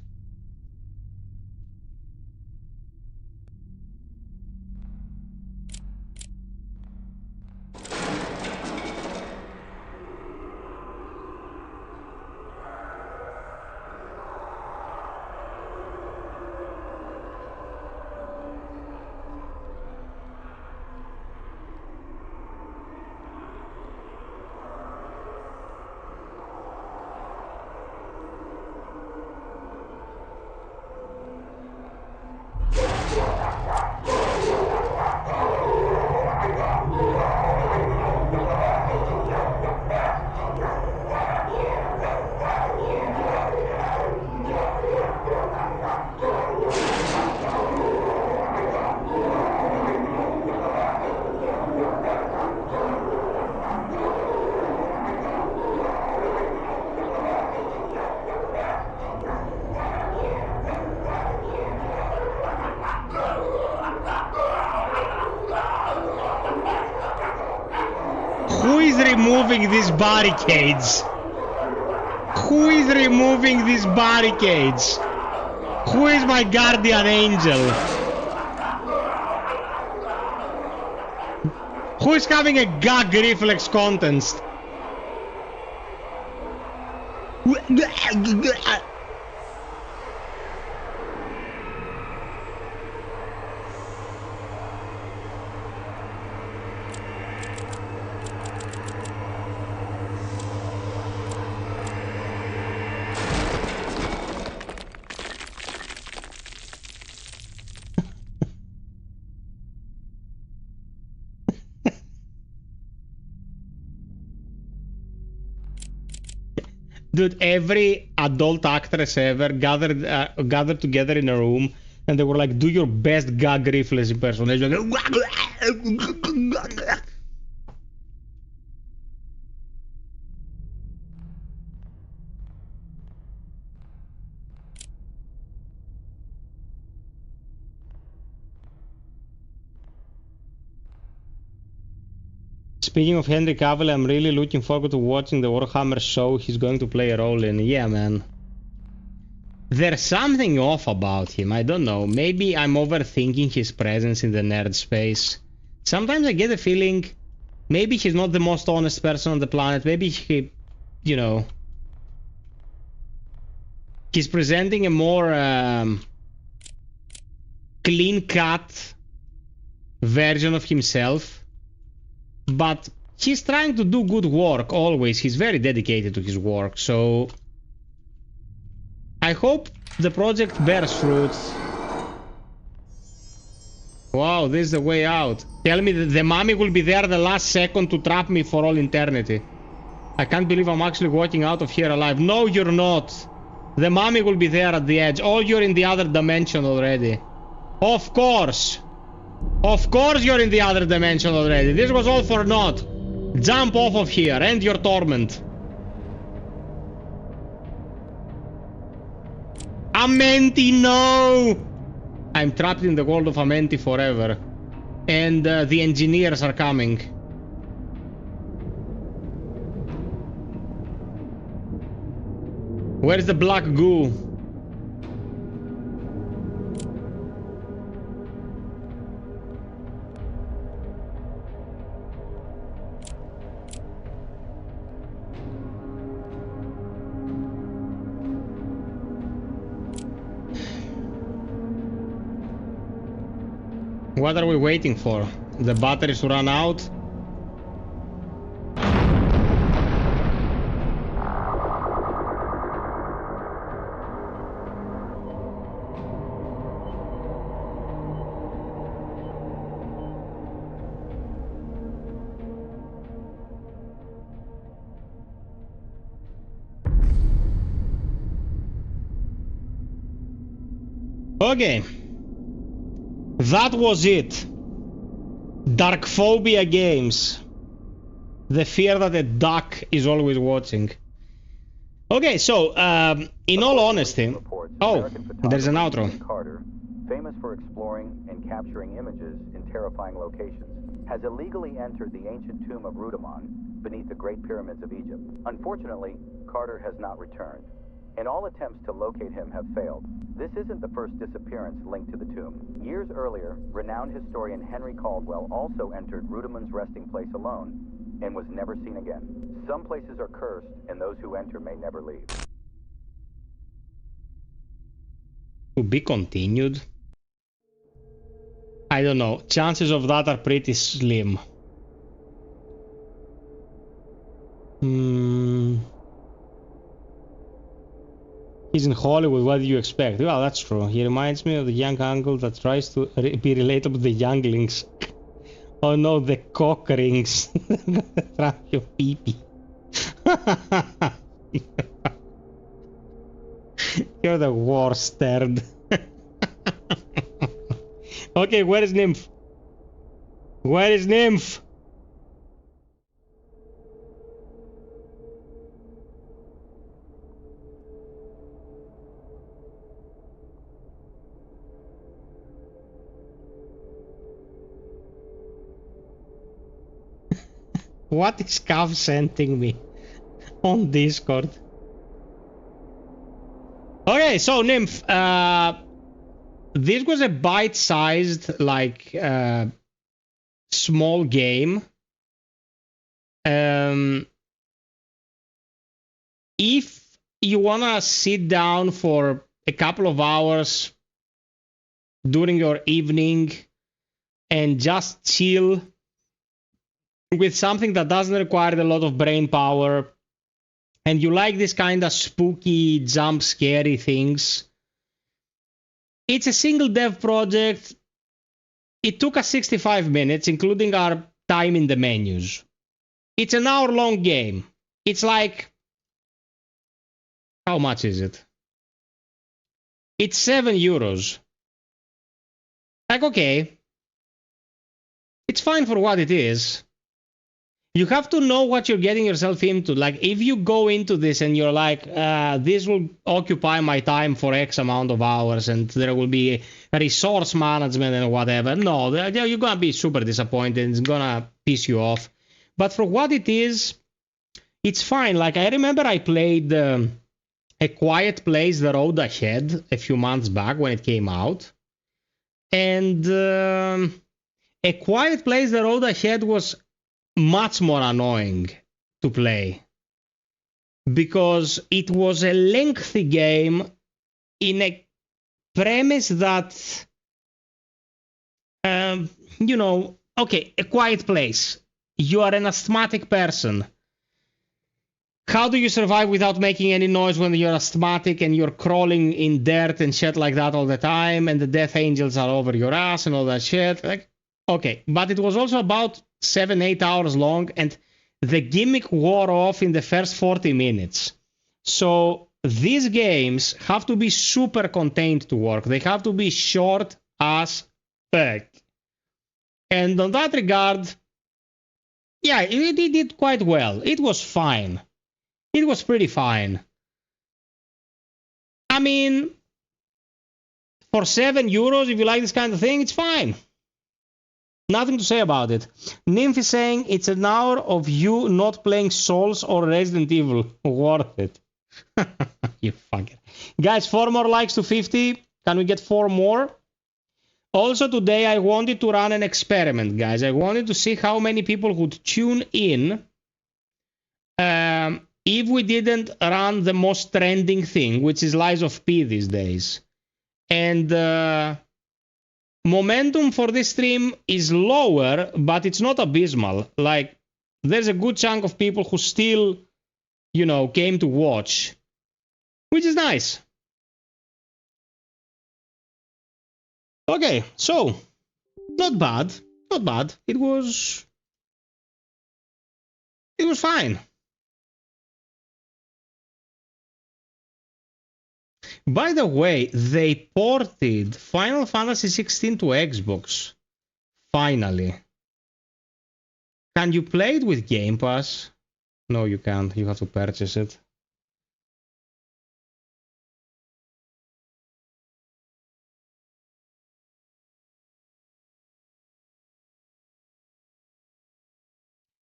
Who is removing these barricades? Who is removing these barricades? Who is my guardian angel? Who is having a gag reflex contest? Dude, every adult actress ever gathered together in a room, and they were like, "Do your best gag reflex impersonation." Speaking of Henry Cavill, I'm really looking forward to watching the Warhammer show he's going to play a role in. Yeah, man. There's something off about him. I don't know. Maybe I'm overthinking his presence in the nerd space. Sometimes I get a feeling maybe he's not the most honest person on the planet. Maybe he, you know, he's presenting a more clean-cut version of himself. But he's trying to do good work always. He's very dedicated to his work. So I hope the project bears fruit. Wow, this is the way out. Tell me that the mummy will be there the last second to trap me for all eternity. I can't believe I'm actually walking out of here alive. No, you're not. The mummy will be there at the edge. Oh, you're in the other dimension already. Of course. Of course you're in the other dimension already. This was all for naught. Jump off of here. End your torment. Amenti, no! I'm trapped in the world of Amenti forever. And the engineers are coming. Where's the black goo? What are we waiting for? The batteries to run out? Okay. That was it. Darkphobia games. The fear that a duck is always watching. Okay, so, in all honesty... Oh, there's an outro. Carter, famous for exploring and capturing images in terrifying locations, has illegally entered the ancient tomb of Rudimon beneath the Great Pyramids of Egypt. Unfortunately, Carter has not returned, and all attempts to locate him have failed. This isn't the first disappearance linked to the tomb. Years earlier, renowned historian Henry Caldwell also entered Rudimon's resting place alone and was never seen again. Some places are cursed, and those who enter may never leave. To be continued? I don't know. Chances of that are pretty slim. He's in Hollywood, what do you expect? Well, that's true. He reminds me of the young uncle that tries to be relatable to the younglings. Oh no, the cock rings. Trap your pee-pee. You're the worst, Third. Okay, where is Nymph? Where is Nymph? What is Cav sending me on Discord? Okay, so Nymph, this was a bite-sized, like, small game. If you want to sit down for a couple of hours during your evening and just chill with something that doesn't require a lot of brain power, and you like this kind of spooky, jump scary things, it's a single dev project. It took us 65 minutes, including our time in the menus. It's an hour-long game. It's like... How much is it? It's 7 euros. Like, okay. It's fine for what it is. You have to know what you're getting yourself into. Like, if you go into this and you're like, this will occupy my time for X amount of hours and there will be resource management and whatever. No, you're going to be super disappointed. It's going to piss you off. But for what it is, it's fine. Like, I remember I played A Quiet Place: The Road Ahead a few months back when it came out. And A Quiet Place: The Road Ahead was much more annoying to play because it was a lengthy game in a premise that, you know, okay, A Quiet Place. You are an asthmatic person. How do you survive without making any noise when you're asthmatic and you're crawling in dirt and shit like that all the time and the death angels are over your ass and all that shit? Like, okay, but it was also about 7-8 hours long and the gimmick wore off in the first 40 minutes. So these games have to be super contained to work. They have to be short as fuck. And on that regard, yeah, it did quite well. It was fine. It was pretty fine. I mean, for 7 euros, if you like this kind of thing, it's fine. Nothing to say about it. Nymph is saying it's an hour of you not playing Souls or Resident Evil. Worth it. You fucker. Guys, 4 more likes to 50. Can we get 4 more? Also today I wanted to run an experiment, guys. I wanted to see how many people would tune in if we didn't run the most trending thing, which is Lies of P these days. And momentum for this stream is lower, but it's not abysmal. Like, there's a good chunk of people who still, you know, came to watch, which is nice. Okay, so, not bad. Not bad. It was fine. By the way, they ported Final Fantasy 16 to Xbox. Finally. Can you play it with Game Pass? No, you can't. You have to purchase it.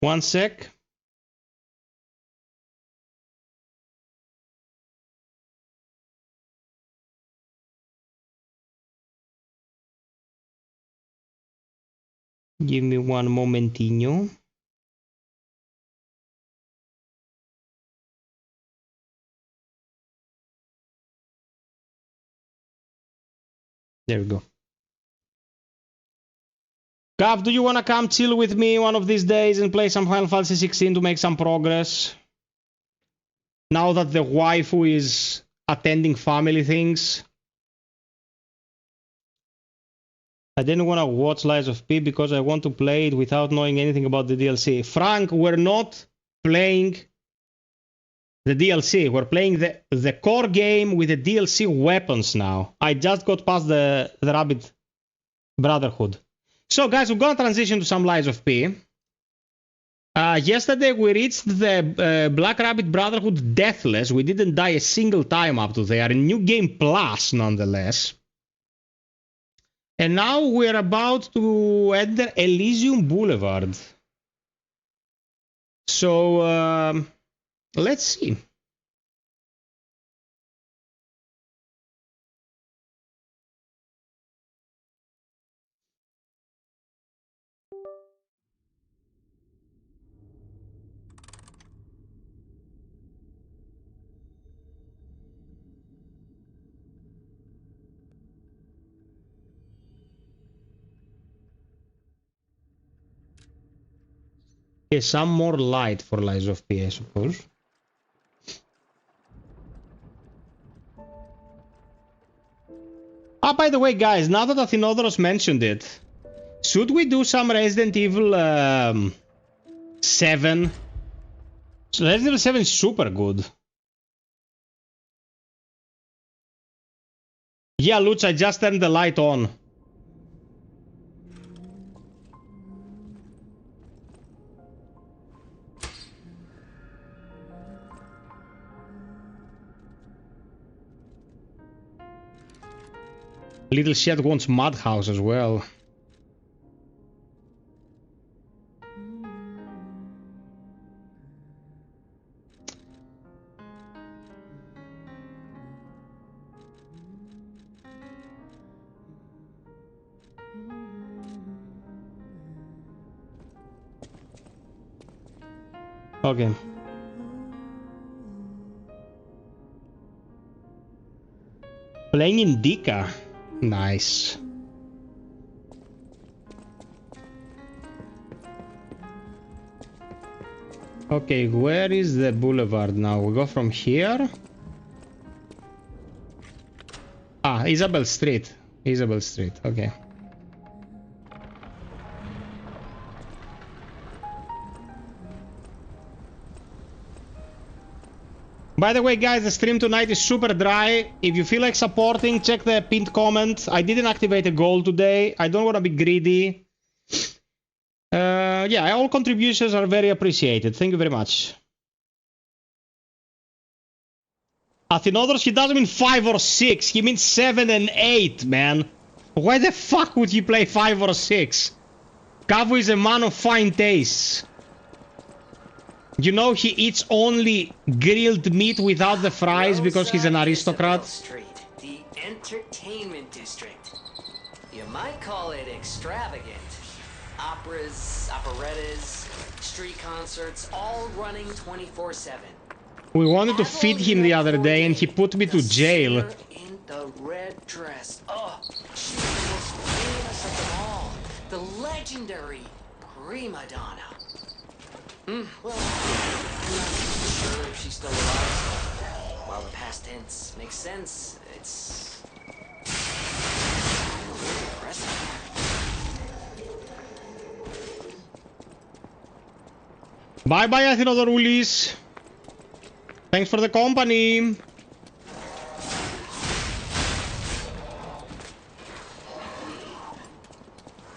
One sec. Give me one momentino. There we go. Gav, do you want to come chill with me one of these days and play some Final Fantasy 16 to make some progress? Now that the waifu is attending family things. I didn't want to watch Lies of P because I want to play it without knowing anything about the DLC. Frank, we're not playing the DLC. We're playing the core game with the DLC weapons now. I just got past the Rabbit Brotherhood. So, guys, we're going to transition to some Lies of P. Yesterday, we reached the Black Rabbit Brotherhood Deathless. We didn't die a single time up to there. New Game Plus, nonetheless. And now we're about to enter Elysium Boulevard. So, let's see. Okay, some more light for Lies of P, I suppose. Ah, by the way, guys, now that Athenodorus mentioned it, should we do some Resident Evil 7? So Resident Evil 7 is super good. Yeah, Lutz, I just turned the light on. Little Shed wants Madhouse as well. Okay. Playing Indica. Nice. Okay, where is the boulevard now? We go from here. Ah, Isabel Street. Isabel Street, okay. By the way, guys, the stream tonight is super dry. If you feel like supporting, check the pinned comment. I didn't activate a goal today. I don't want to be greedy. Yeah, all contributions are very appreciated. Thank you very much. Athenodorus, he doesn't mean 5 or 6. He means 7 and 8, man. Why the fuck would he play 5 or 6? Kavu is a man of fine tastes. You know, he eats only grilled meat without the fries because he's an aristocrat. Street, the entertainment district. You might call it extravagant. Operas, operettas, street concerts, all running 24/7. We wanted to feed him the other day and he put me to jail. In the red dress. Oh, she was the most famous of them all. The legendary prima donna. Well, I'm not sure if she's still alive. While the past tense makes sense, it's really impressive. Bye-bye, Athenodorus. Thanks for the company.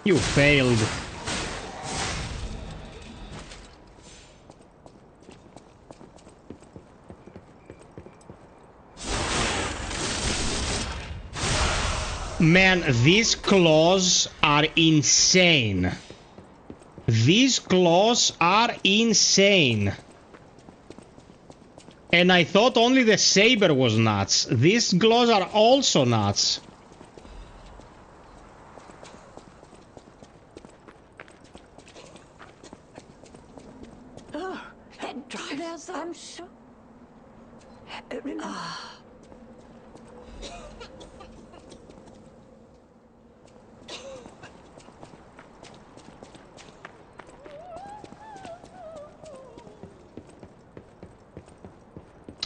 You failed. Man, these claws are insane. These claws are insane. And I thought only the saber was nuts. These claws are also nuts. Head drives, I'm sure.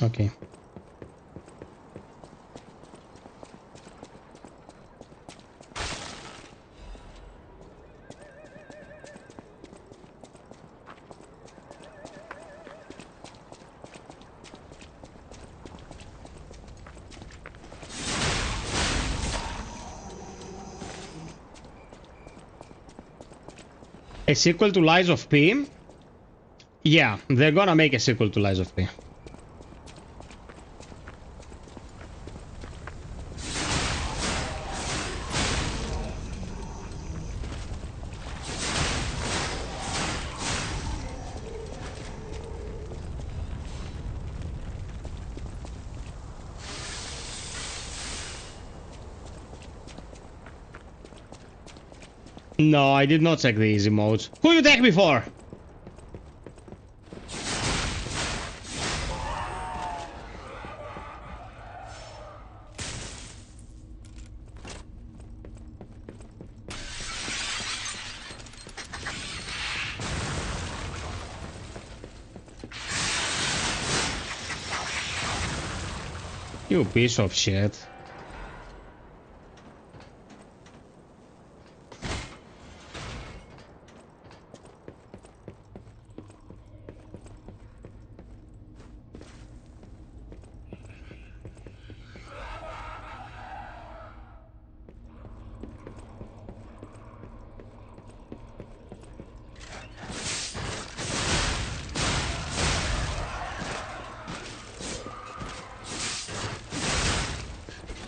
Okay. A sequel to Lies of P? Yeah, they're gonna make a sequel to Lies of P. No, I did not check the easy modes. Who you take me for? You piece of shit.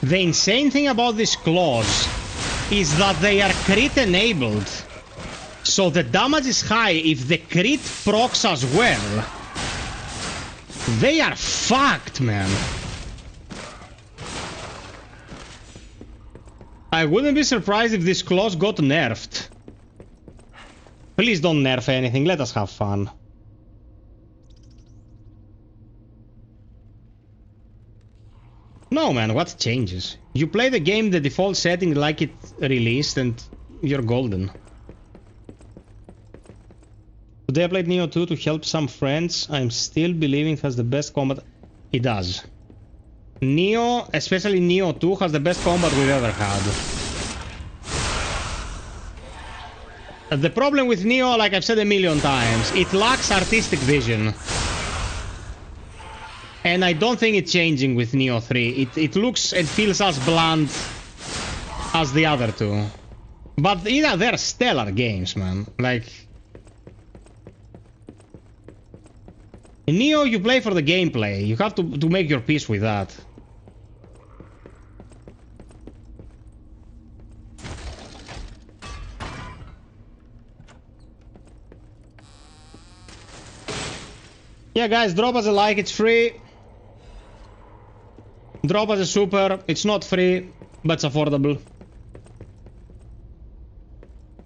The insane thing about these claws is that they are crit enabled. So the damage is high if the crit procs as well. They are fucked, man. I wouldn't be surprised if these claws got nerfed. Please don't nerf anything, let us have fun. No, man, what changes? You play the game the default setting like it released and you're golden. Today I played Nioh 2 to help some friends. I'm still believing it has the best combat. It does. Nioh, especially Nioh 2, has the best combat we've ever had. The problem with Nioh, like I've said a million times, it lacks artistic vision. And I don't think it's changing with Nioh 3. It looks and feels as bland as the other two. But yeah, they're stellar games, man. Like... in Nioh, you play for the gameplay. You have to make your peace with that. Yeah, guys, drop us a like. It's free. Drop us a super. It's not free, but it's affordable.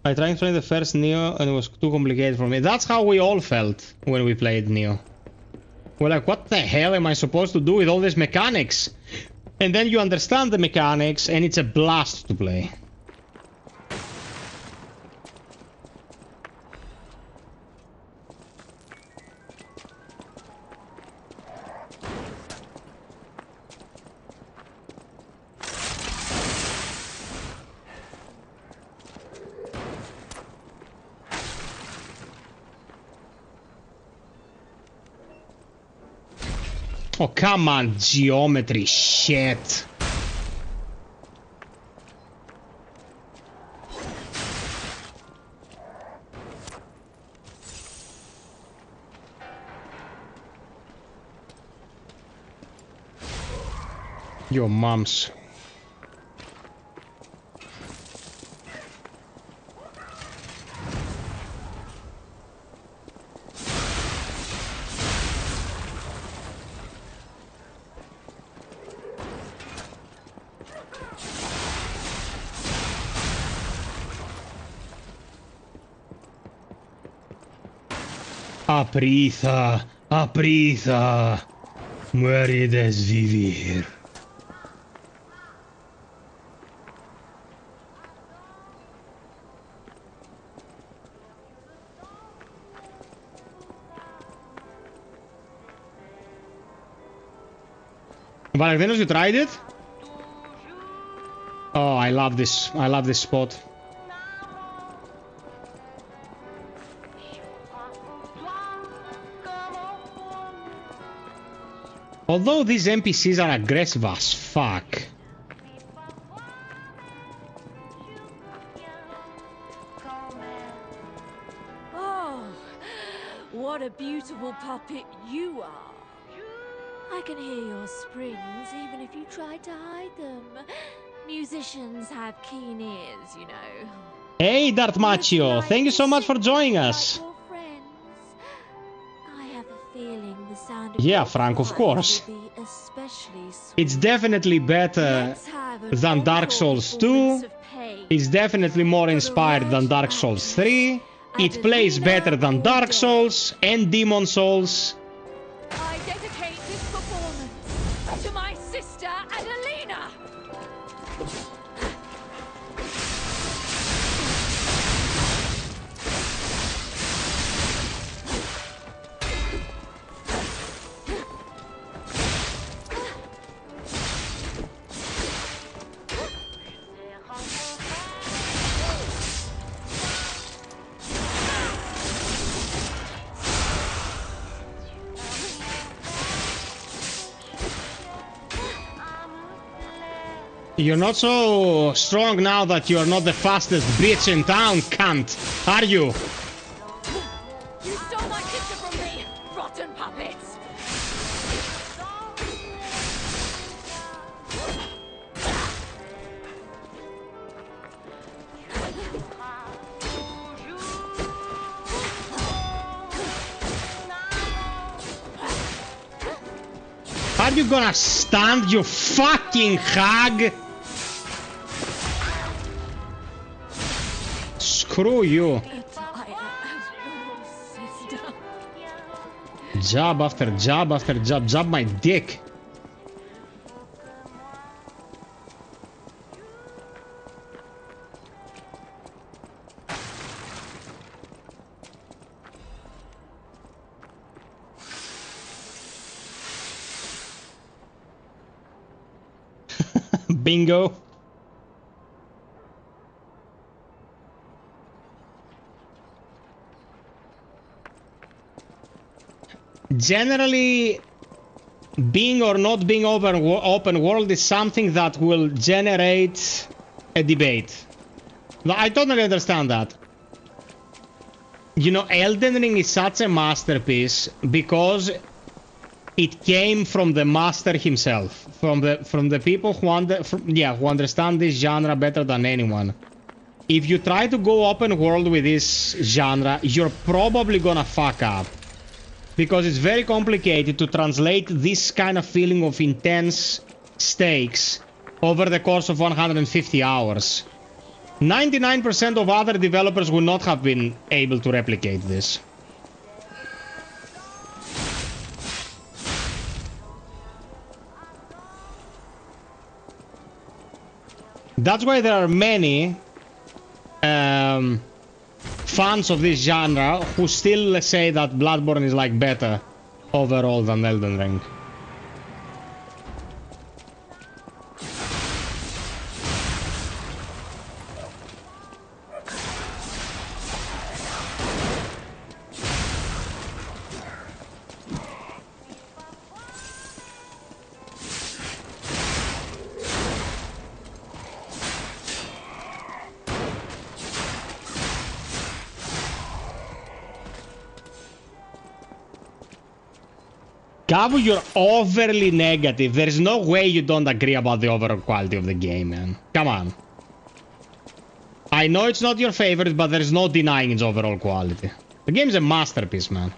I tried to play the first Nioh and it was too complicated for me. That's how we all felt when we played Nioh. We're like, what the hell am I supposed to do with all these mechanics? And then you understand the mechanics and it's a blast to play. Oh, come on, geometry shit. Your mom's. Aprisa, aprisa, mueres vivir. Valerianos, you tried it? Oh, I love this. I love this spot. Although these NPCs are aggressive as fuck. Oh, what a beautiful puppet you are. I can hear your springs even if you try to hide them. Musicians have keen ears, you know. Hey, Darth Machio, thank you so much for joining us. Yeah, Frank, of course. It's definitely better than Dark Souls 2. It's definitely more inspired than Dark Souls 3. It plays better than Dark Souls and Demon Souls. I dedicate this performance to my sister Adelina. You're not so strong now that you're not the fastest bitch in town, cunt, are you? You stole my sister from me, rotten puppets! Are you gonna stand, you fucking hag? Screw you. Jab after jab after jab. Jab my dick. Bingo. Generally, being or not being open world is something that will generate a debate. I totally understand that. You know, Elden Ring is such a masterpiece because it came from the master himself, from the people who who understand this genre better than anyone. If you try to go open world with this genre, you're probably gonna fuck up. Because it's very complicated to translate this kind of feeling of intense stakes over the course of 150 hours. 99% of other developers would not have been able to replicate this. That's why there are many fans of this genre who still say that Bloodborne is like better overall than Elden Ring. Gabu, you're overly negative. There is no way you don't agree about the overall quality of the game, man. Come on. I know it's not your favorite, but there is no denying its overall quality. The game is a masterpiece, man.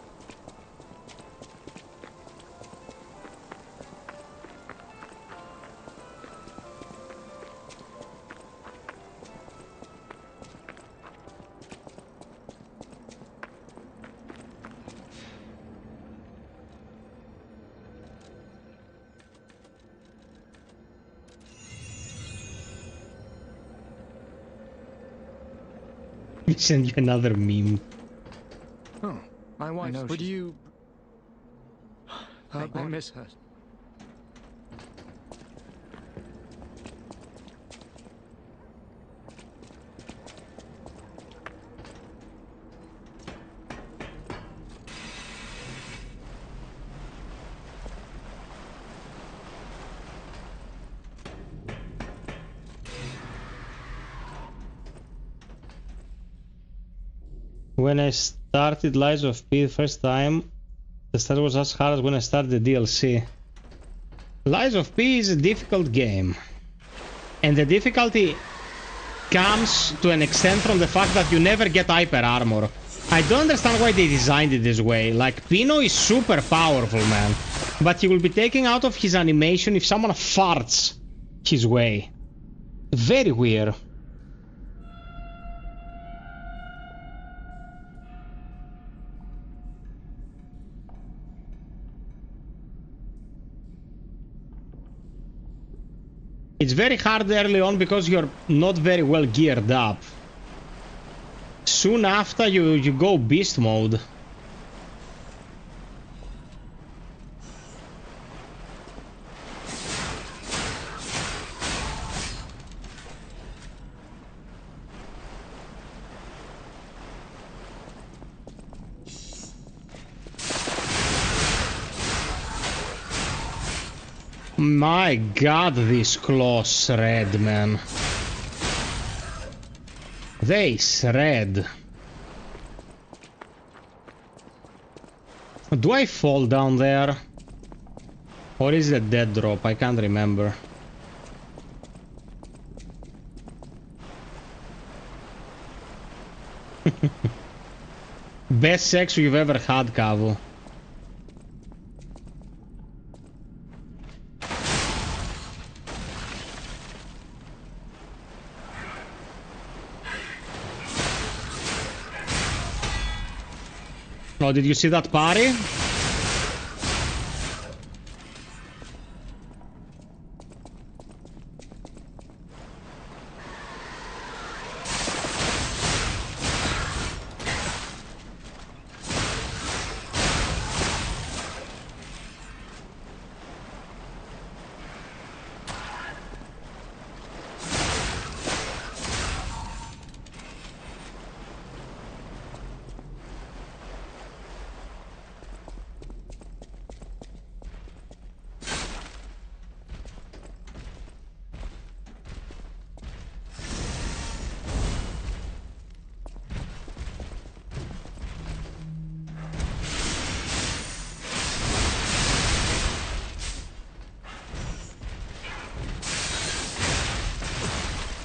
Send you another meme. Oh, my wife. Would you? I miss her. When I started Lies of P the first time, the start was as hard as when I started the DLC. Lies of P is a difficult game. And the difficulty comes to an extent from the fact that you never get hyper armor. I don't understand why they designed it this way. Like, Pino is super powerful, man. But he will be taken out of his animation if someone farts his way. Very weird. It's very hard early on because you're not very well geared up. Soon after you go beast mode. My god, these claws shred, man. They shred. Do I fall down there? Or is it a dead drop? I can't remember. Best sex you've ever had, Cavo. Oh, did you see that party?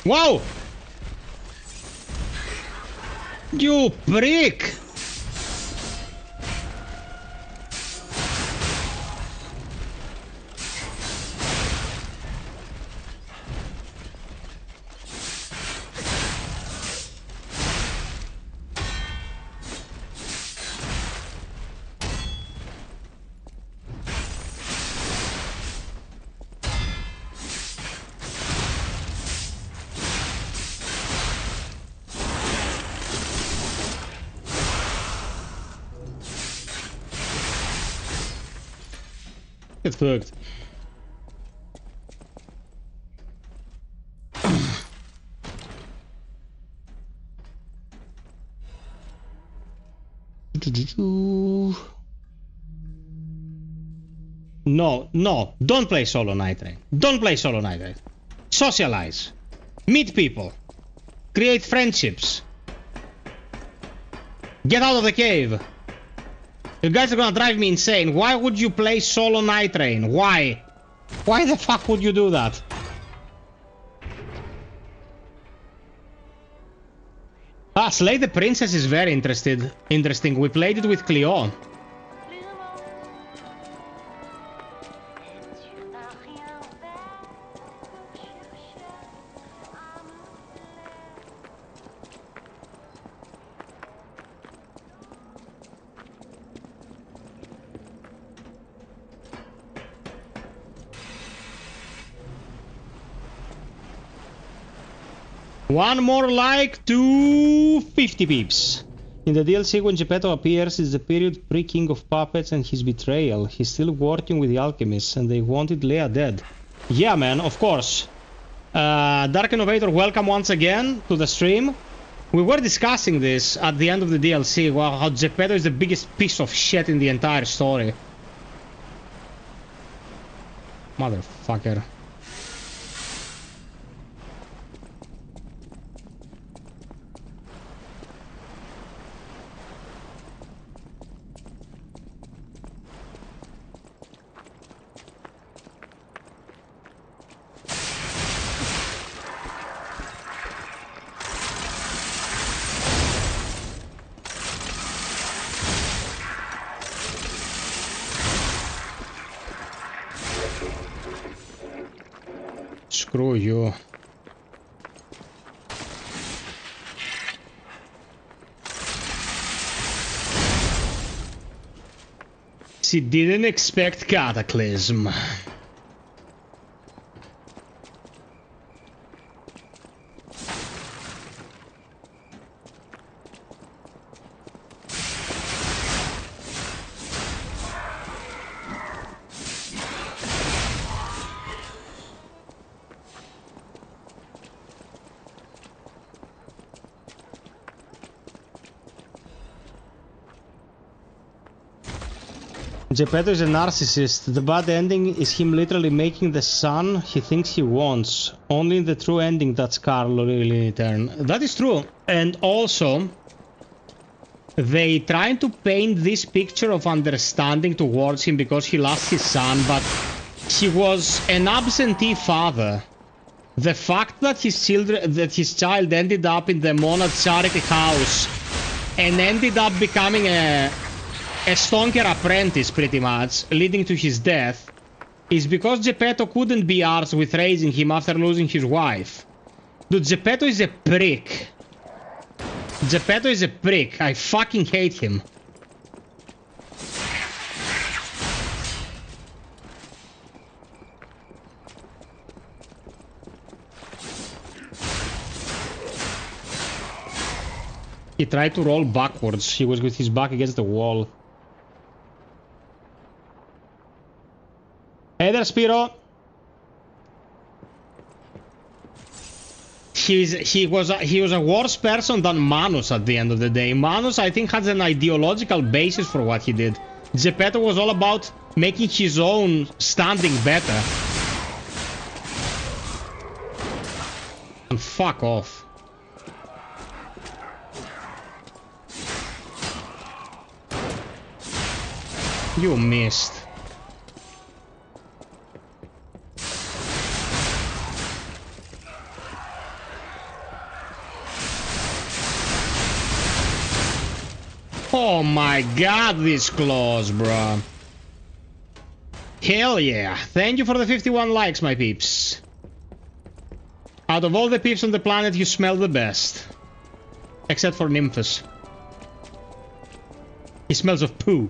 Wow! You prick! Get fucked. No, no, don't play solo Night Rain. Don't play solo Night Rain. Socialize. Meet people. Create friendships. Get out of the cave. You guys are gonna drive me insane. Why would you play solo Night Rain? Why? Why the fuck would you do that? Ah, Slay the Princess is very interesting. We played it with Cleo. One more like to 50 peeps. In the DLC when Geppetto appears is the period pre-King of Puppets and his betrayal. He's still working with the alchemists and they wanted Leia dead. Yeah man, of course. Dark Innovator, welcome once again to the stream. We were discussing this at the end of the DLC, well, how Geppetto is the biggest piece of shit in the entire story. Motherfucker. Screw you. She didn't expect Cataclysm. Geppetto is a narcissist. The bad ending is him literally making the son he thinks he wants. Only in the true ending does Carlo really turn. That is true. And also, they trying to paint this picture of understanding towards him because he lost his son, but he was an absentee father. The fact that his child ended up in the monad charity house and ended up becoming a stonker apprentice, pretty much, leading to his death, is because Geppetto couldn't be arsed with raising him after losing his wife. Dude, Geppetto is a prick. Geppetto is a prick. I fucking hate him. He tried to roll backwards. He was with his back against the wall. Hey there, Spiro. He was a worse person than Manus at the end of the day. Manus, I think, has an ideological basis for what he did. Geppetto was all about making his own standing better. And fuck off. You missed. Oh my god, this close, bro. Hell yeah. Thank you for the 51 likes, my peeps. Out of all the peeps on the planet, you smell the best. Except for Nymphus. He smells of poo.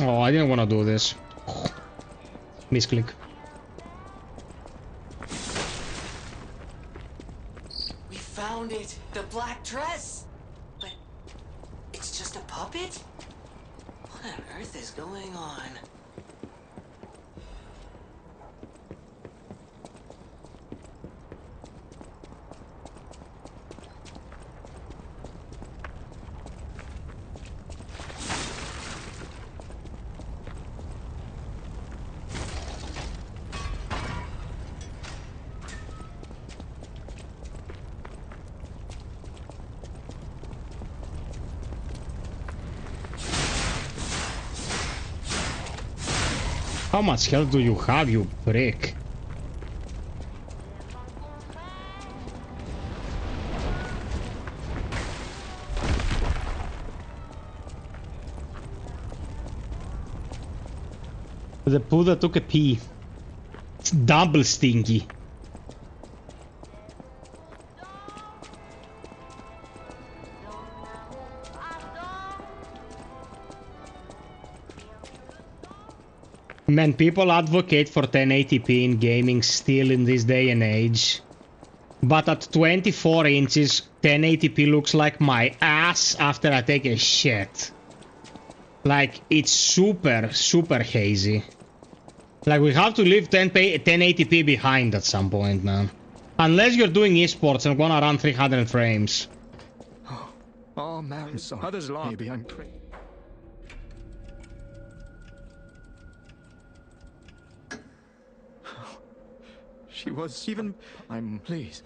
Oh, I didn't want to do this. Misclick. We found it! The black dress! But it's just a puppet? What on earth is going on? How much health do you have, you prick? The Buddha took a pee. It's double stinky. Man, people advocate for 1080p in gaming still in this day and age. But at 24 inches, 1080p looks like my ass after I take a shit. Like, it's super, super hazy. Like, we have to leave 1080p behind at some point, man. Unless you're doing esports and gonna run 300 frames. Oh, man, sorry. Others laugh. Maybe I'm crazy. She was even... I'm... Please.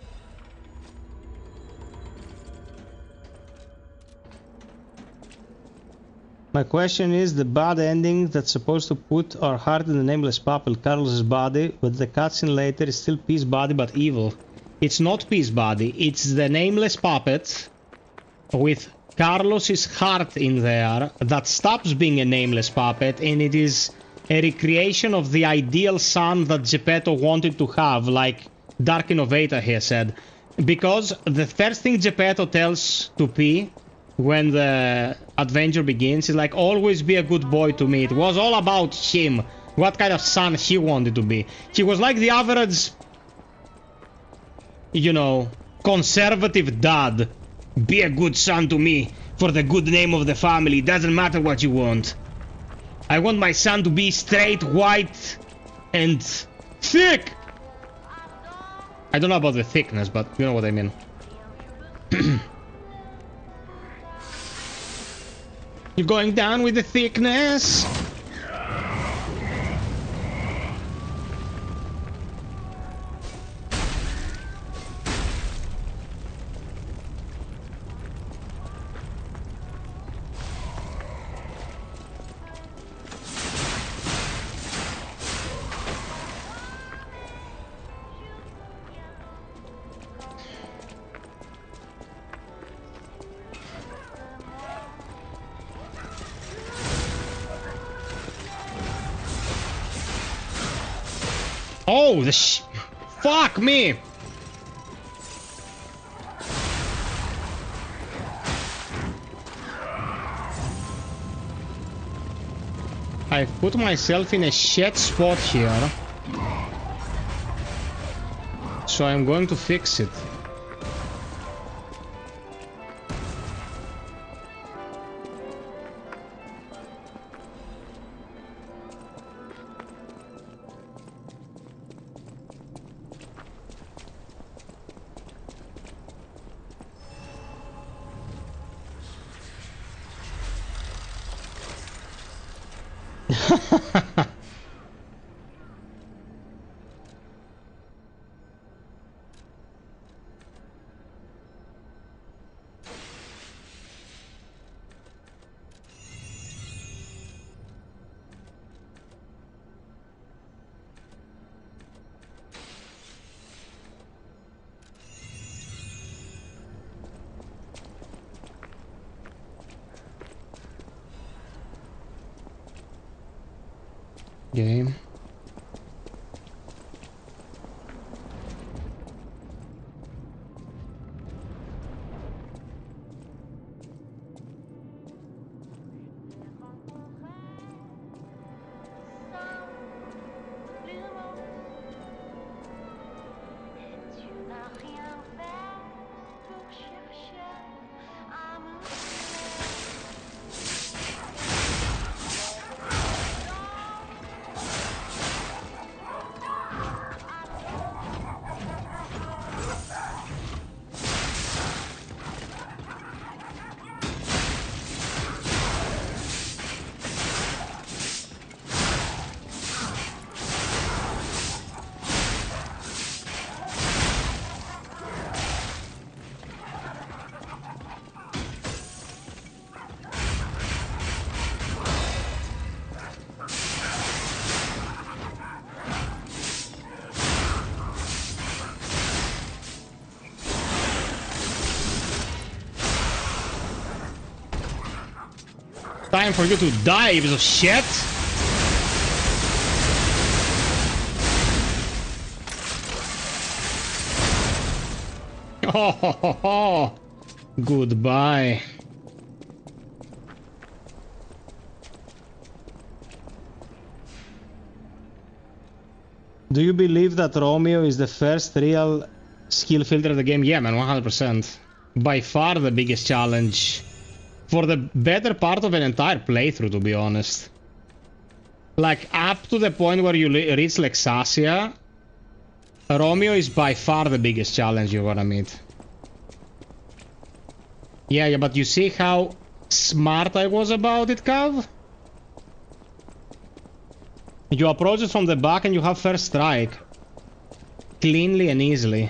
My question is, the bad ending that's supposed to put our heart in the nameless puppet, Carlos's body, but the cutscene later is still Peace body but evil. It's not Peace body, it's the nameless puppet with Carlos's heart in there that stops being a nameless puppet, and it is a recreation of the ideal son that Geppetto wanted to have, like Dark Innovator here said. Because the first thing Geppetto tells to P when the adventure begins is like, always be a good boy to me. It was all about him, what kind of son he wanted to be. He was like the average, you know, conservative dad. Be a good son to me for the good name of the family. Doesn't matter what you want. I want my son to be straight, white, and thick. I don't know about the thickness, but you know what I mean. You're going down with the thickness. Oh, fuck me! I put myself in a shit spot here. So I'm going to fix it. Game. Time for you to die, you piece of shit! Oh, goodbye. Do you believe that Romeo is the first real skill filter of the game? Yeah, man, 100%. By far the biggest challenge. For the better part of an entire playthrough, to be honest. Like, up to the point where you reach Lexasia, Romeo is by far the biggest challenge you're gonna meet. Yeah, but you see how smart I was about it, Cav? You approach it from the back and you have first strike. Cleanly and easily.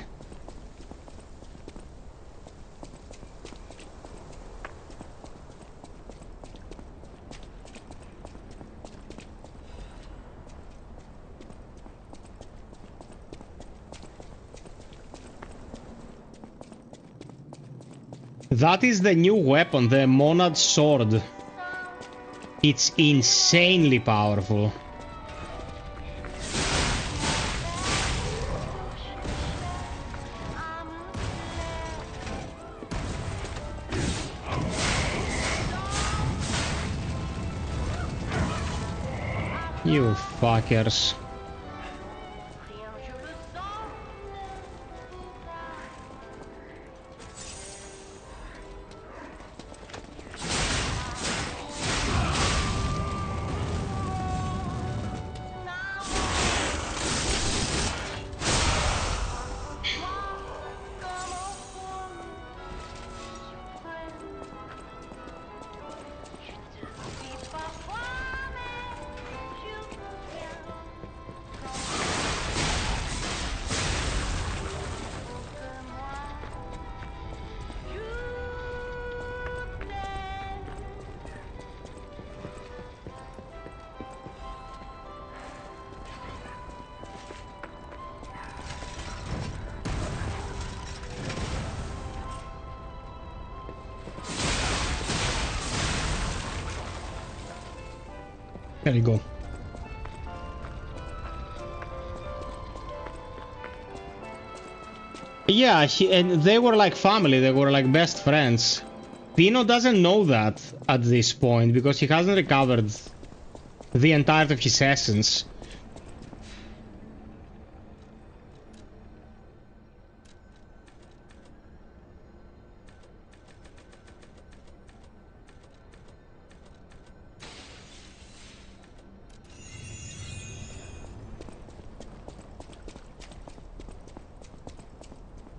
That is the new weapon, the Monad Sword. It's insanely powerful. You fuckers. There you go. Yeah, and they were like family, they were like best friends. Pino doesn't know that at this point because he hasn't recovered the entirety of his essence.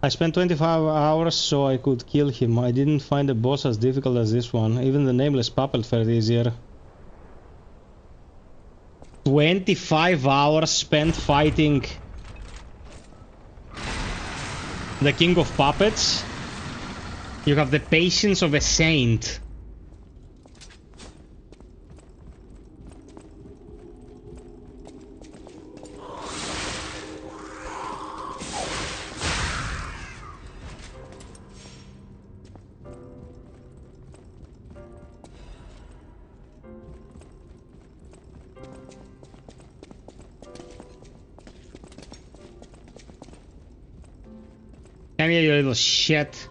I spent 25 hours so I could kill him. I didn't find the boss as difficult as this one. Even the nameless puppet felt easier. 25 hours spent fighting the King of Puppets? You have the patience of a saint. Come here, you little shit.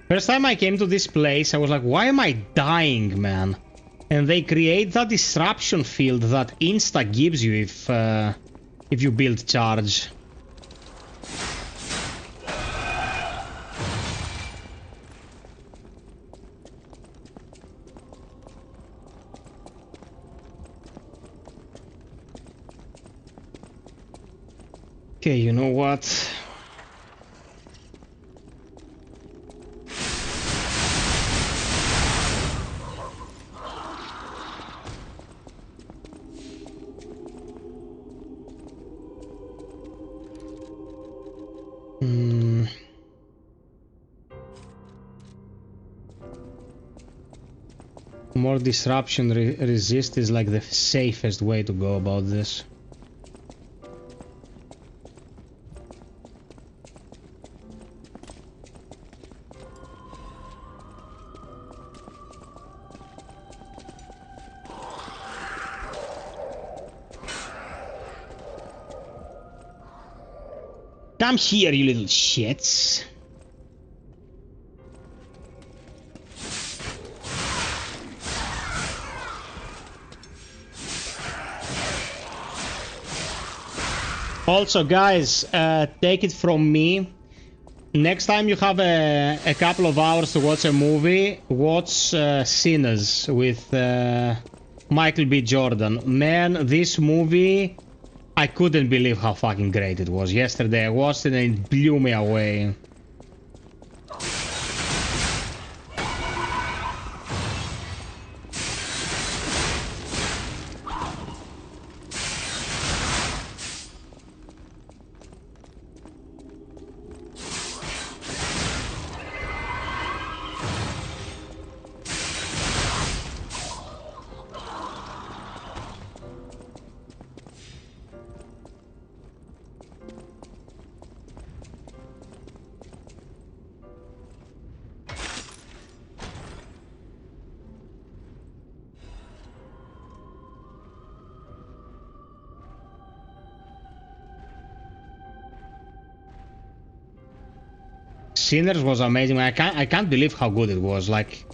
First time I came to this place, I was like, why am I dying, man? And they create that disruption field that insta gives you if you build charge. Okay, you know what? More disruption resist is like the safest way to go about this. Come here, you little shits. Also, guys, take it from me. Next time you have a couple of hours to watch a movie, watch Sinners with Michael B. Jordan. Man, this movie, I couldn't believe how fucking great it was. Yesterday I watched it and it blew me away. Sinners was amazing. I can't believe how good it was. Like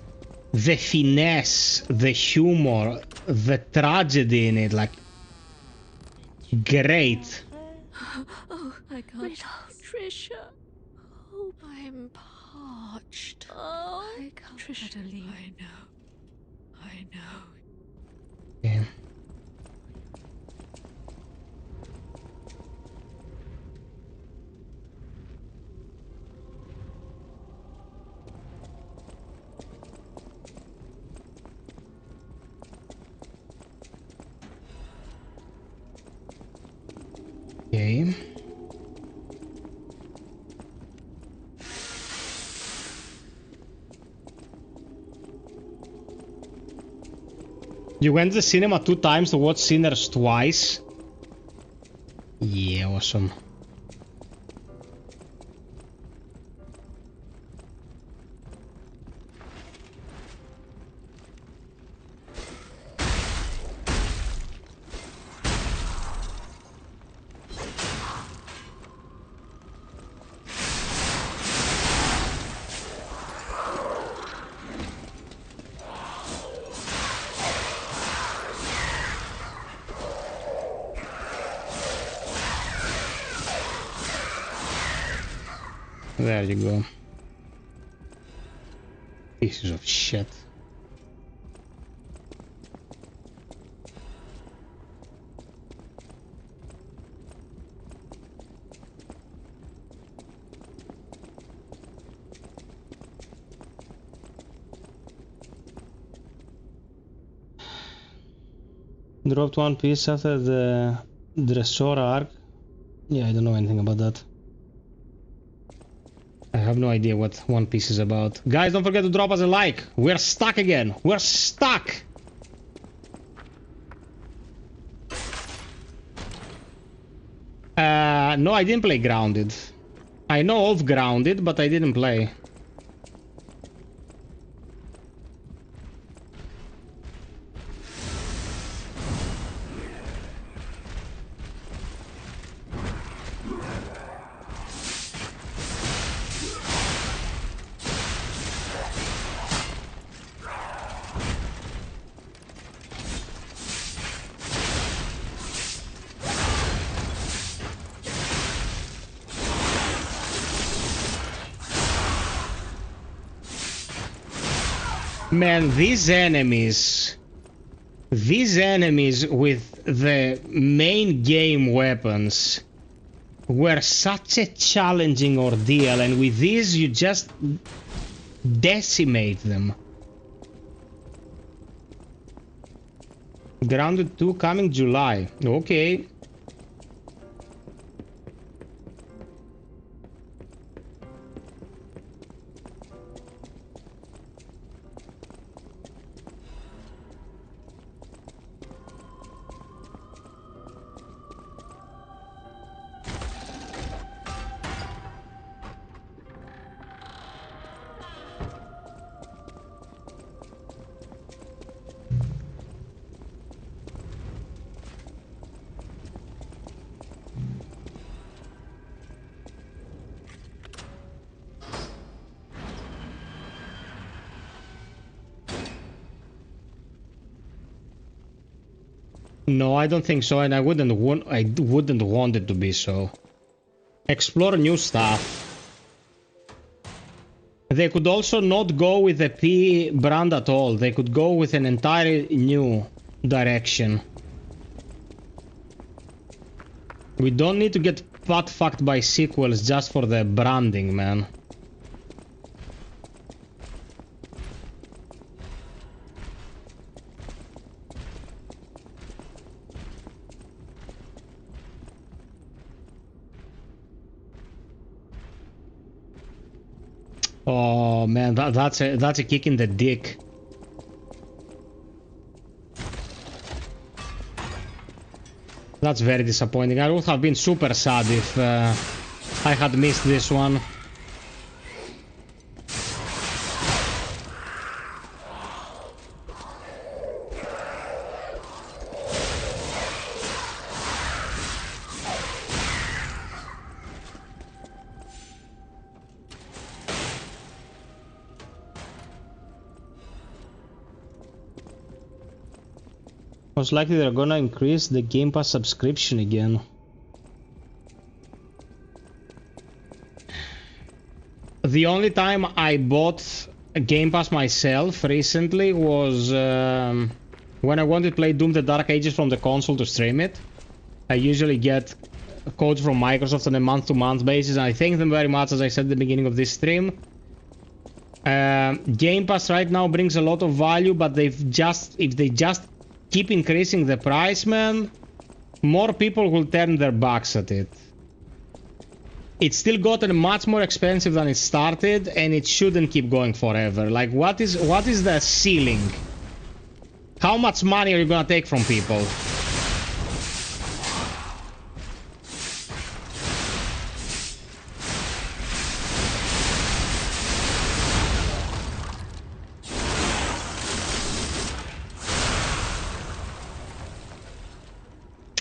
the finesse, the humor, the tragedy in it, like great. Oh, I can't. Trisha. Oh, I'm parched. Oh, I can't. Trisha, I know. I know. Yeah. Okay. You went to the cinema 2 times to watch Sinners twice? Yeah, awesome. There you go. Pieces of shit. Dropped one piece after the Dressora arc. Yeah, I don't know anything about that. I have no idea what One Piece is about. Guys, don't forget to drop us a like. We're stuck again. We're stuck. No, I didn't play Grounded. I know of Grounded, but I didn't play. Man, these enemies with the main game weapons were such a challenging ordeal, and with these you just decimate them. Grounded 2 coming July. Okay. No, I don't think so, and I wouldn't want it to be so. Explore new stuff. They could also not go with the P brand at all. They could go with an entirely new direction. We don't need to get butt fucked by sequels just for the branding, man. Oh man, that's a kick in the dick. That's very disappointing. I would have been super sad if I had missed this one. Most likely they're gonna increase the Game Pass subscription again. The only time I bought a Game Pass myself recently was when I wanted to play Doom the Dark Ages from the console to stream it. I usually get codes from Microsoft on a month-to-month basis, and I thank them very much, as I said at the beginning of this stream. Game Pass right now brings a lot of value, but if they just keep increasing the price, man, more people will turn their backs at it. It's still gotten much more expensive than it started, and it shouldn't keep going forever. Like, what is the ceiling? How much money are you gonna take from people?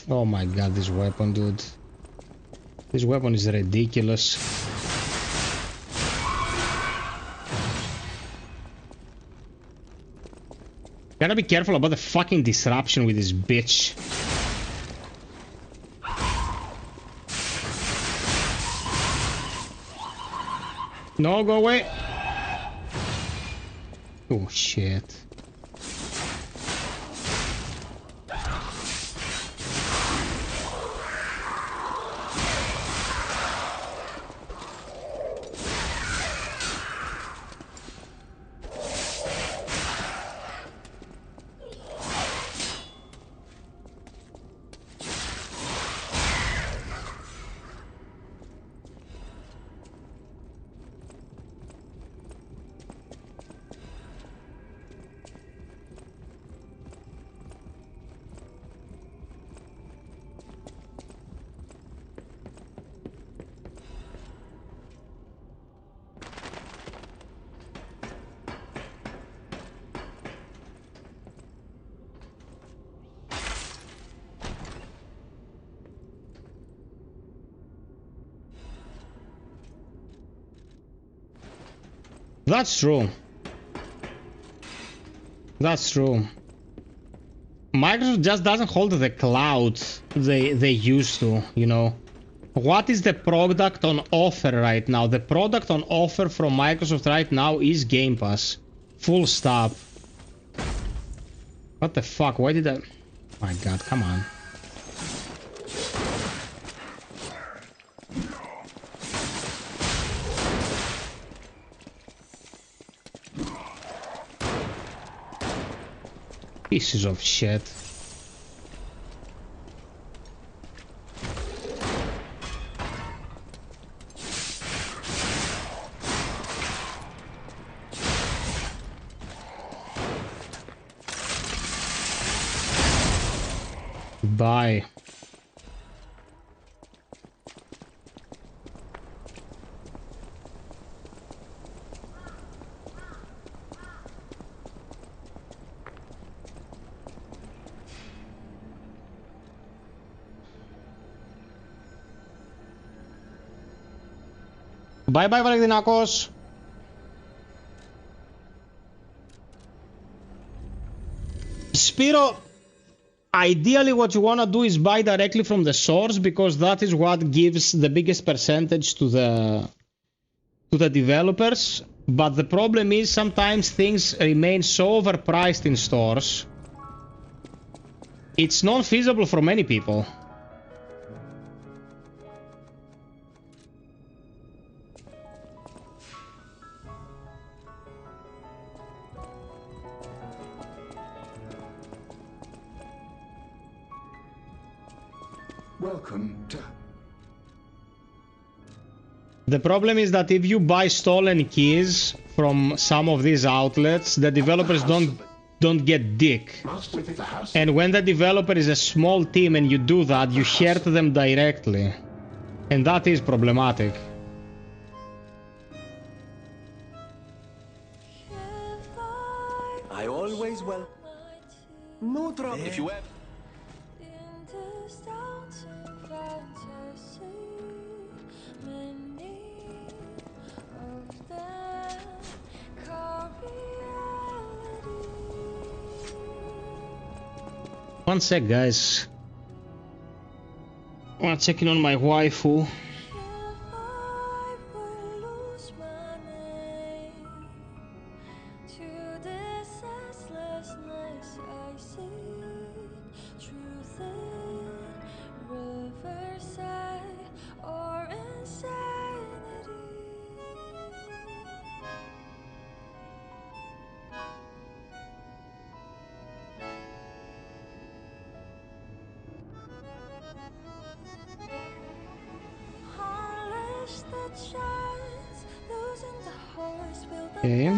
Oh my god, this weapon, dude. This weapon is ridiculous. Gotta be careful about the fucking disruption with this bitch. No, go away. Oh shit. That's true. That's true. Microsoft just doesn't hold the clout they used to, you know. What is the product on offer right now? The product on offer from Microsoft right now is Game Pass. Full stop. What the fuck? Why did I... My god, come on. Pieces of shit. Bye. Bye bye, Valekdinakos. Spiro, ideally what you want to do is buy directly from the source, because that is what gives the biggest percentage to the developers. But the problem is sometimes things remain so overpriced in stores. It's not feasible for many people. Welcome to... The problem is that if you buy stolen keys from some of these outlets, the developers don't get dick. And when the developer is a small team and you do that, you hurt them directly. And that is problematic. I always will. No trouble. If you have... One sec, guys. I'm checking on my waifu. Okay.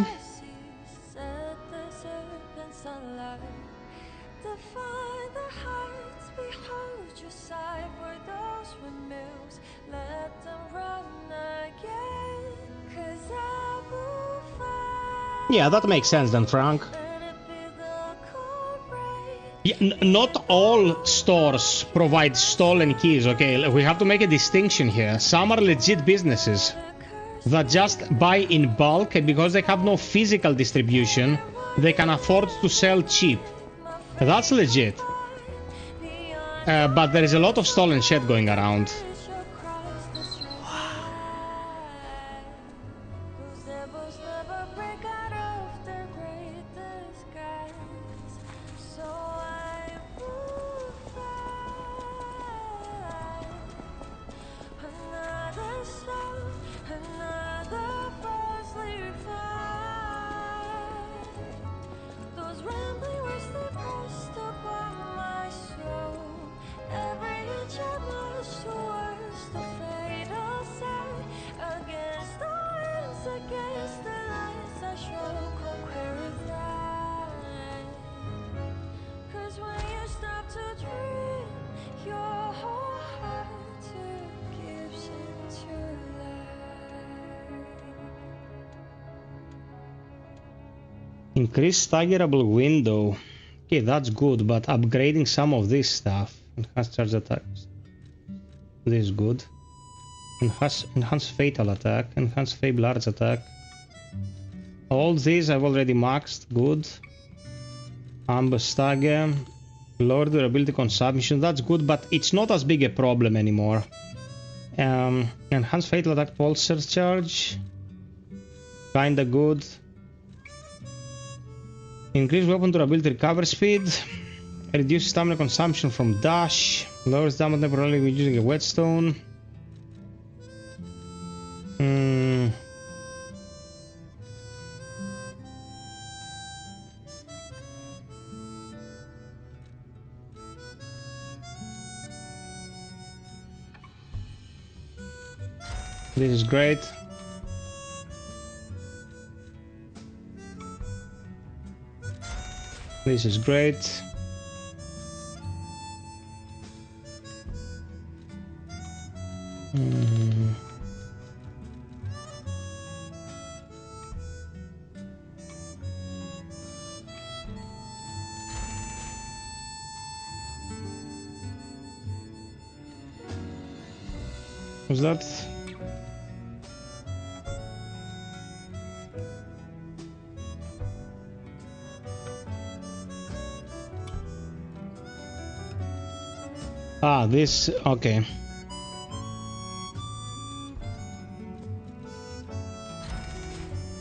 Yeah, that makes sense then, Frank. Yeah, not all stores provide stolen keys, okay? We have to make a distinction here. Some are legit businesses that just buy in bulk, and because they have no physical distribution, they can afford to sell cheap. That's legit. But there is a lot of stolen shit going around. Increase staggerable window. Okay, that's good, but upgrading some of this stuff. Enhance charge attacks. This is good. Enhance fatal attack. Enhance fable large attack. All these I've already maxed. Good. Ambush stagger. Lower durability consumption. That's good, but it's not as big a problem anymore. Enhance fatal attack pulse surcharge. Kinda good. Increase weapon durability recovery speed. Reduce stamina consumption from dash. Lowers damage temporarily when using a whetstone. This is great. This is great. What's that? Ah, this, okay.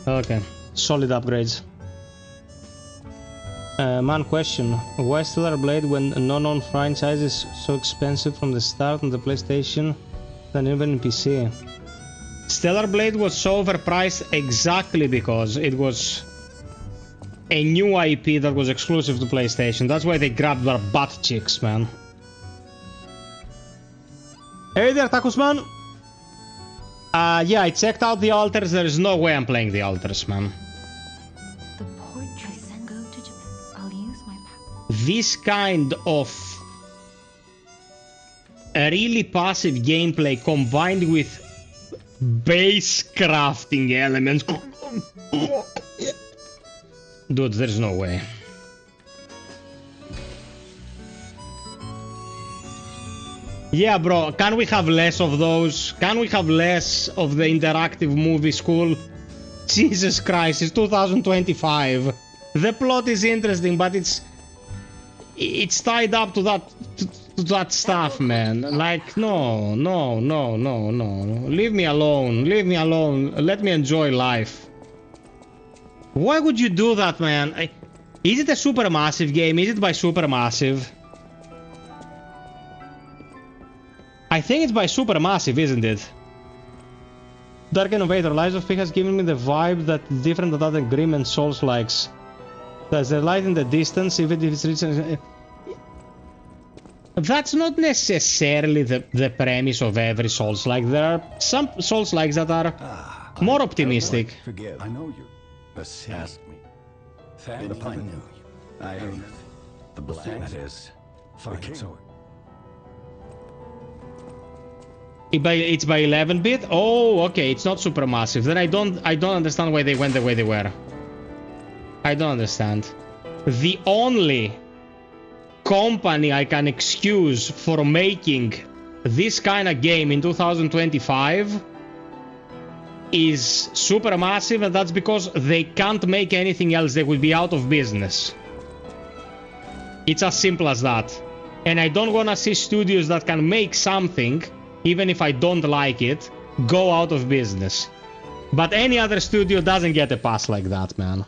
Okay, solid upgrades. Man, question. Why Stellar Blade when a non-owned franchise is so expensive from the start on the PlayStation than even in PC? Stellar Blade was so overpriced exactly because it was a new IP that was exclusive to PlayStation. That's why they grabbed their butt cheeks, man. Hey there, Takusman! Yeah, I checked out the altars. There is no way I'm playing the altars, man. The portrait and go to Japan. I'll use my power. This kind of really passive gameplay combined with base crafting elements. Dude, there's no way. Yeah, bro, can we have less of those? Can we have less of the interactive movie school? Jesus Christ, it's 2025. The plot is interesting, but it's tied up to that stuff, man. Like, no. Leave me alone. Leave me alone. Let me enjoy life. Why would you do that, man? Is it a supermassive game? Is it by Supermassive? I think it's by Supermassive, isn't it? Dark Innovator, Lies of P has given me the vibe that different than other Grim and Souls-likes. There's a light in the distance, even if it's reaching... That's not necessarily the premise of every Souls-like. There are some Souls-likes that are more optimistic. Forgive. I know you. Ask me. Thank you. I knew you. I am the black. That is fine. Sword. It's by 11-bit? Oh, okay, it's not Supermassive. Then I don't understand why they went the way they were. I don't understand. The only company I can excuse for making this kind of game in 2025 is Supermassive, and that's because they can't make anything else. They will be out of business. It's as simple as that. And I don't want to see studios that can make something, even if I don't like it, go out of business. But any other studio doesn't get a pass like that, man.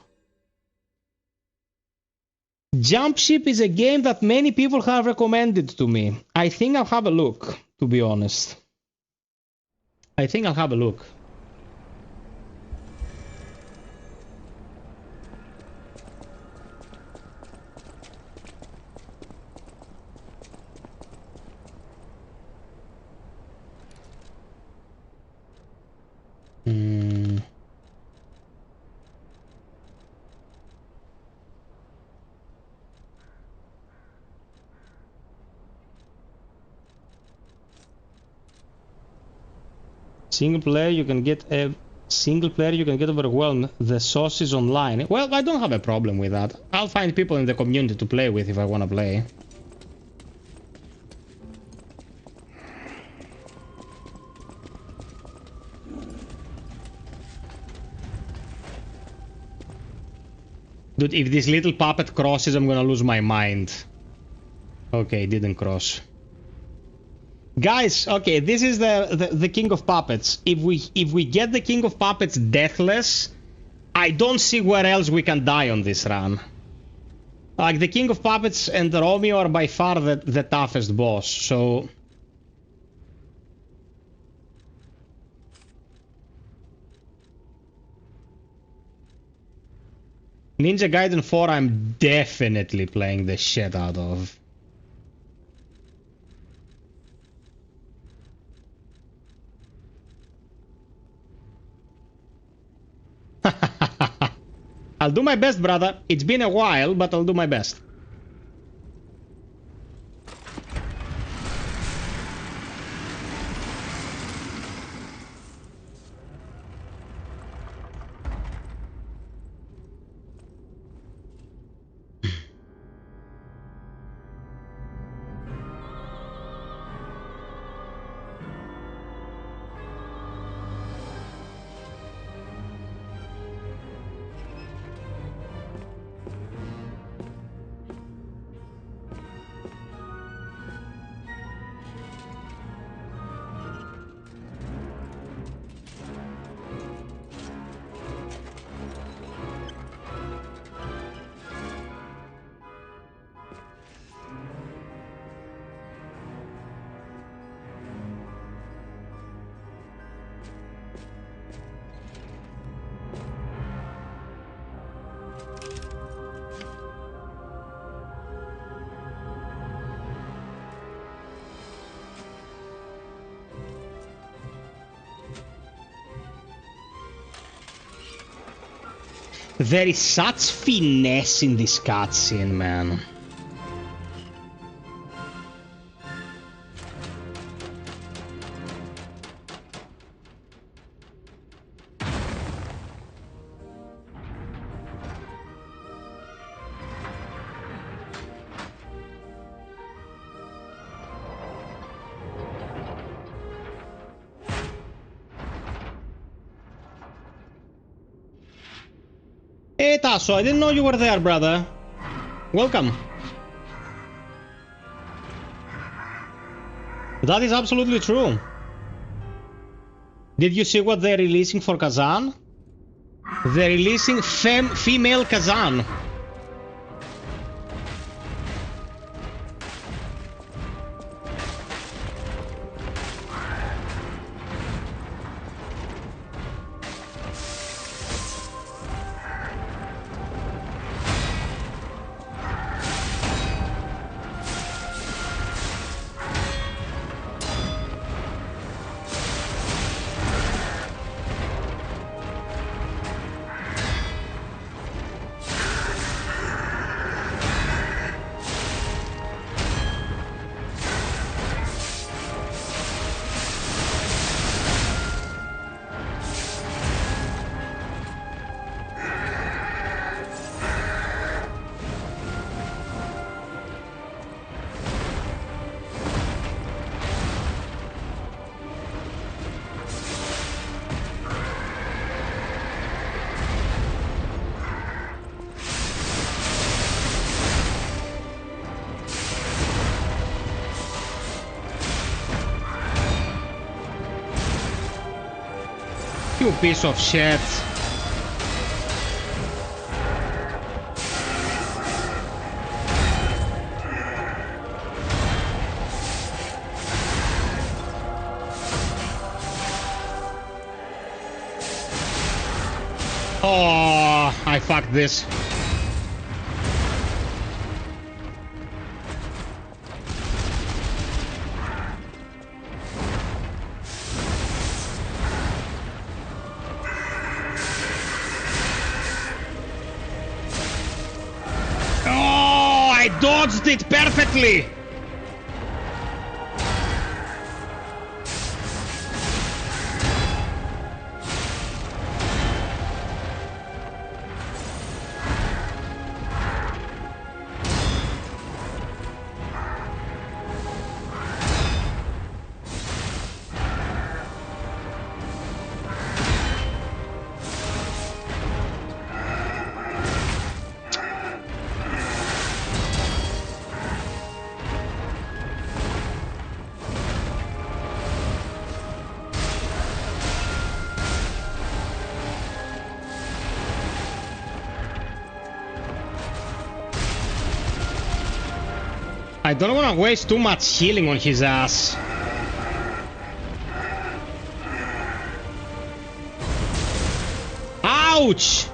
Jump Ship is a game that many people have recommended to me. I think I'll have a look, to be honest. I think I'll have a look. Single player, you can get overwhelmed. The sauce is online. Well, I don't have a problem with that. I'll find people in the community to play with if I want to play. Dude, if this little puppet crosses, I'm gonna lose my mind. Okay, didn't cross. Guys, okay, this is the King of Puppets. If we get the King of Puppets deathless, I don't see where else we can die on this run. Like, the King of Puppets and Romeo are by far the toughest boss, so... Ninja Gaiden 4 I'm definitely playing the shit out of. I'll do my best, brother. It's been a while, but I'll do my best. There is such finesse in this cutscene, man. Hey Tasso, I didn't know you were there, brother. Welcome. That is absolutely true. Did you see what they're releasing for Kazan? They're releasing female Kazan. You piece of shit. Oh, I fucked this. Oh, I dodged it perfectly. I don't want to waste too much healing on his ass. Ouch!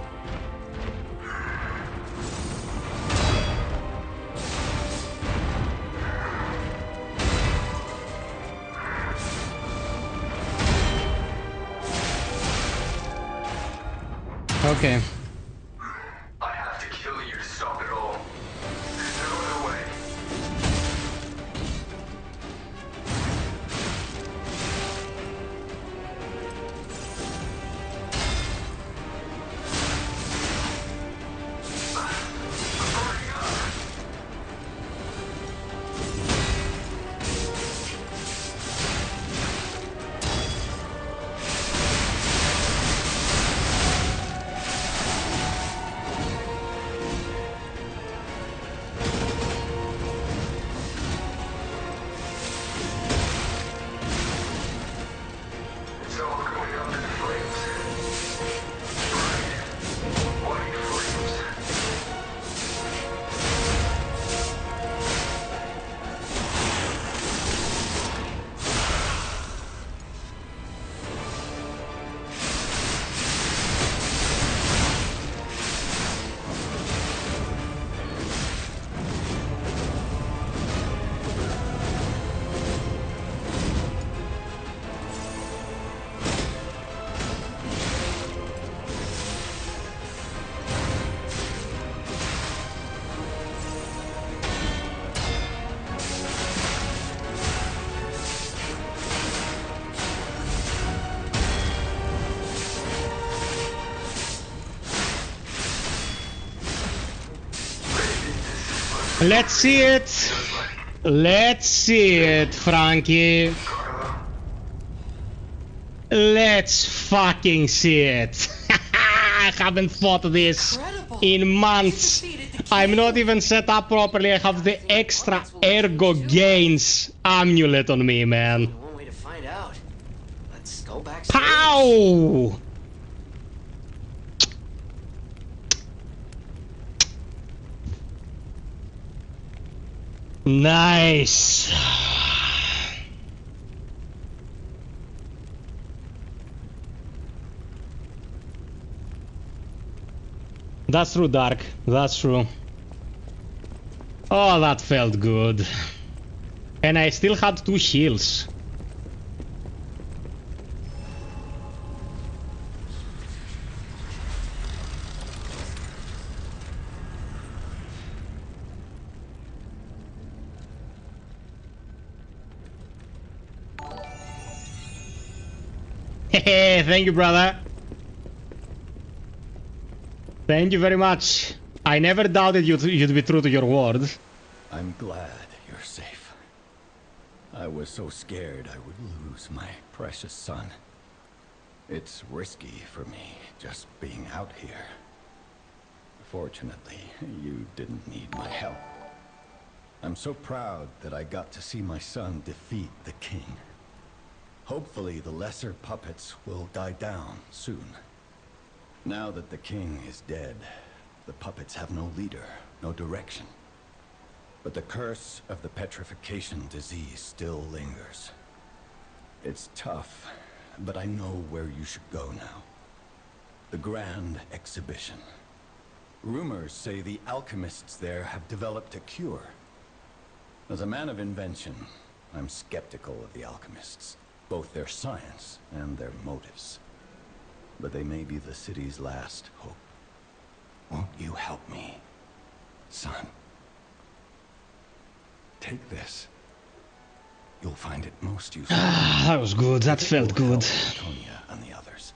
Okay. I have to kill you to stop it all. There's no other way. It's all going up in flames. Bright, white flames. Let's see it. Let's see it, Frankie. Let's fucking see it. I haven't fought this in months. I'm not even set up properly. I have the extra ergo gains amulet on me, man. One way to find out. Let's go back. Pow! Nice. That's true, Dark. That's true. Oh, that felt good. And I still had 2 heals. Thank you, brother. Thank you very much. I never doubted you'd be true to your word. I'm glad you're safe. I was so scared I would lose my precious son. It's risky for me, just being out here. Fortunately, you didn't need my help. I'm so proud that I got to see my son defeat the king. Hopefully the lesser puppets will die down soon. Now that the king is dead, the puppets have no leader, no direction. But the curse of the petrification disease still lingers. It's tough, but I know where you should go now. The Grand Exhibition. Rumors say the alchemists there have developed a cure. As a man of invention, I'm skeptical of the alchemists, both their science and their motives. But they may be the city's last hope. Won't you help me, son? Take this. You'll find it most useful. That was good. That felt good. Antonia and the others.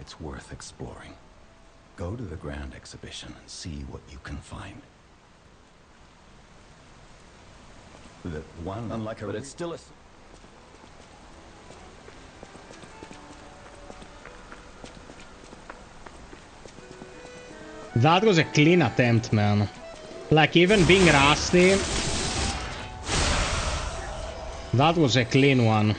It's worth exploring. Go to the Grand Exhibition and see what you can find. The one, unlike a, but it's still a. That was a clean attempt, man. Like, even being rusty, that was a clean one.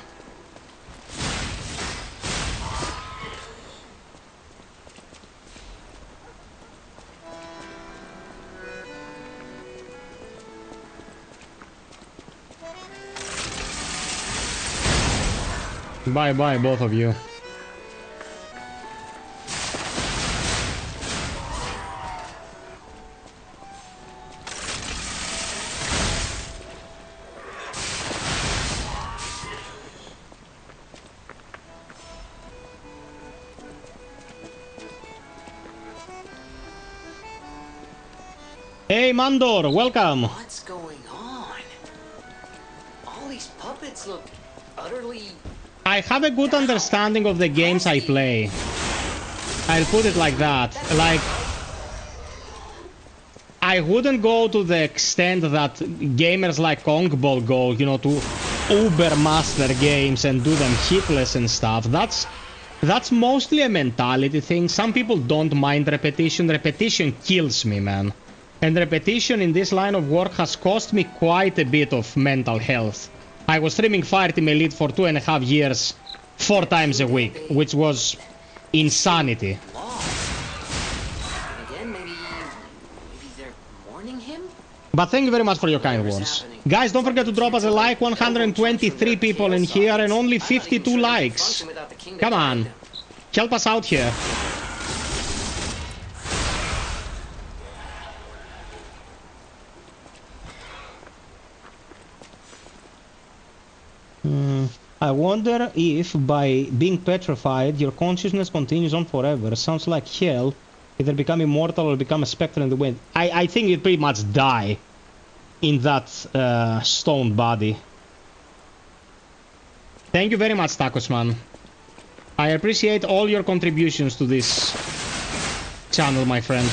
Bye-bye, both of you. Hey Mandor, welcome. What's going on? All these puppets look utterly... I have a good understanding of the games I play. I'll put it like that. Like, I wouldn't go to the extent that gamers like Kongball go, you know, to uber master games and do them hitless and stuff. That's mostly a mentality thing. Some people don't mind repetition. Repetition kills me, man. And repetition in this line of work has cost me quite a bit of mental health. I was streaming Fireteam Elite for 2.5 years, 4 times a week, which was insanity. Again, maybe they're mourning him? But thank you very much for your kind words. Guys, don't forget to drop us a like. 123 people in here and only 52 likes. Come on. Help us out here. I wonder if by being petrified your consciousness continues on forever. Sounds like hell. Either become immortal or become a spectre in the wind. I think you pretty much die in that stone body. Thank you very much, Tacos man. I appreciate all your contributions to this channel, my friend.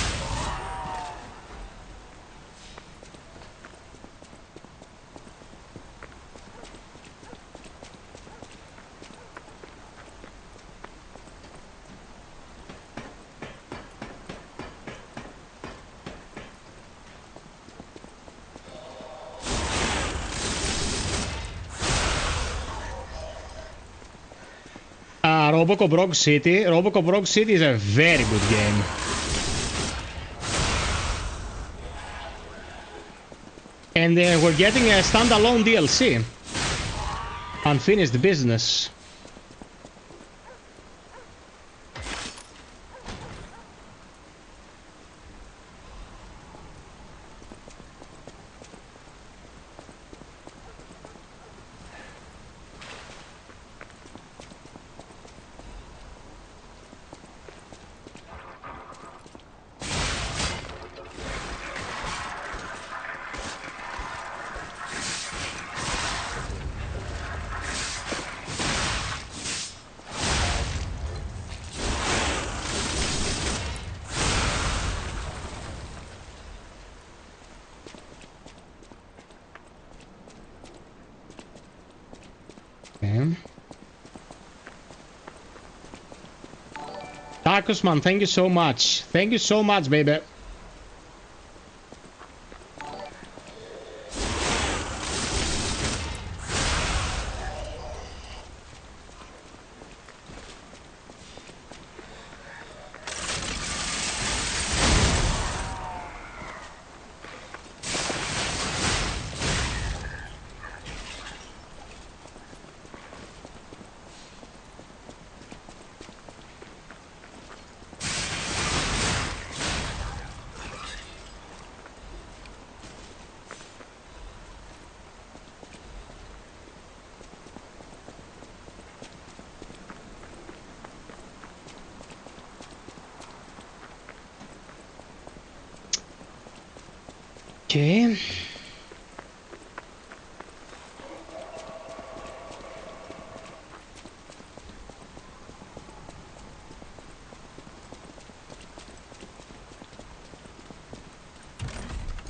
Robocop Rogue City. Robocop Rogue City is a very good game. And we're getting a standalone DLC. Unfinished business. Tacos man, thank you so much. Thank you so much, baby. Okay.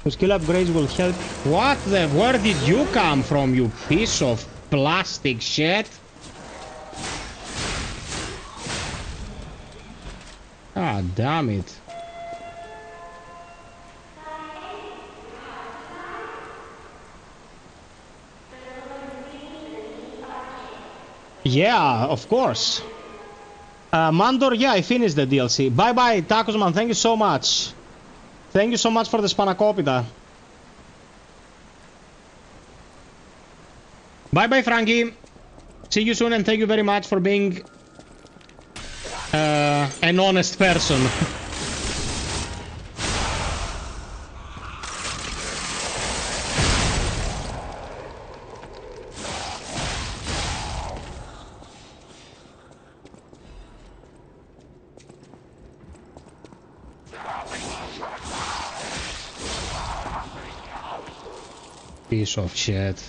So skill upgrades will help. What the? Where did you come from, you piece of plastic shit? Ah, damn it. Yeah, of course. Mandor, yeah, I finished the DLC. Bye-bye, Tacosman, thank you so much. Thank you so much for the Spanakopita. Bye-bye, Frankie. See you soon, and thank you very much for being an honest person. Piece of shit.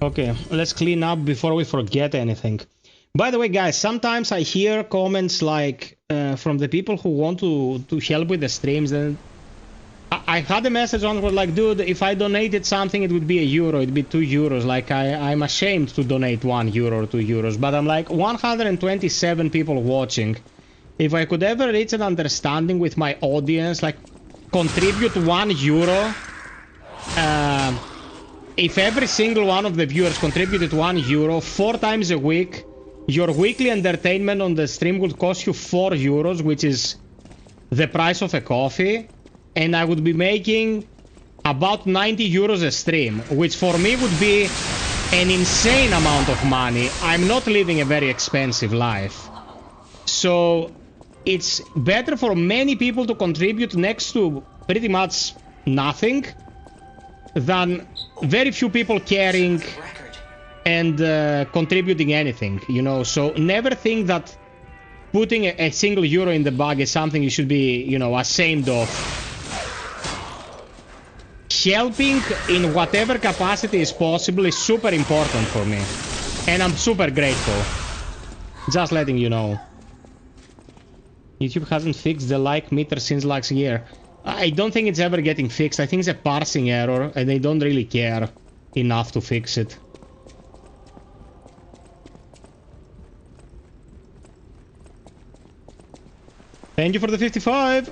Okay, let's clean up before we forget anything. By the way, guys, sometimes I hear comments like from the people who want to help with the streams, and I had a message on was like, dude, if I donated something, it would be €1, it'd be €2. Like, I'm ashamed to donate €1 or €2, but I'm like, 127 people watching. If I could ever reach an understanding with my audience, like, contribute €1, if every single one of the viewers contributed €1 4 times a week, your weekly entertainment on the stream would cost you €4, which is the price of a coffee, and I would be making about €90 a stream, which for me would be an insane amount of money. I'm not living a very expensive life. So it's better for many people to contribute next to pretty much nothing than very few people caring and contributing anything, you know. So never think that putting a single euro in the bag is something you should be, you know, ashamed of. Helping in whatever capacity is possible is super important for me, and I'm super grateful. Just letting you know. YouTube hasn't fixed the like meter since last year. I don't think it's ever getting fixed. I think it's a parsing error, and they don't really care enough to fix it. Thank you for the 55!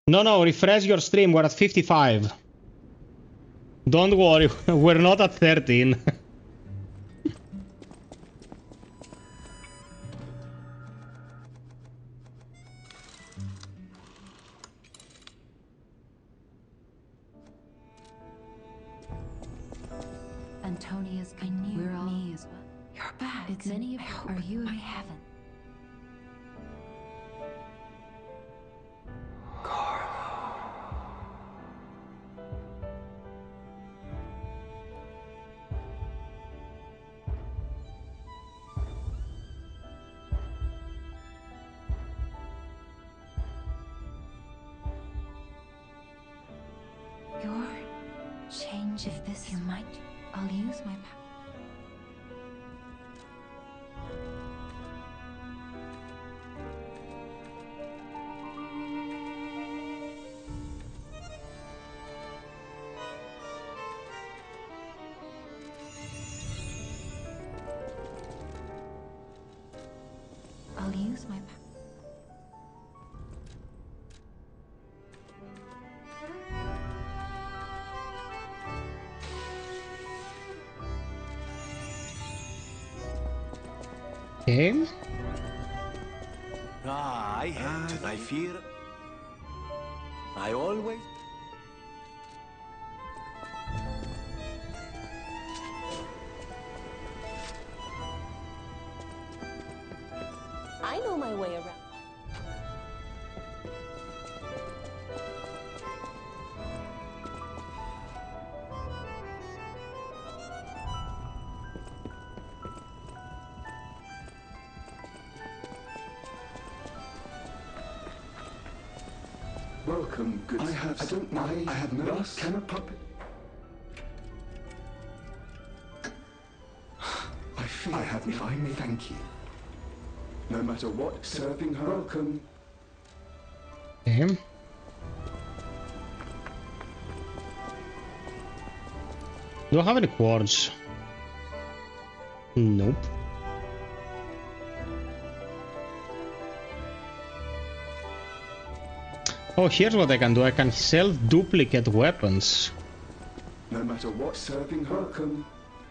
No, refresh your stream. We're at 55. Don't worry, we're not at 13. Antonia's, I knew we're all me as well. You're back. It's many of you. Are you? I haven't. Change if this you might. I'll use my power. I'll use my power. Okay. I hate. I fear. I always. I know my way around. Welcome, good. I don't know. I have no. Thus, can a puppet? I fear. I have. If I may thank you. No matter what, serving her. Welcome. Okay. Do I have any quartz? Nope. Oh, here's what I can do. I can self-duplicate weapons. No matter what, serving her. Welcome.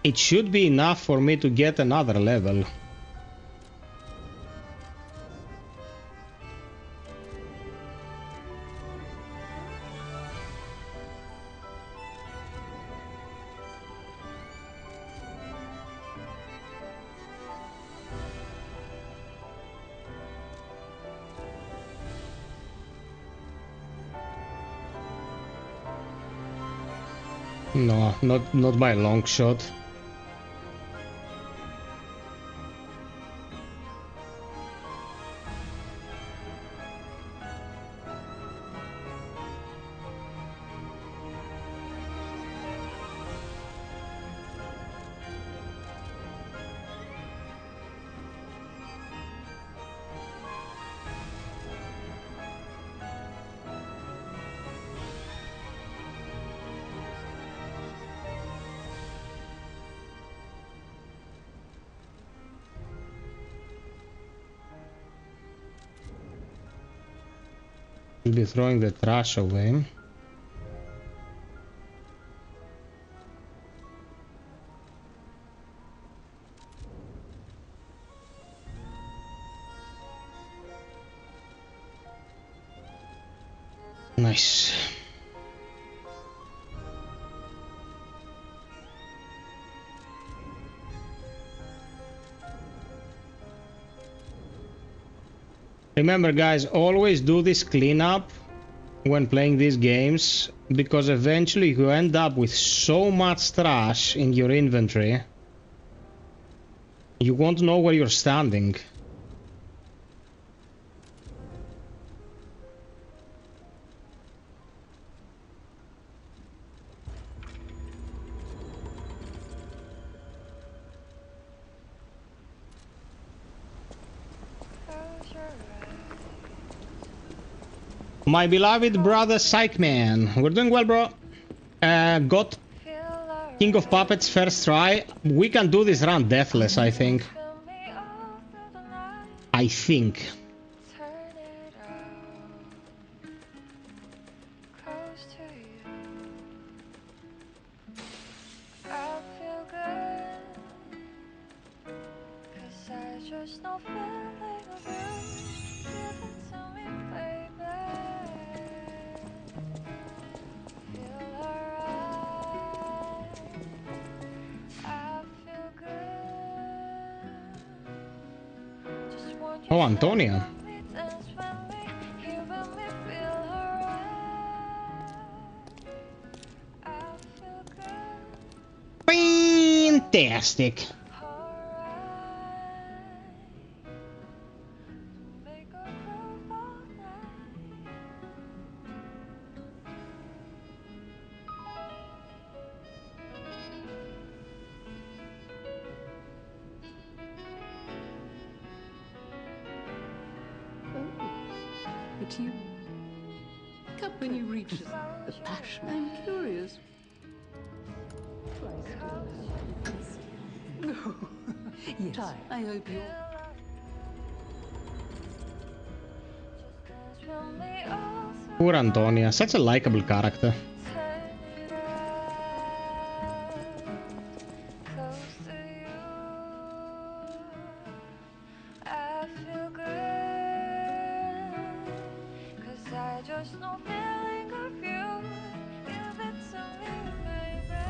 It should be enough for me to get another level. No, not by a long shot. I'll be throwing the trash away. Nice. Remember guys, always do this cleanup when playing these games, because eventually you end up with so much trash in your inventory, you won't know where you're standing. My beloved brother Psychman, we're doing well, bro. Got King of Puppets first try. We can do this run deathless, I think. I think. Oh, Antonia. Fantastic. But you... When you reach the passion, I'm curious. Yes, I hope you... Poor Antonia, such a likable character. I just know feeling of you. Give it to me, baby.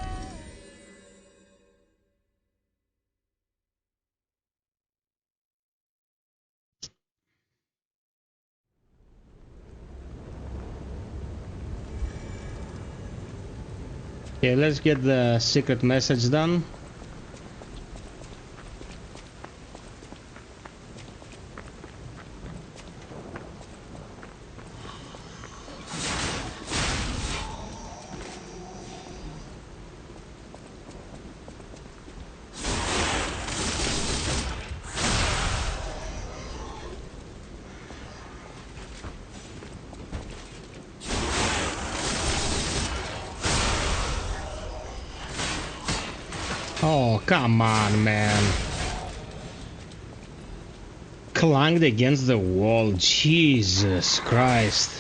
Okay, let's get the secret message done. Oh, come on, man. Clanged against the wall. Jesus Christ.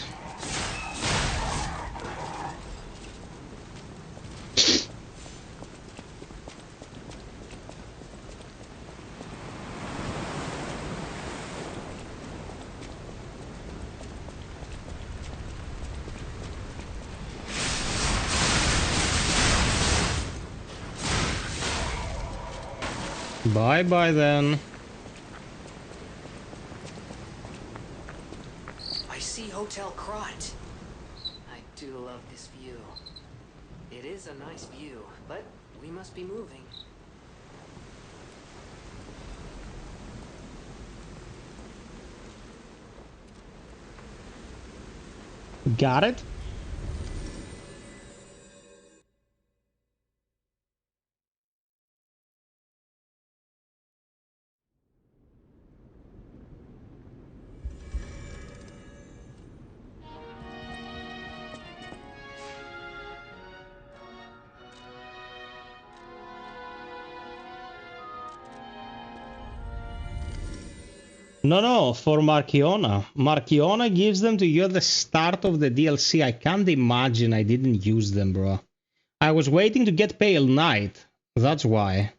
Bye-bye then. I see Hotel Crot. I do love this view. It is a nice view, but we must be moving. Got it? No, for Marchiona. Marchiona gives them to you at the start of the DLC. I can't imagine I didn't use them, bro. I was waiting to get Pale Knight. That's why.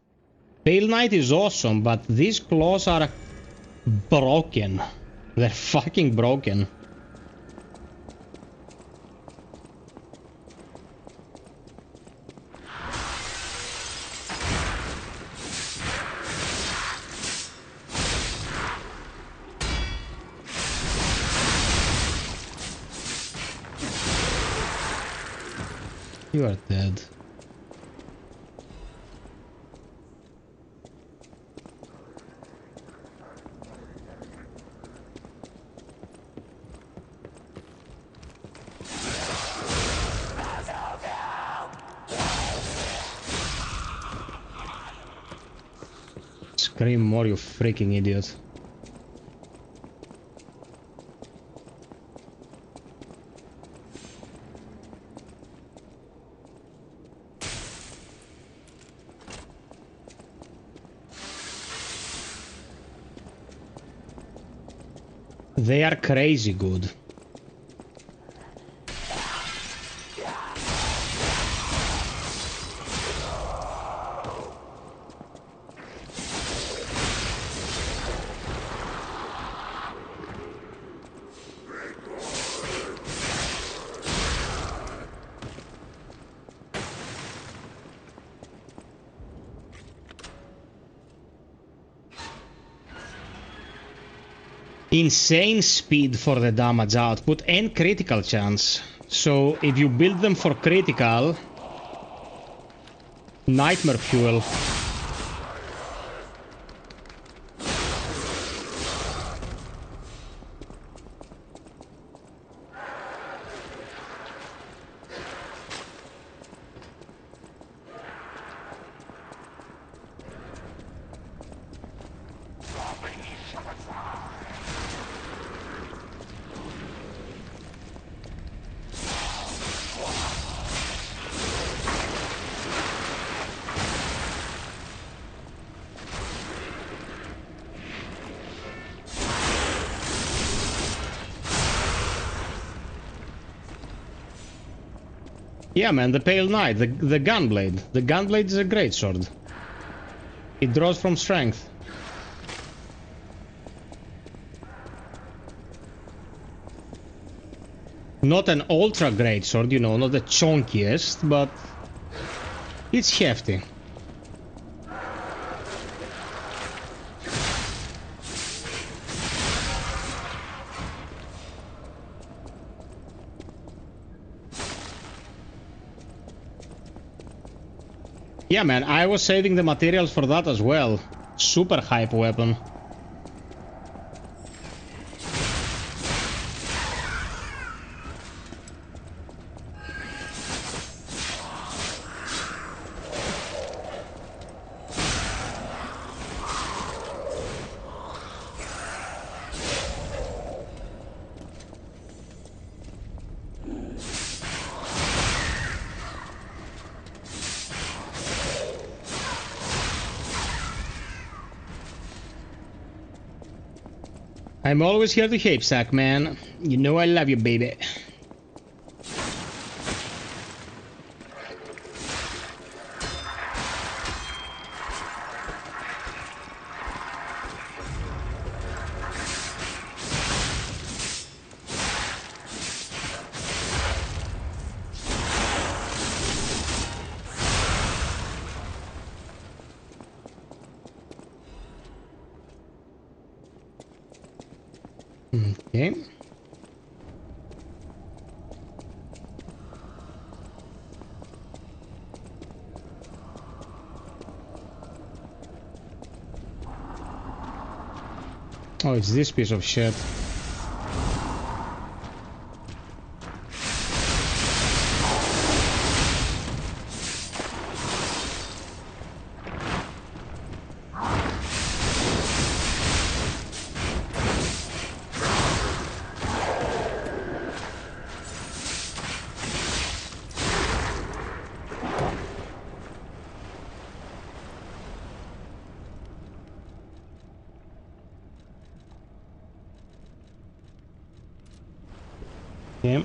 Pale Knight is awesome, but these claws are broken. They're fucking broken. You are dead. Scream more, you freaking idiot. They are crazy good. Insane speed for the damage output and critical chance. So if you build them for critical, nightmare fuel. Yeah, man, the Pale Knight, the Gunblade. The Gunblade is a great sword. It draws from strength. Not an ultra great sword, you know, not the chunkiest, but it's hefty. Yeah, man, I was saving the materials for that as well. Super hype weapon. I'm always here to help, Sack, man. You know I love you, baby. Okay. Oh, it's this piece of shit. Yeah.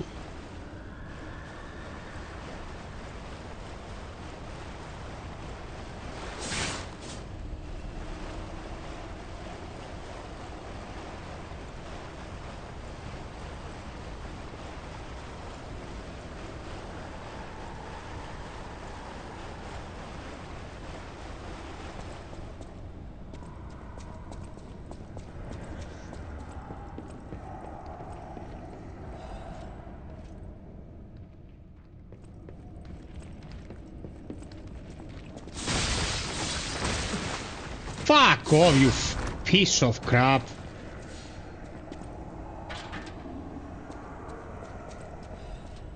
Fuck off, you piece of crap.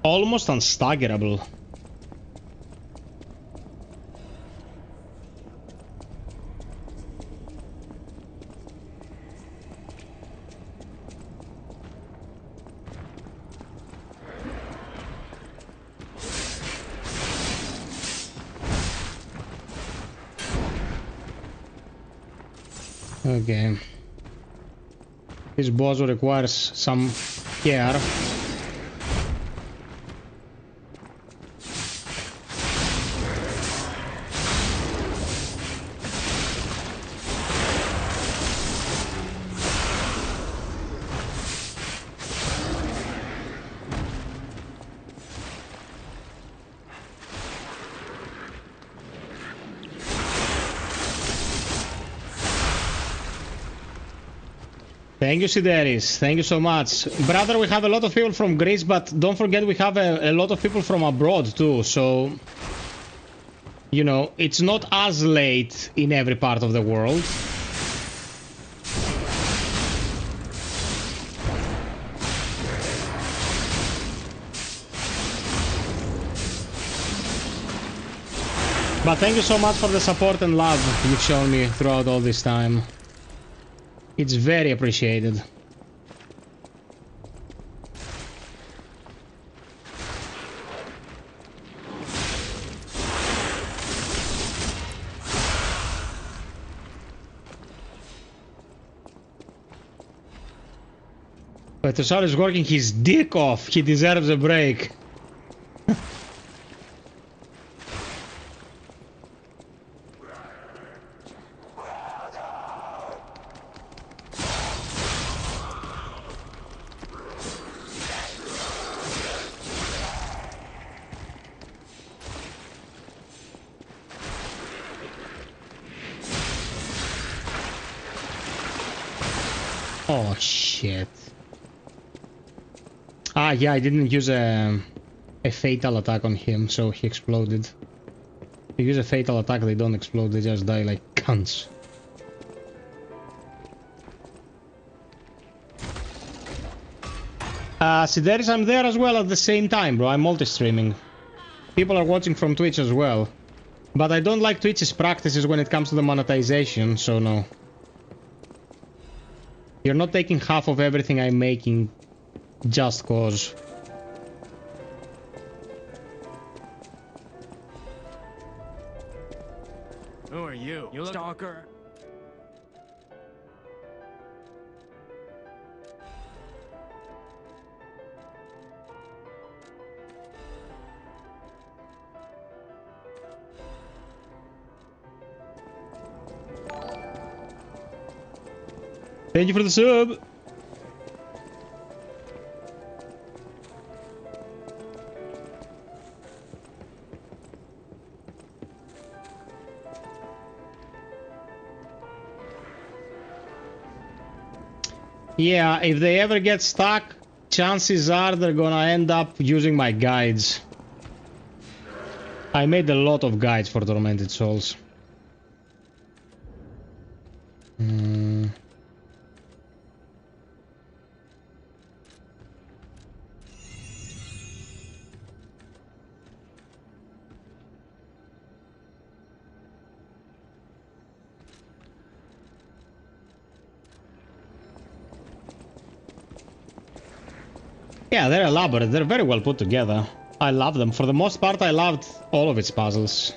Almost unstaggerable. Okay. This boss requires some care. Thank you, Sideris. Thank you so much. Brother, we have a lot of people from Greece, but don't forget we have a lot of people from abroad too, so... You know, it's not as late in every part of the world. But thank you so much for the support and love you've shown me throughout all this time. It's very appreciated. But Tussar is working his dick off. He deserves a break. Oh shit. Ah, yeah, I didn't use a fatal attack on him, so he exploded. If you use a fatal attack, they don't explode, they just die like cunts. Sideris, I'm there as well at the same time, bro. I'm multi-streaming. People are watching from Twitch as well. But I don't like Twitch's practices when it comes to the monetization, so no. You're not taking half of everything I'm making just cause. Who are you? You look stalker. Thank you for the sub. Yeah, if they ever get stuck, chances are they're gonna end up using my guides. I made a lot of guides for Tormented Souls. Yeah, they're elaborate. They're very well put together. I love them. For the most part, I loved all of its puzzles.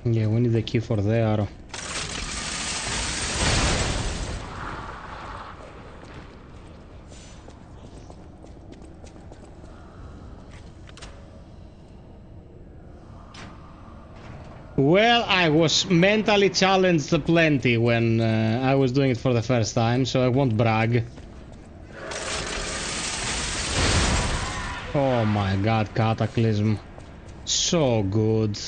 Yeah, we need the key for there. Well, I was mentally challenged plenty when I was doing it for the first time, so I won't brag. Oh my god, Cataclysm. So good.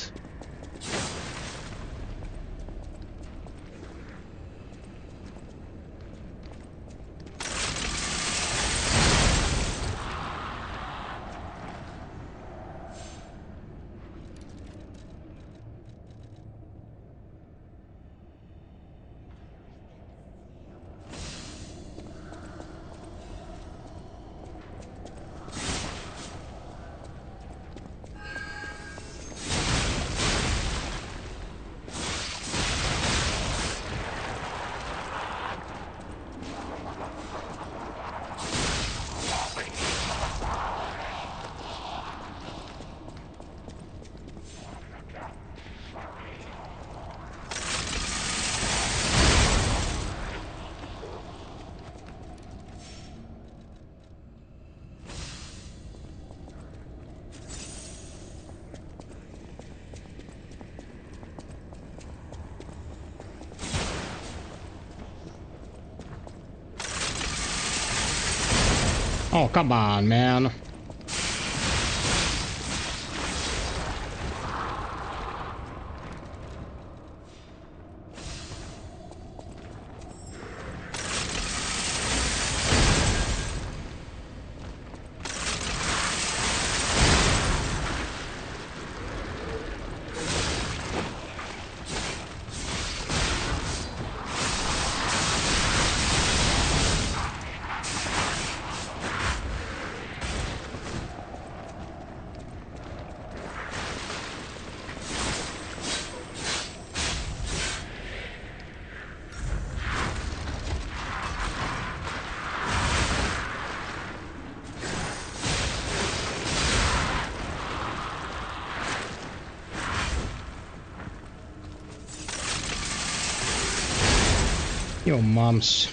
Oh, come on, man. Your mom's.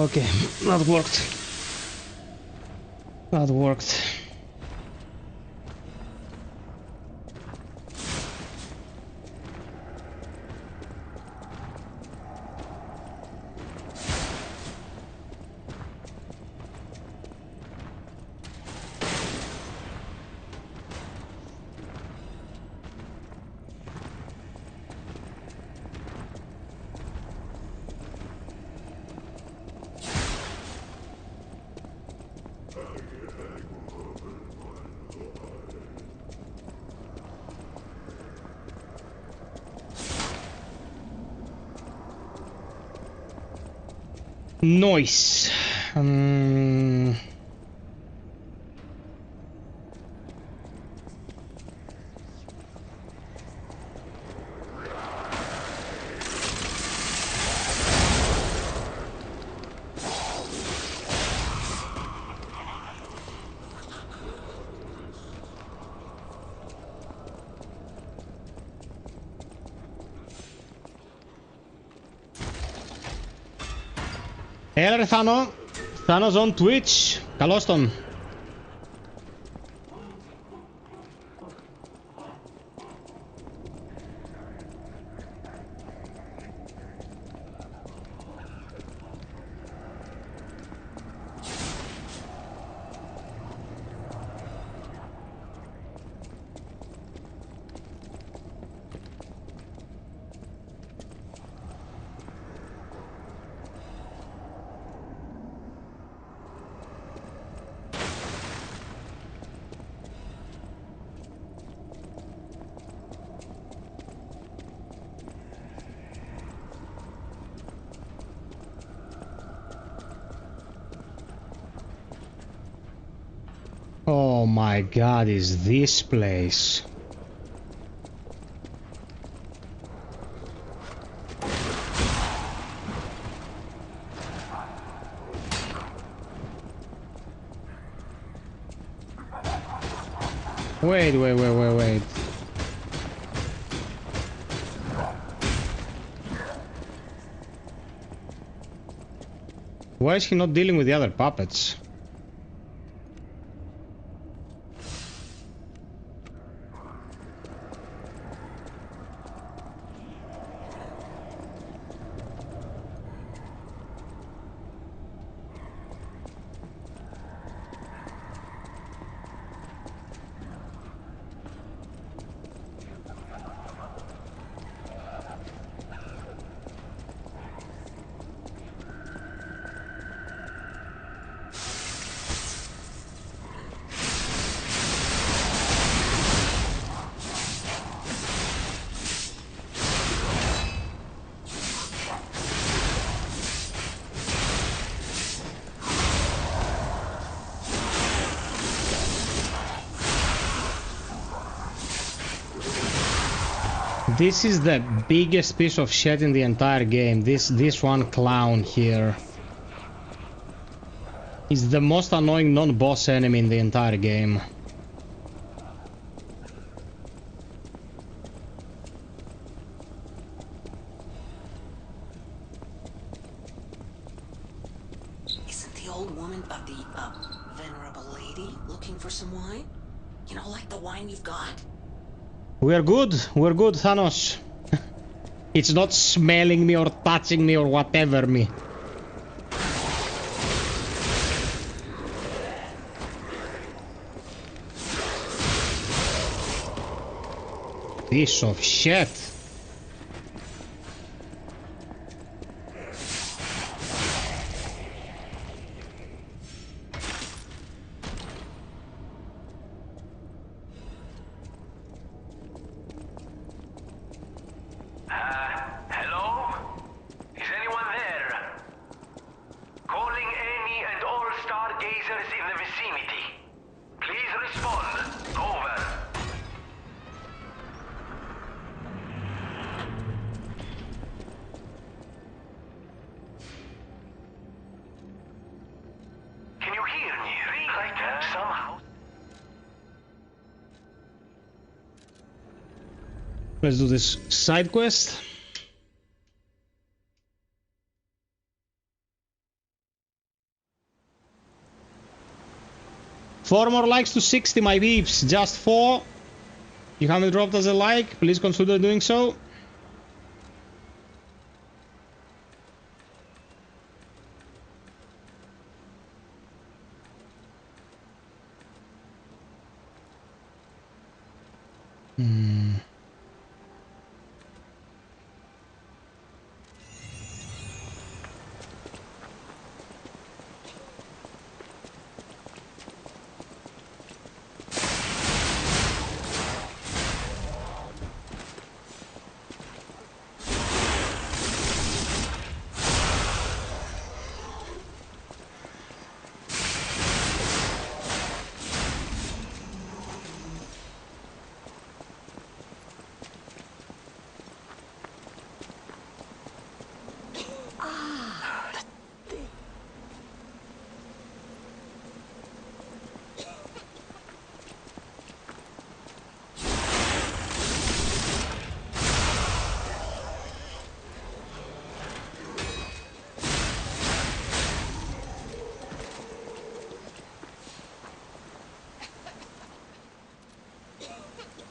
Okay, that worked. That worked. Noise. Έλα Θάνο. Θάνος on Twitch. Καλώς τον. Oh my god, is this place? Wait. Why is he not dealing with the other puppets? This is the biggest piece of shit in the entire game. This one clown here is the most annoying non-boss enemy in the entire game. Isn't the old woman, the venerable lady, looking for some wine? You know, like the wine you've got? We're good, Thanos. It's not smelling me or touching me or whatever me. Piece of shit. Hello? Is anyone there? Calling any and all stargazers in the vicinity. Please respond. Over. Can you hear me? I can somehow. Let's do this side quest. 4 more likes to 60, my peeps. Just 4. You haven't dropped us a like, please consider doing so.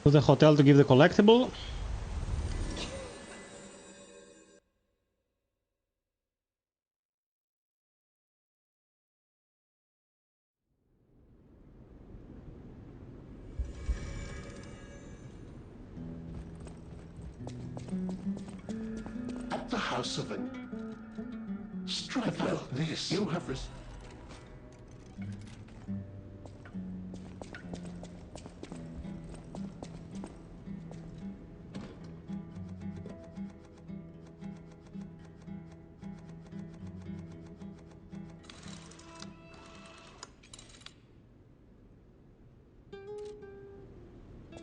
To the hotel to give the collectible. At the house of an Strifle, this you have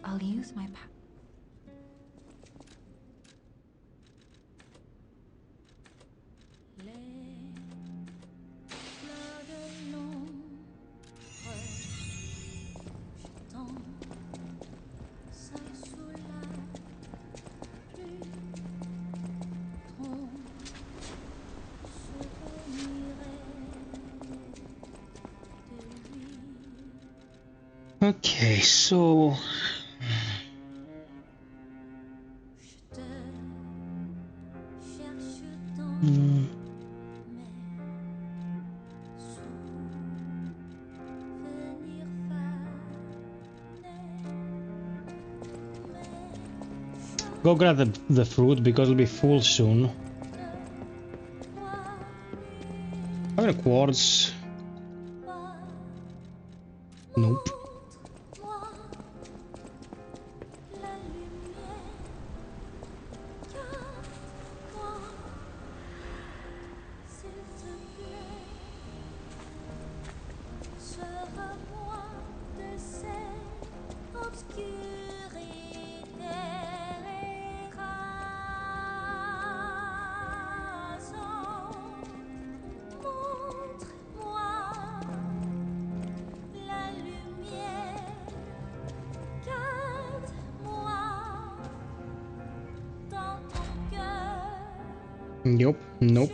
I'll use my power. Okay, so go grab the fruit because it'll be full soon. Having a quartz. Nope. Nope, nope.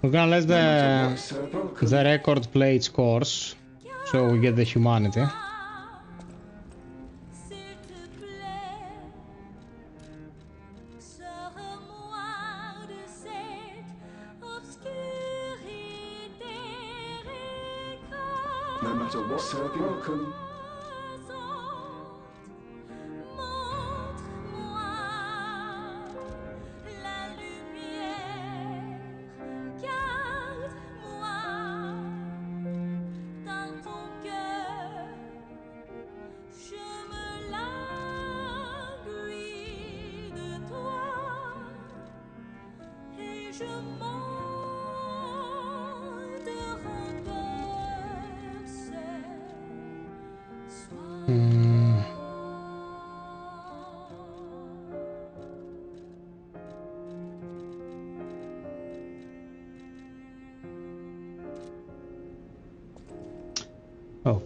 We're gonna let the record play its course, so we get the humanity. no matter what serving welcome.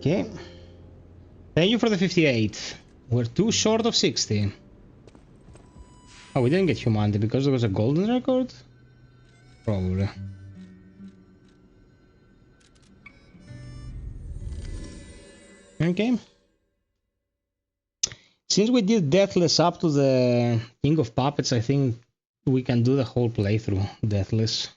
Okay. Thank you for the 58. We're too short of 60. Oh, we didn't get humanity because there was a golden record? Probably. Okay. Since we did Deathless up to the King of Puppets, I think we can do the whole playthrough Deathless.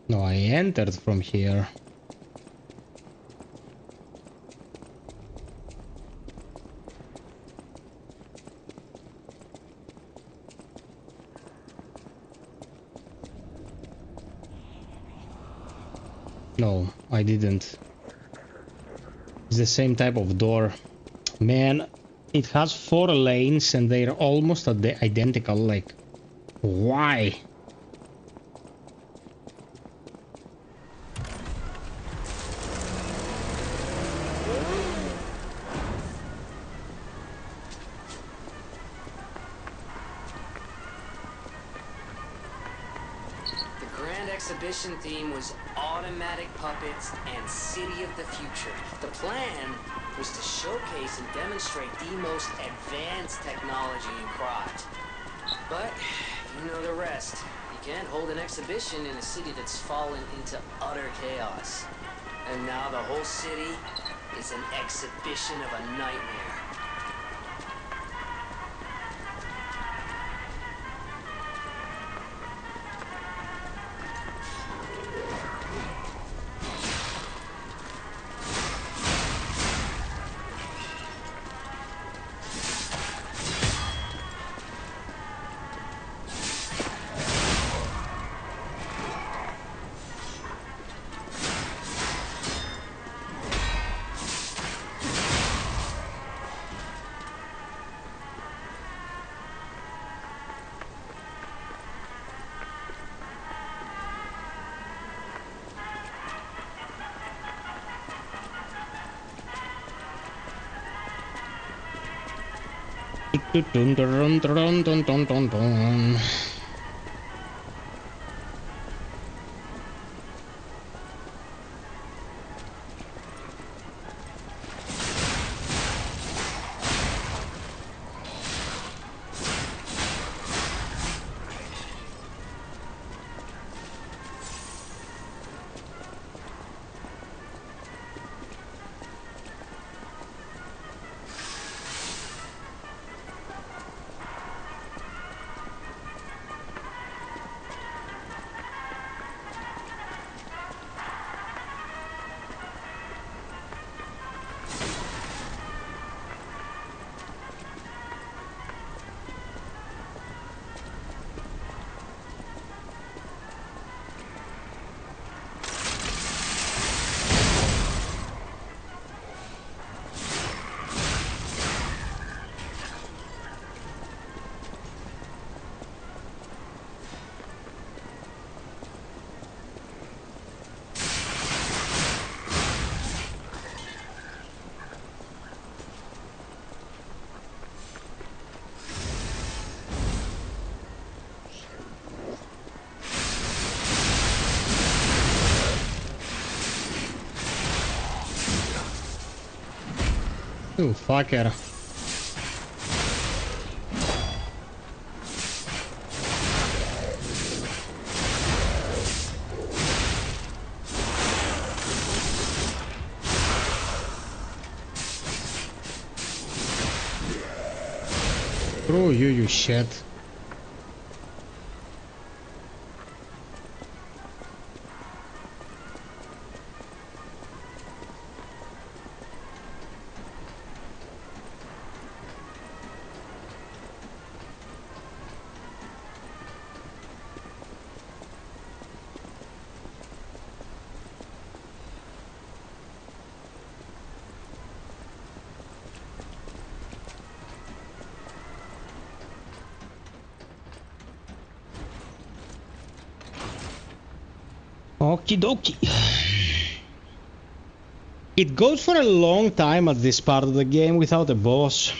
No, I entered from here. No, I didn't. It's the same type of door. Man, it has 4 lanes and they're almost identical, like, why? Exhibition theme was automatic puppets and city of the future. The plan was to showcase and demonstrate the most advanced technology in craft. But you know the rest. You can't hold an exhibition in a city that's fallen into utter chaos. And now the whole city is an exhibition of a nightmare. Dun, dun, dun, dun, dun, dun, dun, dun. Oh, fucker. Screw you, you shit. Okie dokie. It goes for a long time at this part of the game without a boss.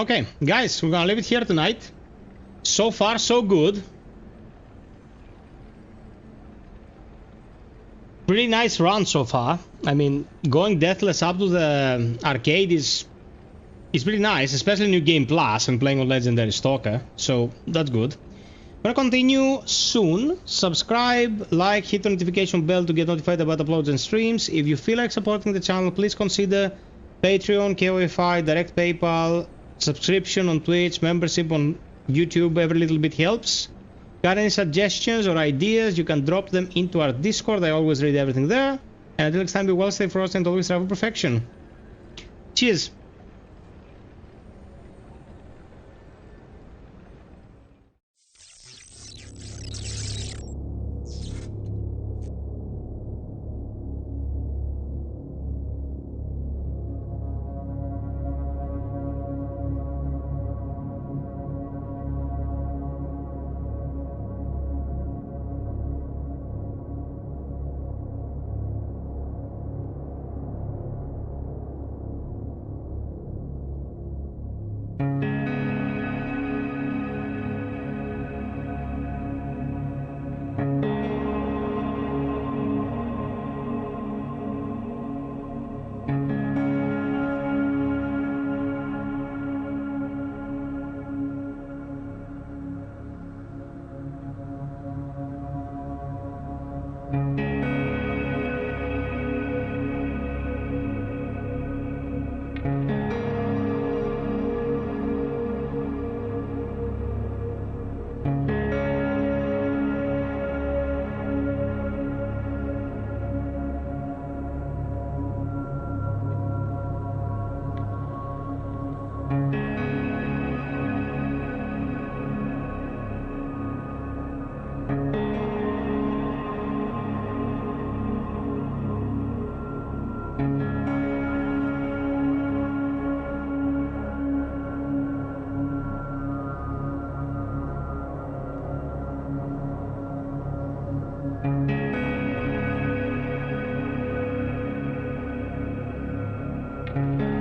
Okay, guys, we're gonna leave it here tonight. So far, so good. Pretty nice run so far. I mean, going deathless up to the arcade is pretty nice, especially New Game Plus and playing on Legendary Stalker. So that's good. We're gonna continue soon. Subscribe, like, hit the notification bell to get notified about uploads and streams. If you feel like supporting the channel, please consider Patreon, KOFI, direct PayPal, subscription on Twitch, membership on YouTube. Every little bit helps. Got any suggestions or ideas, you can drop them into our Discord. I always read everything there. And until next time, be well, stay frosty, and always strive for perfection. Cheers! you.